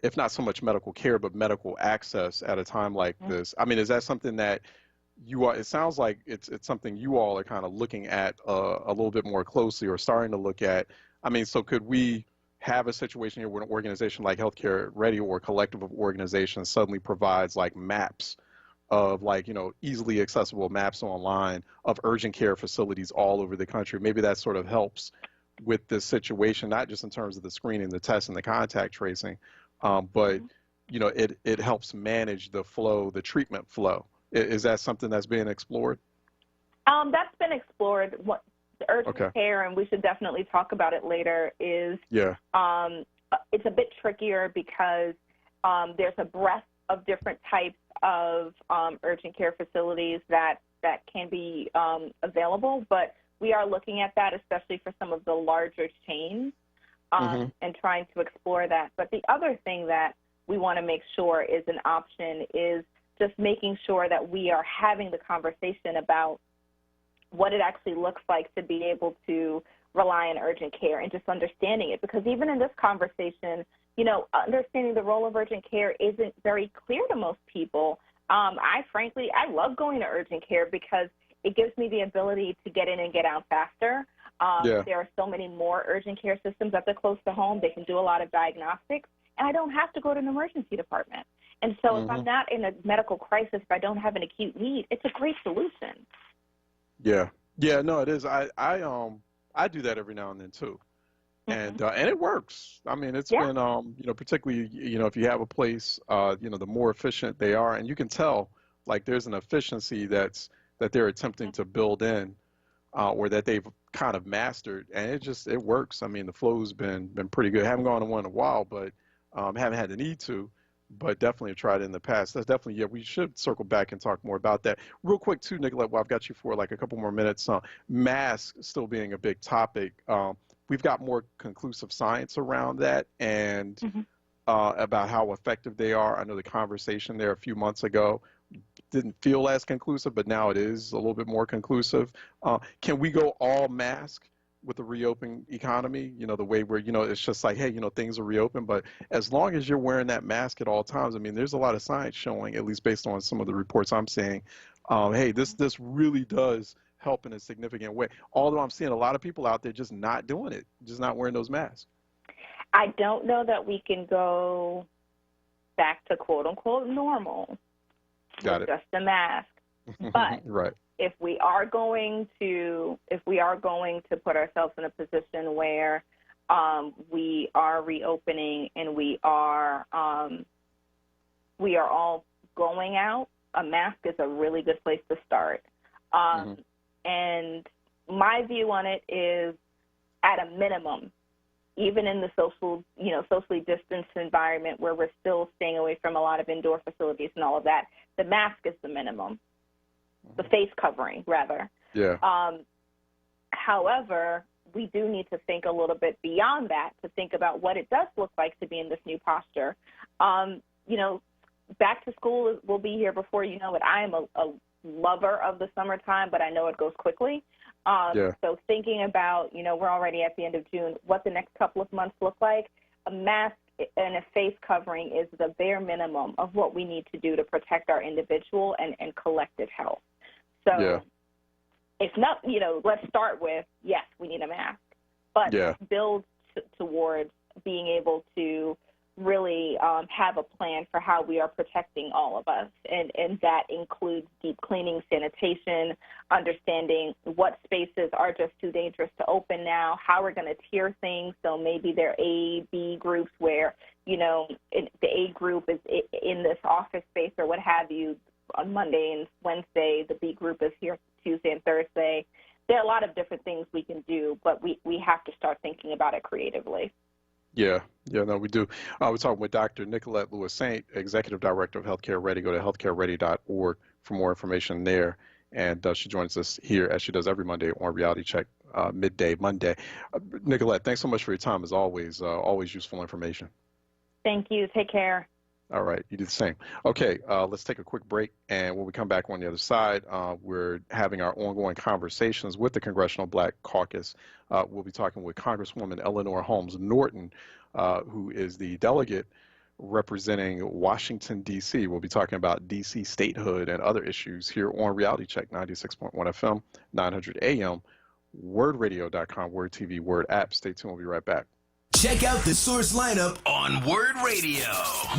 if not so much medical care, but medical access at a time like this. I mean, is that something that you are? It sounds like it's something you all are kind of looking at a little bit more closely, or starting to look at. I mean, so could we have a situation here where an organization like Healthcare Ready or a collective of organizations suddenly provides like maps of, like, easily accessible maps online of urgent care facilities all over the country? Maybe that sort of helps with this situation, not just in terms of the screening, the tests, and the contact tracing, but it helps manage the flow, the treatment flow. Is that something that's being explored? That's been explored. What the urgent care, and we should definitely talk about it later, is it's a bit trickier because there's a breadth of different types of urgent care facilities that can be available, but we are looking at that, especially for some of the larger chains, and trying to explore that. But the other thing that we want to make sure is an option is just making sure that we are having the conversation about what it actually looks like to be able to rely on urgent care and just understanding it. Because even in this conversation, you know, understanding the role of urgent care isn't very clear to most people. I love going to urgent care because it gives me the ability to get in and get out faster. There are so many more urgent care systems that are close to home. They can do a lot of diagnostics, and I don't have to go to an emergency department. And so if I'm not in a medical crisis, if I don't have an acute need, it's a great solution. Yeah, no, it is. I do that every now and then too, and it works. I mean, it's been you know, particularly, you know, if you have a place, you know, the more efficient they are, and you can tell like there's an efficiency that they're attempting to build in, or that they've kind of mastered, and it works. I mean, the flow's been pretty good. I haven't gone to one in a while, but haven't had the need to. But definitely have tried it in the past. That's definitely, we should circle back and talk more about that. Real quick, too, Nicolette, well, I've got you for like a couple more minutes. Masks still being a big topic. We've got more conclusive science around that and about how effective they are. I know the conversation there a few months ago didn't feel as conclusive, but now it is a little bit more conclusive. Can we go all mask with the reopening economy, you know, the way where, you know, it's just like, hey, you know, things are reopened, but as long as you're wearing that mask at all times, I mean, there's a lot of science showing, at least based on some of the reports I'm seeing, hey, this really does help in a significant way. Although I'm seeing a lot of people out there just not doing it, just not wearing those masks. I don't know that we can go back to quote unquote normal with just a mask, but if we are going to put ourselves in a position where we are reopening and we are all going out, a mask is a really good place to start. And my view on it is, at a minimum, even in the socially distanced environment where we're still staying away from a lot of indoor facilities and all of that, the mask is the minimum. The face covering, rather. However, we do need to think a little bit beyond that to think about what it does look like to be in this new posture. You know, back to school will be here before you know it. I am a lover of the summertime, but I know it goes quickly. So thinking about, you know, we're already at the end of June, what the next couple of months look like, a mask and a face covering is the bare minimum of what we need to do to protect our individual and collective health. So it's not, you know, let's start with, yes, we need a mask, but build towards being able to really have a plan for how we are protecting all of us. And that includes deep cleaning, sanitation, understanding what spaces are just too dangerous to open now, how we're going to tier things. So maybe there are A, B groups where, you know, the A group is in this office space or what have you on Monday and Wednesday. The B group is here Tuesday and Thursday. There are a lot of different things we can do, but we have to start thinking about it creatively. No, we do. We're talking with Dr. Nicolette Lewis-Saint, Executive Director of Healthcare Ready. Go to healthcareready.org for more information there. And she joins us here, as she does every Monday, on Reality Check, midday Monday. Nicolette, thanks so much for your time, as always. Always useful information. Thank you. Take care. All right, you do the same. Okay, let's take a quick break, and when we come back on the other side, we're having our ongoing conversations with the Congressional Black Caucus. We'll be talking with Congresswoman Eleanor Holmes Norton, who is the delegate representing Washington, D.C. We'll be talking about D.C. statehood and other issues here on Reality Check, 96.1 FM, 900 AM, WordRadio.com, Word TV, Word app. Stay tuned. We'll be right back. Check out the Source lineup on Word Radio.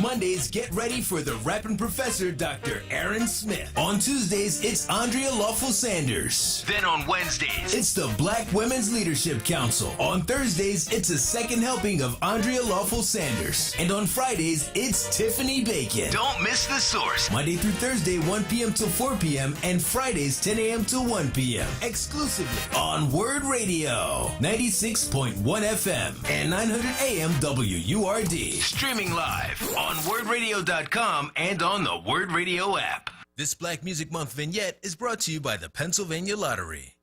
Mondays, get ready for the rapping professor, Dr. Aaron Smith. On Tuesdays, it's Andrea Lawful Sanders. Then on Wednesdays, it's the Black Women's Leadership Council. On Thursdays, it's a second helping of Andrea Lawful Sanders. And on Fridays, it's Tiffany Bacon. Don't miss The Source. Monday through Thursday, 1 p.m. till 4 p.m. and Fridays, 10 a.m. till 1 p.m. Exclusively on Word Radio, 96.1 FM and 900 AM WURD. Streaming live on WordRadio.com and on the Word Radio app. This Black Music Month vignette is brought to you by the Pennsylvania Lottery.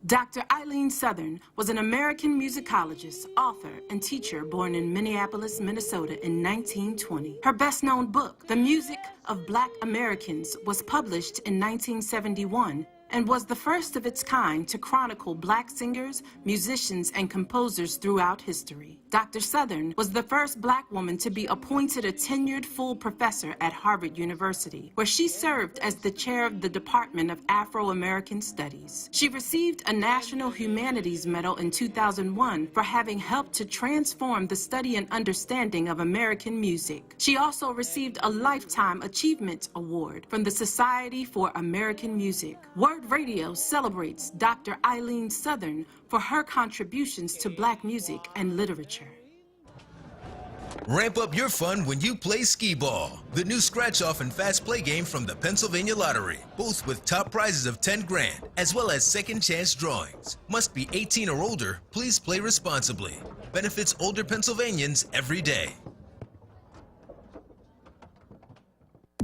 Dr. Eileen Southern was an American musicologist, author, and teacher born in Minneapolis, Minnesota in 1920. Her best-known book, The Music of Black Americans, was published in 1971 and was the first of its kind to chronicle Black singers, musicians, and composers throughout history. Dr. Southern was the first Black woman to be appointed a tenured full professor at Harvard University, where she served as the chair of the Department of Afro-American Studies. She received a National Humanities Medal in 2001 for having helped to transform the study and understanding of American music. She also received a Lifetime Achievement Award from the Society for American Music. Word Radio celebrates Dr. Eileen Southern for her contributions to Black music and literature. Ramp up your fun when you play Skee Ball, the new scratch-off and fast play game from the Pennsylvania Lottery, both with top prizes of $10,000, as well as second chance drawings. Must be 18 or older. Please play responsibly. Benefits older Pennsylvanians every day.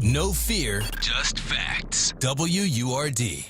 No fear, just facts. WURD.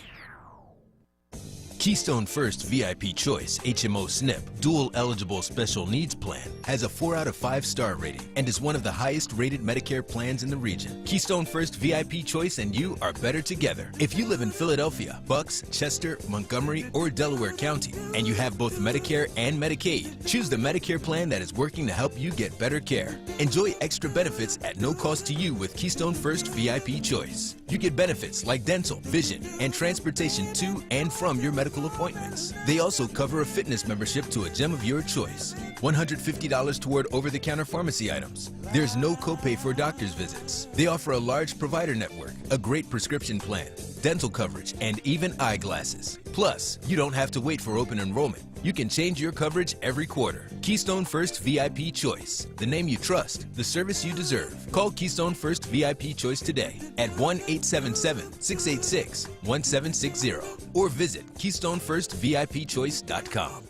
Keystone First VIP Choice HMO SNP Dual Eligible Special Needs Plan has a 4 out of 5 star rating and is one of the highest rated Medicare plans in the region. Keystone First VIP Choice and you are better together. If you live in Philadelphia, Bucks, Chester, Montgomery, or Delaware County and you have both Medicare and Medicaid, choose the Medicare plan that is working to help you get better care. Enjoy extra benefits at no cost to you with Keystone First VIP Choice. You get benefits like dental, vision, and transportation to and from your medical appointments. They also cover a fitness membership to a gym of your choice. $150 toward over-the-counter pharmacy items. There's no copay for doctor's visits. They offer a large provider network, a great prescription plan, dental coverage, and even eyeglasses. Plus, you don't have to wait for open enrollment. You can change your coverage every quarter. Keystone First VIP Choice. The name you trust, the service you deserve. Call Keystone First VIP Choice today at 1-877-686-1760 or visit KeystoneFirstVIPChoice.com.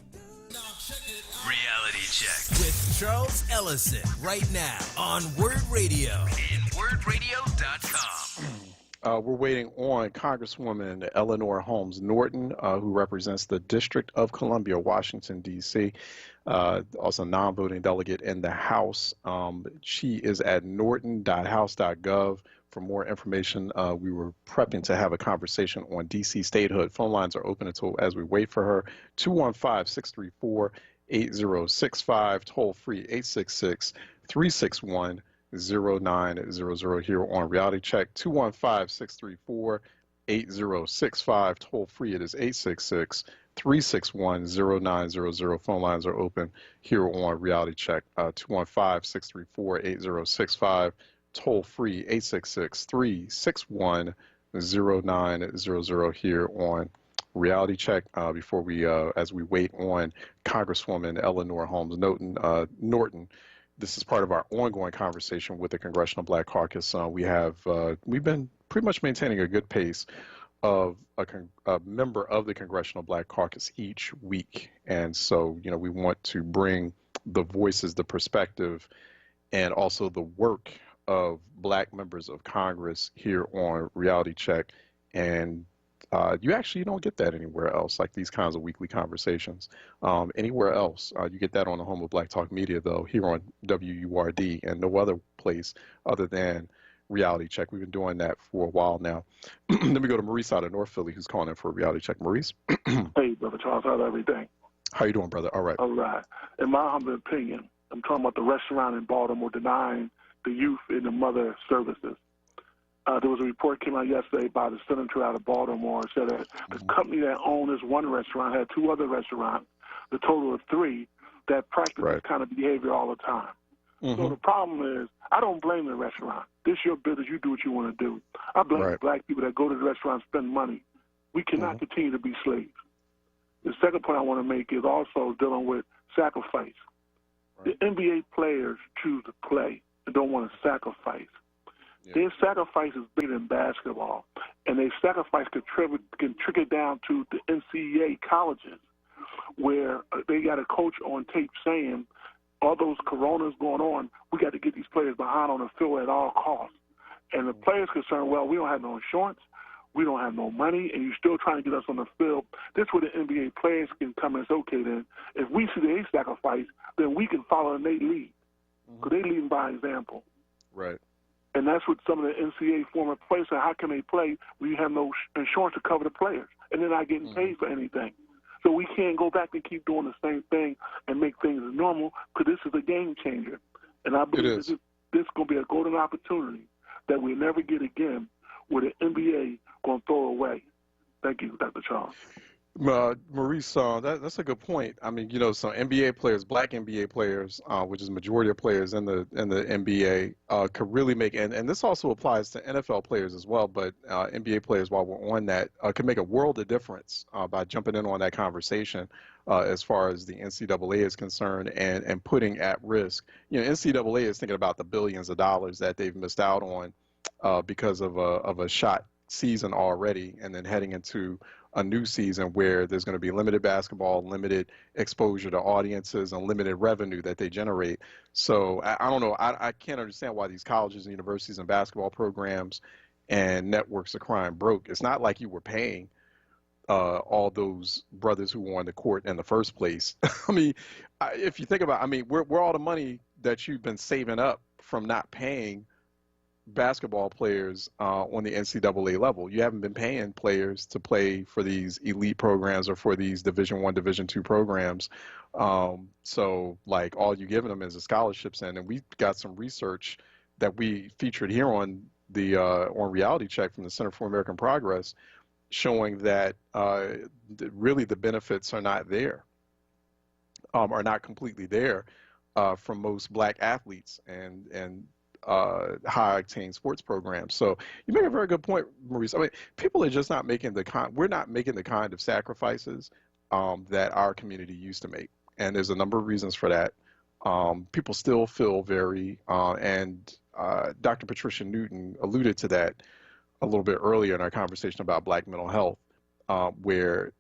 Reality Check with Charles Ellison right now on Word Radio and WordRadio.com. We're waiting on Congresswoman Eleanor Holmes Norton, who represents the District of Columbia, Washington, D.C., also non-voting delegate in the House. She is at norton.house.gov. For more information, we were prepping to have a conversation on D.C. statehood. Phone lines are open until as we wait for her. 215-634-8065, toll free 866-361-0900 here on Reality Check. 215-634-8065, toll free. It is 866-361-0900. Phone lines are open here on Reality Check. 215-634-8065, toll free 866-361-0900 here on Reality Check. Before we, as we wait on Congresswoman Eleanor Holmes Norton, this is part of our ongoing conversation with the Congressional Black Caucus. We've been pretty much maintaining a good pace of a member of the Congressional Black Caucus each week, and so we want to bring the voices, the perspective, and also the work of Black members of Congress here on Reality Check. And you actually don't get that anywhere else, like these kinds of weekly conversations. Anywhere else, you get that on the home of Black Talk Media, though, here on WURD, and no other place other than Reality Check. We've been doing that for a while now. Let me go to Maurice out of North Philly, who's calling in for a Reality Check. Maurice? Hey, Brother Charles, how's everything? How you doing, brother? All right. All right. In my humble opinion, I'm talking about the restaurant in Baltimore denying the youth in the mother services. There was a report came out yesterday by the senator out of Baltimore, said that the company that owned this one restaurant had 2 other restaurants, the total of 3, that practice this kind of behavior all the time. So the problem is, I don't blame the restaurant. This is your business. You do what you want to do. I blame the black people that go to the restaurant and spend money. We cannot continue to be slaves. The second point I want to make is also dealing with sacrifice. The NBA players choose to play and don't want to sacrifice. Their sacrifice is bigger than basketball, and their sacrifice can trickle down to the NCAA colleges, where they got a coach on tape saying, all those coronas going on, we got to get these players behind on the field at all costs. And the players concerned, well, we don't have no insurance, we don't have no money, and you're still trying to get us on the field. This is where the NBA players can come and say, okay, then, if we see they sacrifice, then we can follow and they lead. Because they lead by example. Right. And that's what some of the NCAA former players say, how can they play when you have no insurance to cover the players? And they're not getting paid for anything. So we can't go back and keep doing the same thing and make things normal, because this is a game changer. And I believe that this is going to be a golden opportunity that we never get again, where the NBA going to throw away. Thank you, Dr. Charles. Maurice, that's a good point. I mean, some NBA players, black NBA players, which is the majority of players in the NBA, could really make, and this also applies to NFL players as well, but NBA players, while we're on that, could make a world of difference by jumping in on that conversation as far as the NCAA is concerned, and putting at risk. NCAA is thinking about the billions of dollars that they've missed out on because of a shot season already, and then heading into a new season where there's going to be limited basketball, limited exposure to audiences, and limited revenue that they generate. So I don't know. I can't understand why these colleges and universities and basketball programs and networks are crying broke. It's not like you were paying all those brothers who were on the court in the first place. I mean, if you think about it, I mean, where all the money that you've been saving up from not paying basketball players on the NCAA level. You haven't been paying players to play for these elite programs or for these Division I, Division II programs. So, like, all you're giving them is the scholarships in. And we've got some research that we featured here on the on Reality Check from the Center for American Progress, showing that really the benefits are not there, are not completely there from most black athletes and high-octane sports programs. So you make a very good point, Maurice. I mean, people are just not making we're not making the kind of sacrifices that our community used to make. And there's a number of reasons for that. People still feel very, and Dr. Patricia Newton alluded to that a little bit earlier in our conversation about black mental health, where,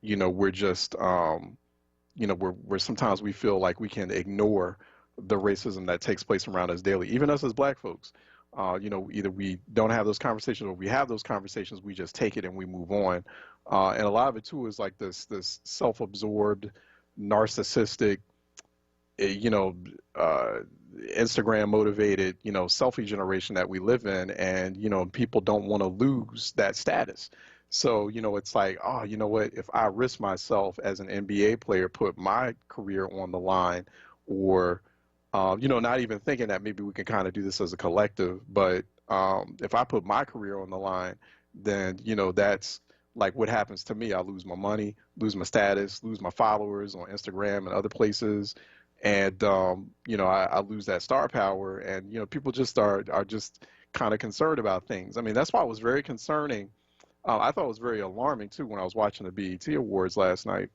we're just, where sometimes we feel like we can ignore the racism that takes place around us daily, even us as black folks. Either we don't have those conversations, or we have those conversations, we just take it and we move on. And a lot of it too is like this self-absorbed, narcissistic, Instagram motivated, selfie generation that we live in. And, people don't want to lose that status. So, it's like, oh, you know what, if I risk myself as an NBA player, put my career on the line, or not even thinking that maybe we can kind of do this as a collective, but if I put my career on the line, then, that's like what happens to me. I lose my money, lose my status, lose my followers on Instagram and other places. And, I lose that star power, and, people just are just kind of concerned about things. I mean, that's why it was very concerning. I thought it was very alarming too when I was watching the BET Awards last night,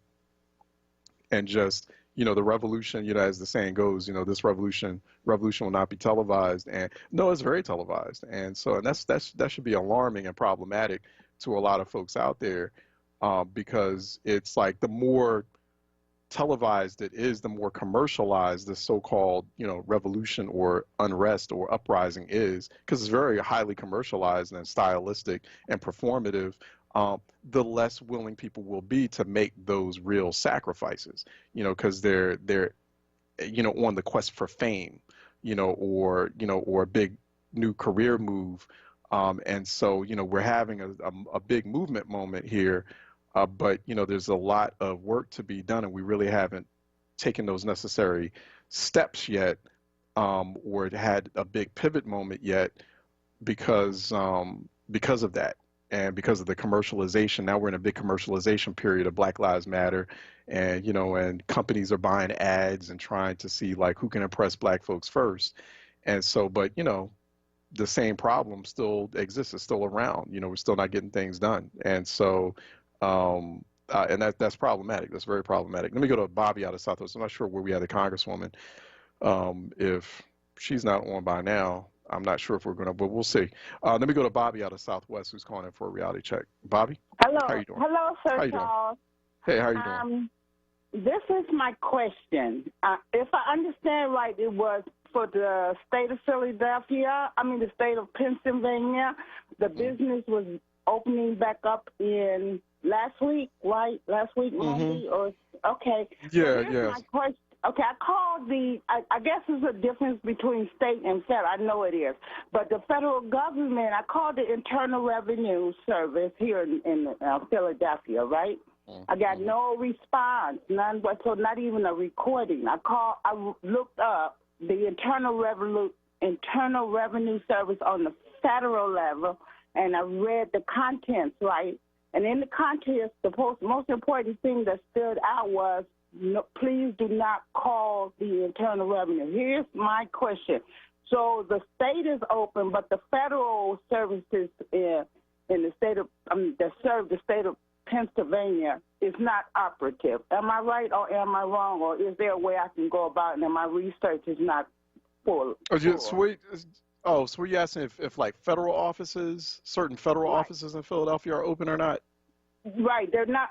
and just, the revolution, as the saying goes, this revolution will not be televised. And no, it's very televised. And so, and that should be alarming and problematic to a lot of folks out there, because it's like the more televised it is, the more commercialized the so-called, revolution or unrest or uprising is, because it's very highly commercialized and stylistic and performative. The less willing people will be to make those real sacrifices, because they're on the quest for fame, or a big new career move. And so, we're having a big movement moment here, but, there's a lot of work to be done, and we really haven't taken those necessary steps yet, or had a big pivot moment yet, because of that. And because of the commercialization, now we're in a big commercialization period of Black Lives Matter. And, and companies are buying ads and trying to see like who can impress Black folks first. And so, but, the same problem still exists. It's still around. We're still not getting things done. And so, and that's problematic. That's very problematic. Let me go to Bobby out of Southwest. I'm not sure where we have the Congresswoman. If she's not on by now, I'm not sure if we're going to, but we'll see. Let me go to Bobby out of Southwest, who's calling in for a reality check. Bobby? Hello. How you doing? Hello, sir. How you Charles. Doing? Hey, how you doing? This is my question. If I understand right, it was for the state of the state of Pennsylvania. The business was opening back up in last week, right? Last week, Monday, or okay. Yeah, so my question. Okay, I called I guess there's a difference between state and federal. I know it is. But the federal government, I called the Internal Revenue Service here in Philadelphia, right? I got no response, none whatsoever, not even a recording. I looked up the Internal Revenue Service on the federal level, and I read the contents, right? And in the contents, the most important thing that stood out was, no, please do not call the Internal Revenue. Here's my question. So the state is open, but the federal services in the state of that serve the state of Pennsylvania is not operative. Am I right or am I wrong, or is there a way I can go about it and my research is not full? So you're asking if like federal offices, certain federal offices in Philadelphia are open or not? Right, they're not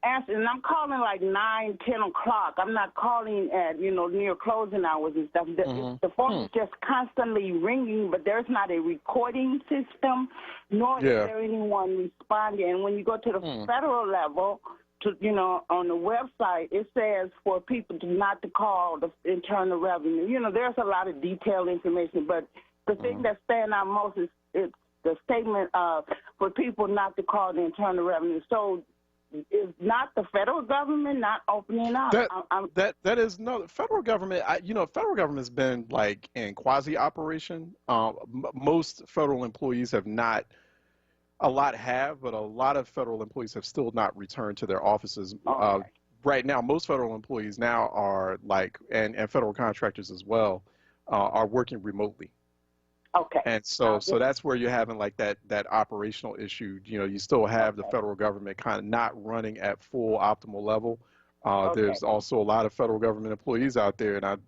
answering. And I'm calling like 9, 10 o'clock. I'm not calling at near closing hours and stuff. The phone is just constantly ringing, but there's not a recording system, nor is there anyone responding. And when you go to the federal level, on the website, it says for people not to call the Internal Revenue. There's a lot of detailed information, but the thing that stands out most is it's the statement for people not to call the Internal Revenue. So is not the federal government not opening up? That is no, the federal government. Federal government's been like in quasi operation. Most federal employees have not. A lot have, but a lot of federal employees have still not returned to their offices. Right now, most federal employees now are like, and federal contractors as well, are working remotely. Okay. And so that's where you're having like that operational issue. You still have the federal government kind of not running at full optimal level. There's also a lot of federal government employees out there, and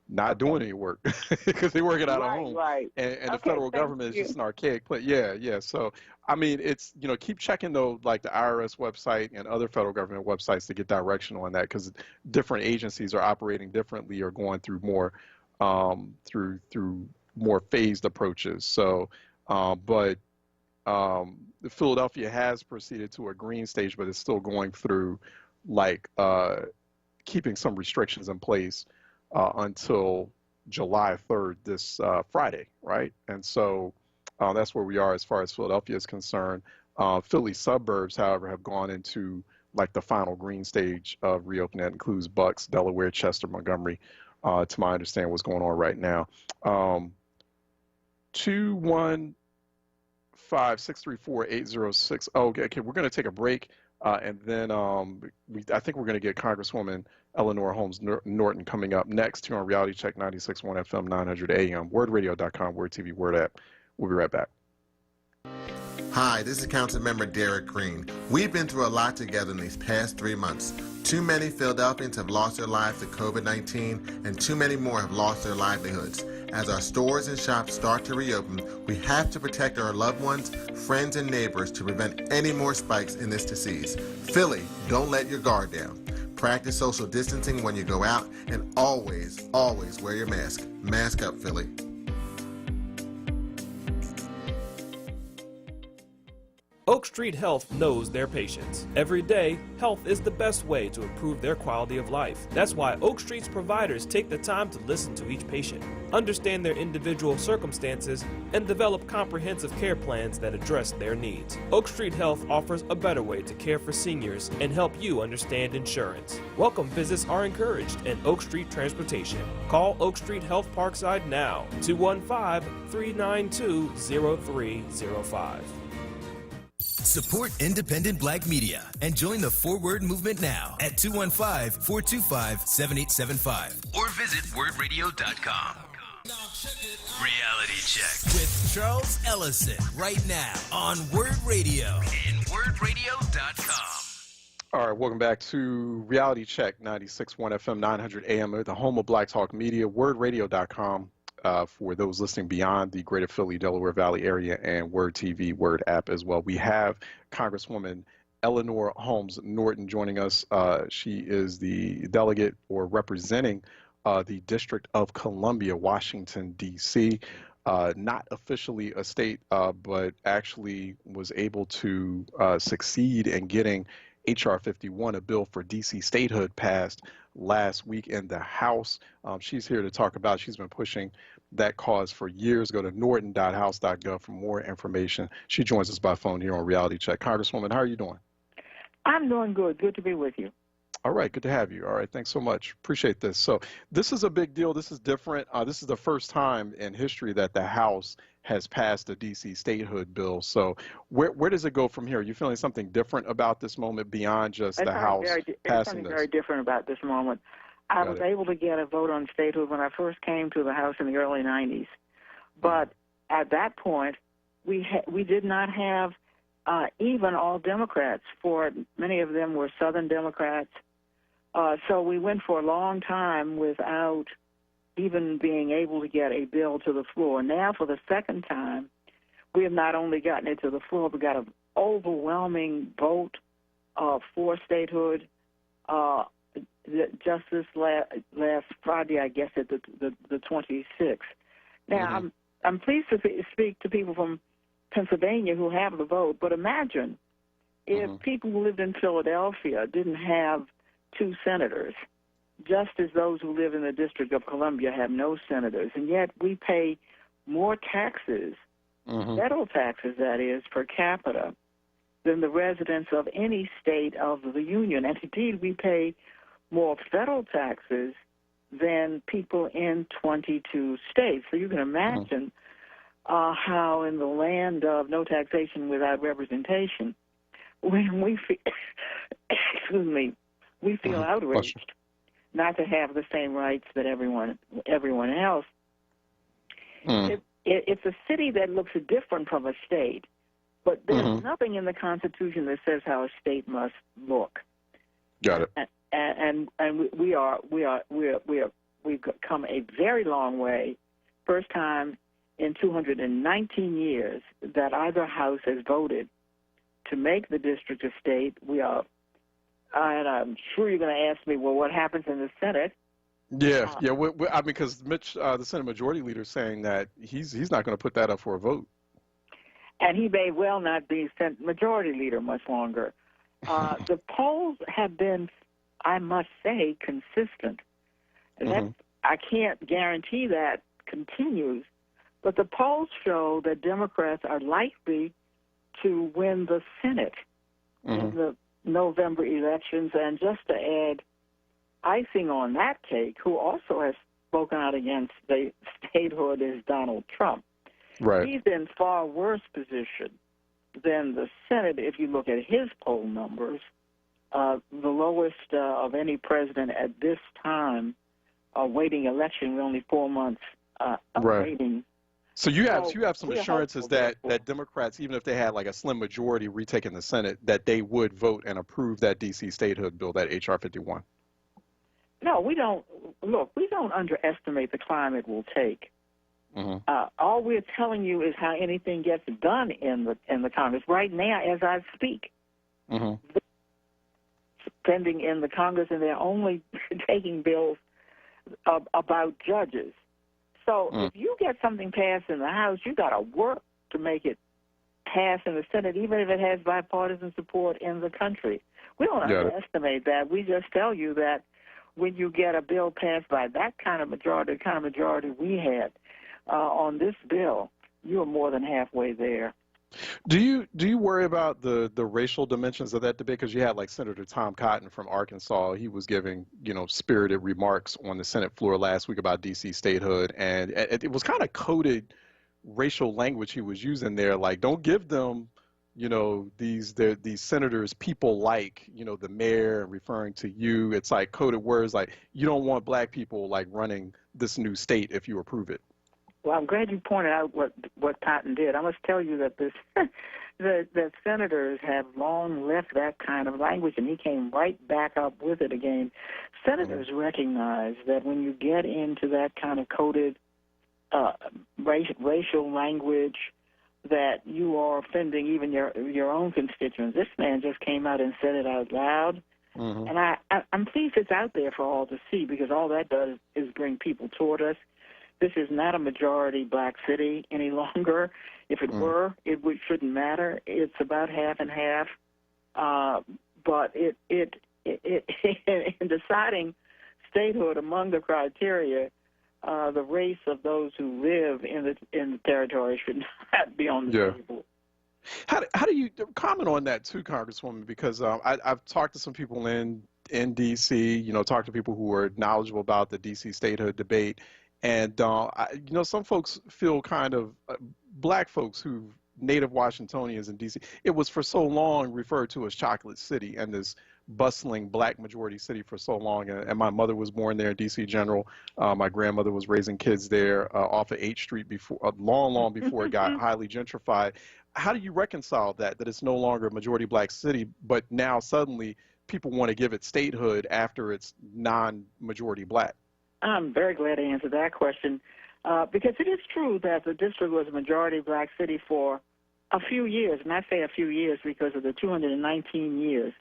not doing any work because they're working out of home. Right. And the federal government is just an archaic place. Yeah. So, I mean, it's, keep checking though, like the IRS website and other federal government websites to get direction on that, because different agencies are operating differently or going through more, through more phased approaches. So, Philadelphia has proceeded to a green stage, but it's still going through like, keeping some restrictions in place until July 3rd, this Friday, right? And so that's where we are as far as Philadelphia is concerned. Philly suburbs, however, have gone into like the final green stage of reopening. That includes Bucks, Delaware, Chester, Montgomery, to my understanding what's going on right now. 215-634-8060. Okay, we're going to take a break. And then I think we're going to get Congresswoman Eleanor Holmes Norton coming up next here on Reality Check 96.1 FM 900 AM, WordRadio.com, Word TV, Word app. We'll be right back. Hi, this is Councilmember Derek Green. We've been through a lot together in these past 3 months. Too many Philadelphians have lost their lives to COVID-19, and too many more have lost their livelihoods. As our stores and shops start to reopen, we have to protect our loved ones, friends, and neighbors to prevent any more spikes in this disease. Philly, don't let your guard down. Practice social distancing when you go out, and always, always wear your mask. Mask up, Philly. Oak Street Health knows their patients. Every day, health is the best way to improve their quality of life. That's why Oak Street's providers take the time to listen to each patient, understand their individual circumstances, and develop comprehensive care plans that address their needs. Oak Street Health offers a better way to care for seniors and help you understand insurance. Welcome visits are encouraged in Oak Street Transportation. Call Oak Street Health Parkside now, 215-392-0305. Support independent black media and join the Forward movement now at 215-425-7875 or visit wordradio.com. Reality Check with Charles Ellison right now on Word Radio and wordradio.com. All right, welcome back to Reality Check, 96.1 FM, 900 AM, the home of Black Talk Media, wordradio.com. For those listening beyond the greater Philly, Delaware Valley area, and Word TV, Word app as well. We have Congresswoman Eleanor Holmes Norton joining us. She is the delegate or representing the District of Columbia, Washington, D.C. Not officially a state, but actually was able to succeed in getting H.R. 51, a bill for D.C. statehood, passed last week in the House. She's here to talk about, she's been pushing that cause for years. Go to norton.house.gov for more information. She joins us by phone here on Reality Check. Congresswoman, how are you doing? I'm doing good. Good to be with you. All right, good to have you. All right, thanks so much. Appreciate this. So this is a big deal. This is different. This is the first time in history that the House has passed a D.C. statehood bill. So where does it go from here? Are you feeling something different about this moment beyond just the House passing this? Something very different about this moment. I was able to get a vote on statehood when I first came to the House in the early 90s. But at that point, we did not have even all Democrats. For many of them were Southern Democrats. So we went for a long time without even being able to get a bill to the floor. Now, for the second time, we have not only gotten it to the floor, but got an overwhelming vote for statehood. Just this last Friday, I guess, at the 26th. Now, I'm pleased to speak to people from Pennsylvania who have the vote, but imagine if people who lived in Philadelphia didn't have 2 senators, just as those who live in the District of Columbia have no senators, and yet we pay more taxes, federal taxes, that is, per capita, than the residents of any state of the Union. And indeed, we pay more federal taxes than people in 22 states. So you can imagine how in the land of no taxation without representation, when we feel, we feel outraged not to have the same rights that everyone else. It's a city that looks different from a state, but there's nothing in the Constitution that says how a state must look. Got it. And we've come a very long way. First time in 219 years that either house has voted to make the district a state. We are, and I'm sure you're going to ask me, well, what happens in the Senate? Yeah. I mean, because Mitch, the Senate Majority Leader, is saying that he's not going to put that up for a vote. And he may well not be Senate Majority Leader much longer. The polls have been, I must say, consistent. And I can't guarantee that continues, but the polls show that Democrats are likely to win the Senate in the November elections. And just to add icing on that cake, who also has spoken out against the statehood, is Donald Trump. Right. He's in far worse position than the Senate if you look at his poll numbers. The lowest of any president at this time, waiting election. We're only 4 months waiting. So you have some assurances that Democrats, even if they had like a slim majority retaking the Senate, that they would vote and approve that D.C. statehood bill, that H.R. 51. No, we don't. Look, we don't underestimate the climb it will take. All we're telling you is how anything gets done in the Congress. Right now, as I speak, spending in the Congress, and they're only taking bills about judges. So if you get something passed in the House, you got to work to make it pass in the Senate, even if it has bipartisan support in the country. We don't underestimate that. We just tell you that when you get a bill passed by that kind of majority, the kind of majority we had on this bill, you are more than halfway there. Do you worry about the racial dimensions of that debate? Because you had like Senator Tom Cotton from Arkansas. He was giving spirited remarks on the Senate floor last week about D.C. statehood, and it was kind of coded racial language he was using there. Like, don't give them these senators people like the mayor, referring to you. It's like coded words like you don't want black people like running this new state if you approve it. Well, I'm glad you pointed out what Cotton did. I must tell you that that senators have long left that kind of language, and he came right back up with it again. Senators recognize that when you get into that kind of coded racial language, that you are offending even your own constituents. This man just came out and said it out loud, and I'm pleased it's out there for all to see, because all that does is bring people toward us. This is not a majority black city any longer. If it were, it shouldn't matter. It's about half and half. But it in deciding statehood among the criteria, the race of those who live in the territory should not be on the table. How do you comment on that too, Congresswoman? Because I've talked to some people in D.C., talked to people who are knowledgeable about the D.C. statehood debate. And, some folks feel kind of, black folks who native Washingtonians in D.C., it was for so long referred to as Chocolate City and this bustling black majority city for so long. And my mother was born there in D.C. General. My grandmother was raising kids there off of 8th Street before, long before it got highly gentrified. How do you reconcile that it's no longer a majority black city, but now suddenly people want to give it statehood after it's non-majority black? I'm very glad to answer that question, because it is true that the district was a majority black city for a few years, and I say a few years because of the 219 years.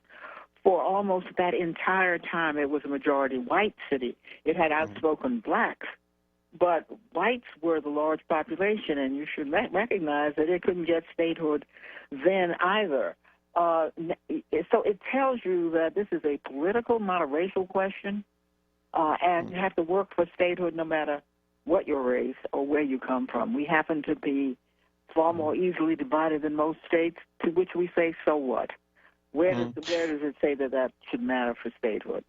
For almost that entire time, it was a majority white city. It had outspoken blacks, but whites were the large population, and you should recognize that it couldn't get statehood then either. So it tells you that this is a political, not a racial question. And you have to work for statehood no matter what your race or where you come from. We happen to be far more easily divided than most states, to which we say, so what? Where does it say that should matter for statehood?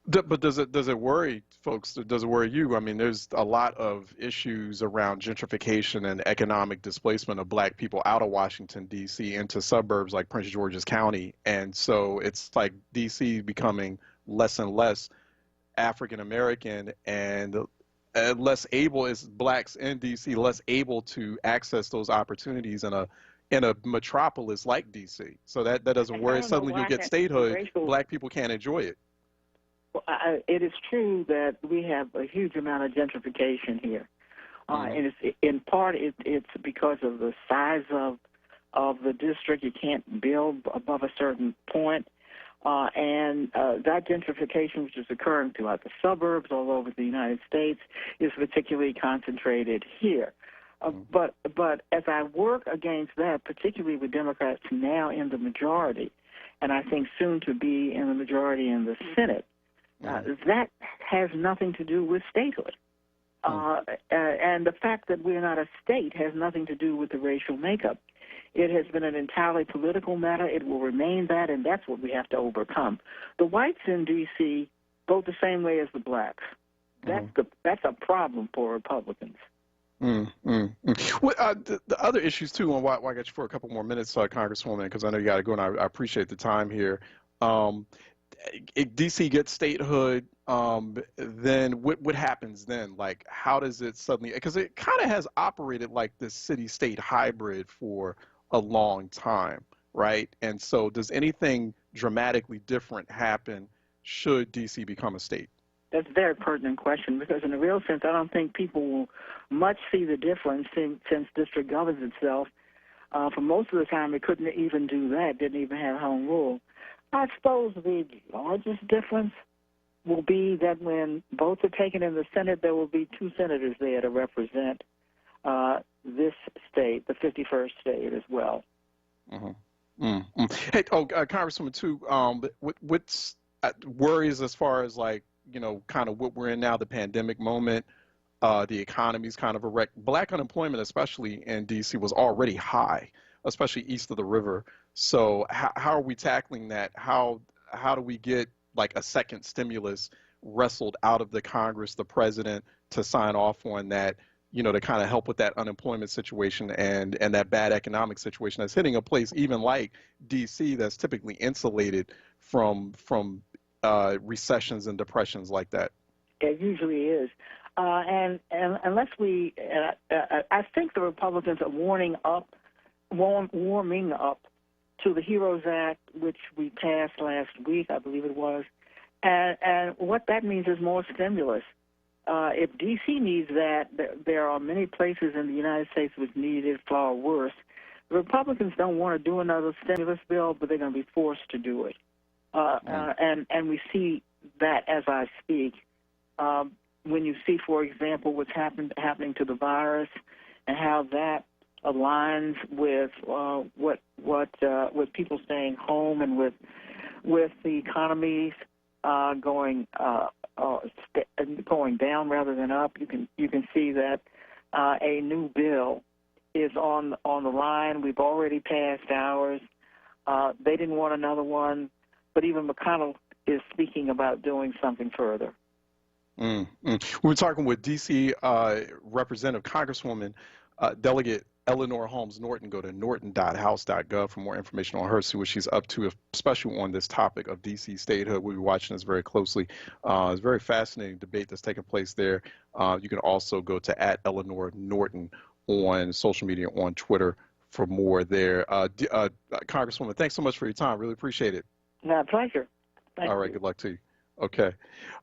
But does it worry folks? Does it worry you? I mean, there's a lot of issues around gentrification and economic displacement of black people out of Washington, D.C. into suburbs like Prince George's County. And so it's like D.C. becoming less and less African-American and less able, as blacks in D.C., less able to access those opportunities in a metropolis like D.C. So that doesn't worry. Suddenly you get statehood, black people can't enjoy it. Well, it is true that we have a huge amount of gentrification here. And it's, in part it's because of the size of the district. You can't build above a certain point. And that gentrification, which is occurring throughout the suburbs all over the United States, is particularly concentrated here. But as I work against that, particularly with Democrats now in the majority, and I think soon to be in the majority in the Senate, that has nothing to do with statehood. And the fact that we're not a state has nothing to do with the racial makeup. It has been an entirely political matter. It will remain that, and that's what we have to overcome. The whites in D.C. vote the same way as the blacks. That's a problem for Republicans. Well, the other issues, too, and why I got you for a couple more minutes, Congresswoman, because I know you got to go, and I appreciate the time here. If D.C. gets statehood, then what happens then? Like, how does it suddenly, because it kind of has operated like this city-state hybrid for a long time, right? And so does anything dramatically different happen should D.C. become a state? That's a very pertinent question, because in a real sense, I don't think people will much see the difference since district governs itself. For most of the time, it couldn't even do that, didn't even have home rule. I suppose the largest difference will be that when votes are taken in the Senate, there will be 2 senators there to represent this state, the 51st state as well. Hey, Congresswoman, too, what's worries as far as like, kind of what we're in now, the pandemic moment, the economy's kind of a wreck. Black unemployment, especially in D.C., was already high, especially east of the river. So how are we tackling that? How do we get like a second stimulus wrestled out of the Congress, the president, to sign off on that, to kind of help with that unemployment situation and that bad economic situation that's hitting a place even like D.C. that's typically insulated from recessions and depressions like that? It usually is. And unless I think the Republicans are warming up to the HEROES Act, which we passed last week, I believe it was. And what that means is more stimulus. If D.C. needs that, there are many places in the United States which need it far worse. The Republicans don't want to do another stimulus bill, but they're going to be forced to do it. And we see that as I speak. When you see, for example, what's happening to the virus and how that aligns with with people staying home and with the economies going down rather than up, you can see that a new bill is on the line. We've already passed ours. They didn't want another one, but even McConnell is speaking about doing something further. We were talking with D.C. Representative Congresswoman Delegate Eleanor Holmes Norton. Go to norton.house.gov for more information on her, see what she's up to, especially on this topic of D.C. statehood. We'll be watching this very closely. It's a very fascinating debate that's taking place there. You can also go to @Eleanor Norton on social media, on Twitter, for more there. Congresswoman, thanks so much for your time. Really appreciate it. My pleasure. Thank All right, you. good luck to you. Okay.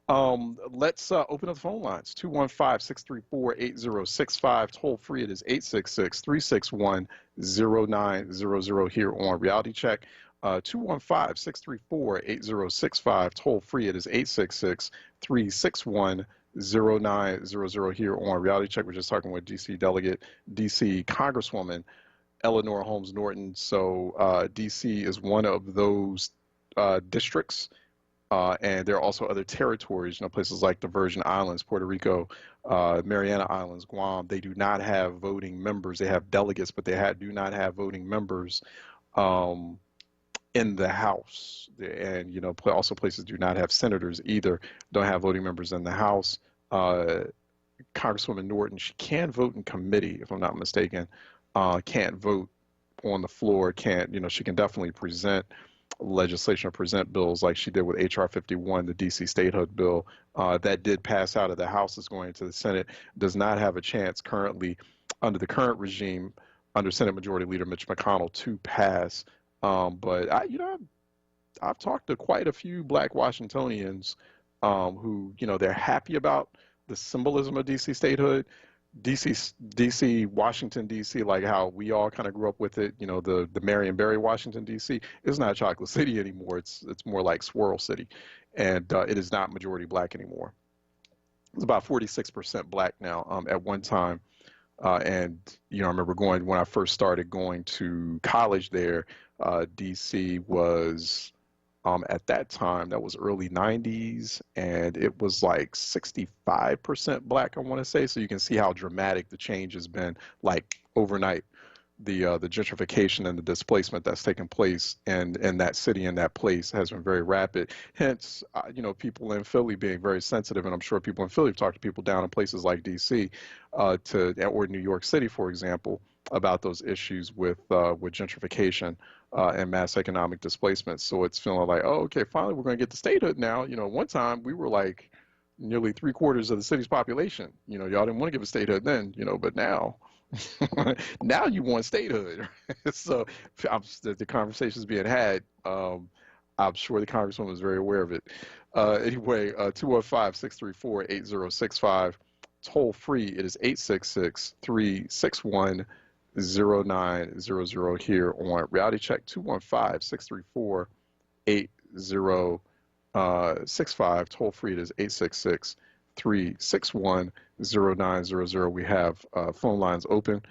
Let's open up the phone lines. 215-634-8065. Toll free, it is 866-361-0900 here on Reality Check. 215-634-8065. Toll free, it is 866-361-0900 here on Reality Check. We're just talking with D.C. Delegate, D.C. Congresswoman Eleanor Holmes Norton. So D.C. is one of those districts. And there are also other territories, places like the Virgin Islands, Puerto Rico, Mariana Islands, Guam. They do not have voting members. They have delegates, but they do not have voting members in the House. And, also places do not have senators either, don't have voting members in the House. Congresswoman Norton, she can vote in committee, if I'm not mistaken, can't vote on the floor, she can definitely present legislation or present bills like she did with H.R. 51, the D.C. statehood bill. That did pass out of the House, is going to the Senate, does not have a chance currently under the current regime, under Senate Majority Leader Mitch McConnell, to pass. But I've talked to quite a few Black Washingtonians who, they're happy about the symbolism of D.C. statehood. D.C., Washington, D.C., like how we all kind of grew up with it, the Marion Barry, Washington, D.C., is not Chocolate City anymore. It's more like Swirl City, and it is not majority Black anymore. It's about 46% Black now at one time. And, I remember when I first started going to college there, D.C. was, at that time, that was early 90s, and it was like 65% Black, I want to say. So you can see how dramatic the change has been, like overnight. The gentrification and the displacement that's taken place in that city and that place has been very rapid. Hence, people in Philly being very sensitive, and I'm sure people in Philly have talked to people down in places like D.C. Or New York City, for example, about those issues with gentrification and mass economic displacement. So it's feeling like, oh, okay, finally we're going to get to statehood now. One time we were like nearly 3/4 of the city's population. Y'all didn't want to give a statehood then, but now. Now you want statehood. So the conversation's being had. I'm sure the Congresswoman was very aware of it. Anyway, 215-634-8065. Toll free, it is 866-361-0900 here on Reality Check. 215-634-8065. Toll free, it is 866-361-0900. We have phone lines open.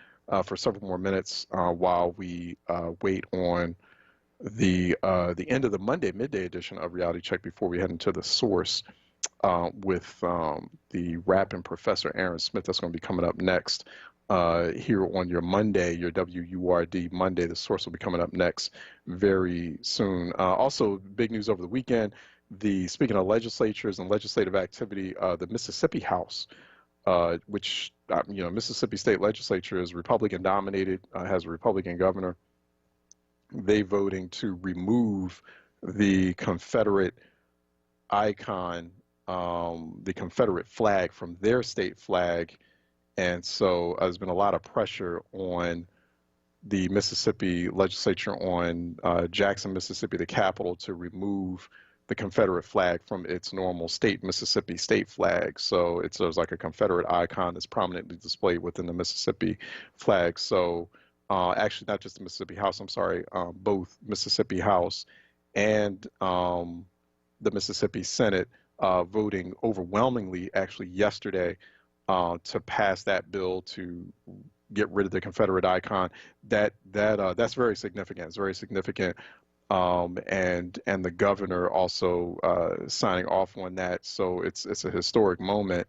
for several more minutes while we wait on the end of the Monday midday edition of Reality Check before we head into the source with the rapping Professor Aaron Smith. That's going to be coming up next here on your Monday, your WURD Monday. The source will be coming up next very soon. Also, big news over the weekend. Speaking of legislatures and legislative activity, the Mississippi House, which Mississippi State Legislature is Republican dominated, has a Republican governor. They voting to remove the Confederate icon, the Confederate flag from their state flag. And so there's been a lot of pressure on the Mississippi legislature, on Jackson, Mississippi, the capital, to remove the Confederate flag from its normal state, Mississippi state flag. So there's like a Confederate icon that's prominently displayed within the Mississippi flag. So actually not just the Mississippi House, I'm sorry, both Mississippi House and the Mississippi Senate voting overwhelmingly actually yesterday to pass that bill to get rid of the Confederate icon. That's very significant. It's very significant. And the governor also signing off on that. So it's a historic moment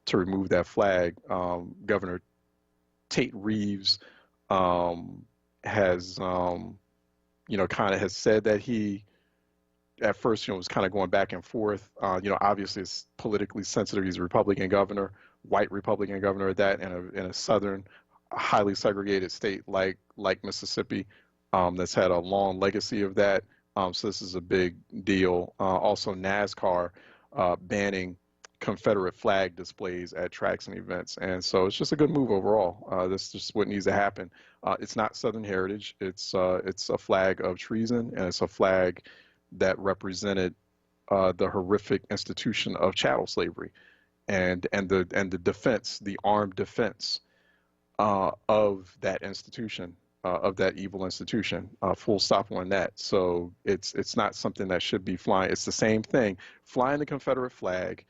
to remove that flag. Governor Tate Reeves has kind of has said that he at first was kind of going back and forth. Obviously it's politically sensitive. He's a Republican governor, white Republican governor at that, in a southern, highly segregated state like Mississippi. That's had a long legacy of that. So this is a big deal. Also, NASCAR banning Confederate flag displays at tracks and events. And so it's just a good move overall. This is just what needs to happen. It's not Southern heritage. It's a flag of treason, and it's a flag that represented the horrific institution of chattel slavery and the defense, the armed defense of that institution. Of that evil institution, full stop on that. So it's not something that should be flying. It's the same thing. Flying the Confederate flag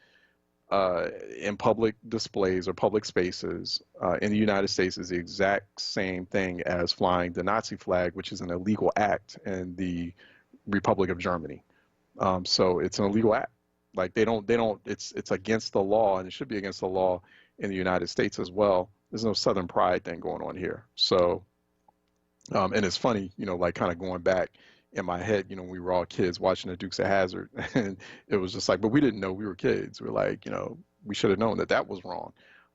in public displays or public spaces in the United States is the exact same thing as flying the Nazi flag, which is an illegal act in the Republic of Germany. So it's an illegal act. Like it's against the law, and it should be against the law in the United States as well. There's no Southern pride thing going on here. So. And it's funny, like kind of going back in my head, when we were all kids watching the Dukes of Hazzard, and it was just like, but we didn't know, we were kids. We're like, we should have known that was wrong.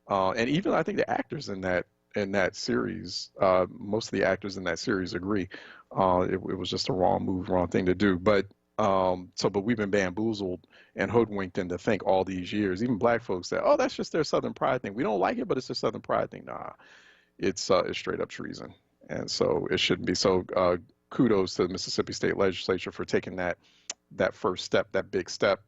And even I think the actors in that series, most of the actors in that series agree. It was just a wrong move, wrong thing to do. But we've been bamboozled and hoodwinked into think all these years, even black folks that, that's just their Southern pride thing. We don't like it, but it's their Southern pride thing. Nah, it's straight up treason. And so it shouldn't be. So kudos to the Mississippi State Legislature for taking that first step, that big step,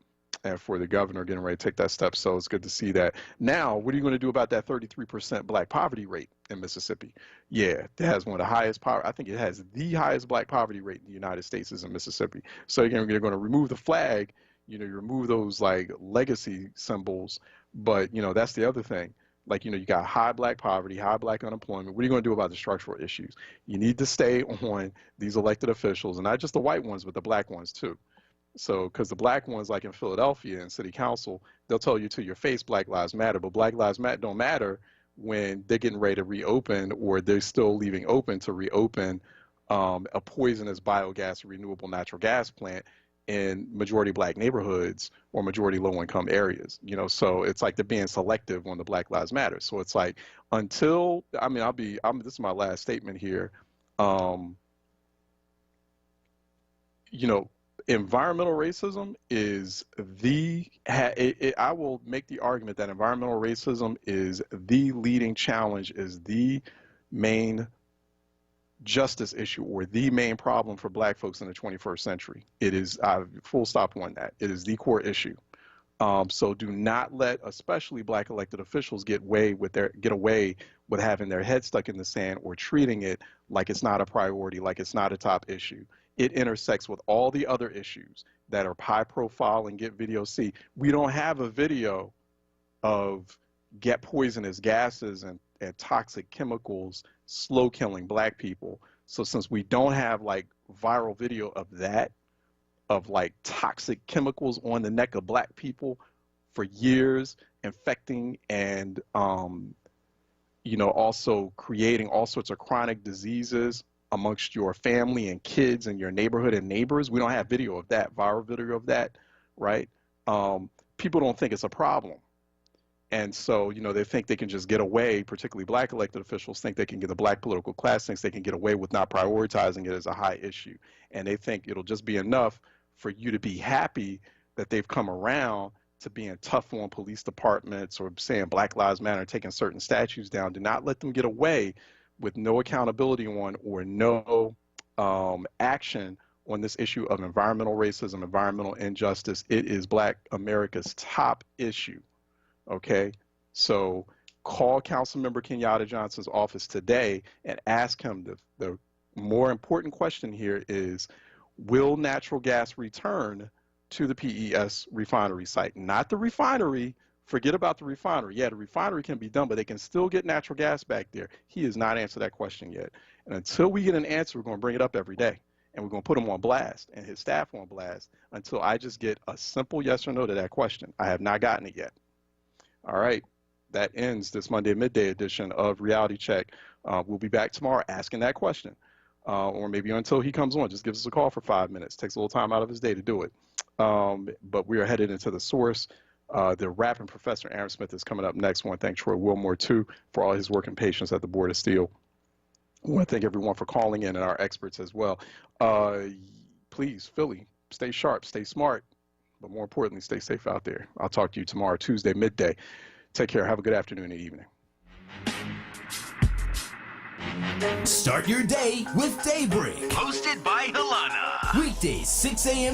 and for the governor getting ready to take that step. So it's good to see that. Now, what are you going to do about that 33% black poverty rate in Mississippi? Yeah, it has one of the highest poverty. I think it has the highest black poverty rate in the United States is in Mississippi. So again, you're going to remove the flag. You remove those like legacy symbols. But that's the other thing. Like, you got high black poverty, high black unemployment. What are you going to do about the structural issues? You need to stay on these elected officials, and not just the white ones, but the black ones too. So, because the black ones, like in Philadelphia and city council, they'll tell you to your face, Black Lives Matter, but Black Lives Matter don't matter when they're getting ready to reopen, or they're still leaving open to reopen a poisonous biogas renewable natural gas plant in majority black neighborhoods or majority low-income areas, so it's like they're being selective on the Black Lives Matter. So it's like until, this is my last statement here. Environmental racism is I will make the argument that environmental racism is the leading challenge, is the main justice issue or the main problem for black folks in the 21st century. It is full stop on that. It is the core issue. So do not let, especially black elected officials, get away with having their head stuck in the sand or treating it like it's not a priority, like it's not a top issue. It intersects with all the other issues that are high profile and get video. See, we don't have a video of get poisonous gases and toxic chemicals slow killing black people. So since we don't have like viral video of that, of like toxic chemicals on the neck of black people for years, infecting and, you know, also creating all sorts of chronic diseases amongst your family and kids and your neighborhood and neighbors. We don't have video of that, viral video of that, right? People don't think it's a problem. And so, you know, they think they can just get away, particularly black elected officials think they can get, the black political class thinks they can get away with not prioritizing it as a high issue. And they think it'll just be enough for you to be happy that they've come around to being tough on police departments or saying Black Lives Matter, taking certain statues down. Do not let them get away with no accountability on or no action on this issue of environmental racism, environmental injustice. It is Black America's top issue. Okay, so call Councilmember Kenyatta Johnson's office today and ask him the more important question here is, will natural gas return to the PES refinery site? Not the refinery. Forget about the refinery. Yeah, the refinery can be done, but they can still get natural gas back there. He has not answered that question yet. And until we get an answer, we're going to bring it up every day. And we're going to put him on blast and his staff on blast until I just get a simple yes or no to that question. I have not gotten it yet. All right, that ends this Monday midday edition of Reality Check. We'll be back tomorrow asking that question, or maybe until he comes on. Just give us a call for 5 minutes. Takes a little time out of his day to do it. But we are headed into the source. The rapping Professor Aaron Smith is coming up next. I want to thank Troy Wilmore, too, for all his work and patience at the Board of Steel. I want to thank everyone for calling in and our experts as well. Please, Philly, stay sharp, stay smart. But more importantly, stay safe out there. I'll talk to you tomorrow, Tuesday, midday. Take care. Have a good afternoon and evening. Start your day with Daybreak. Hosted by Halana. Weekdays, 6 a.m.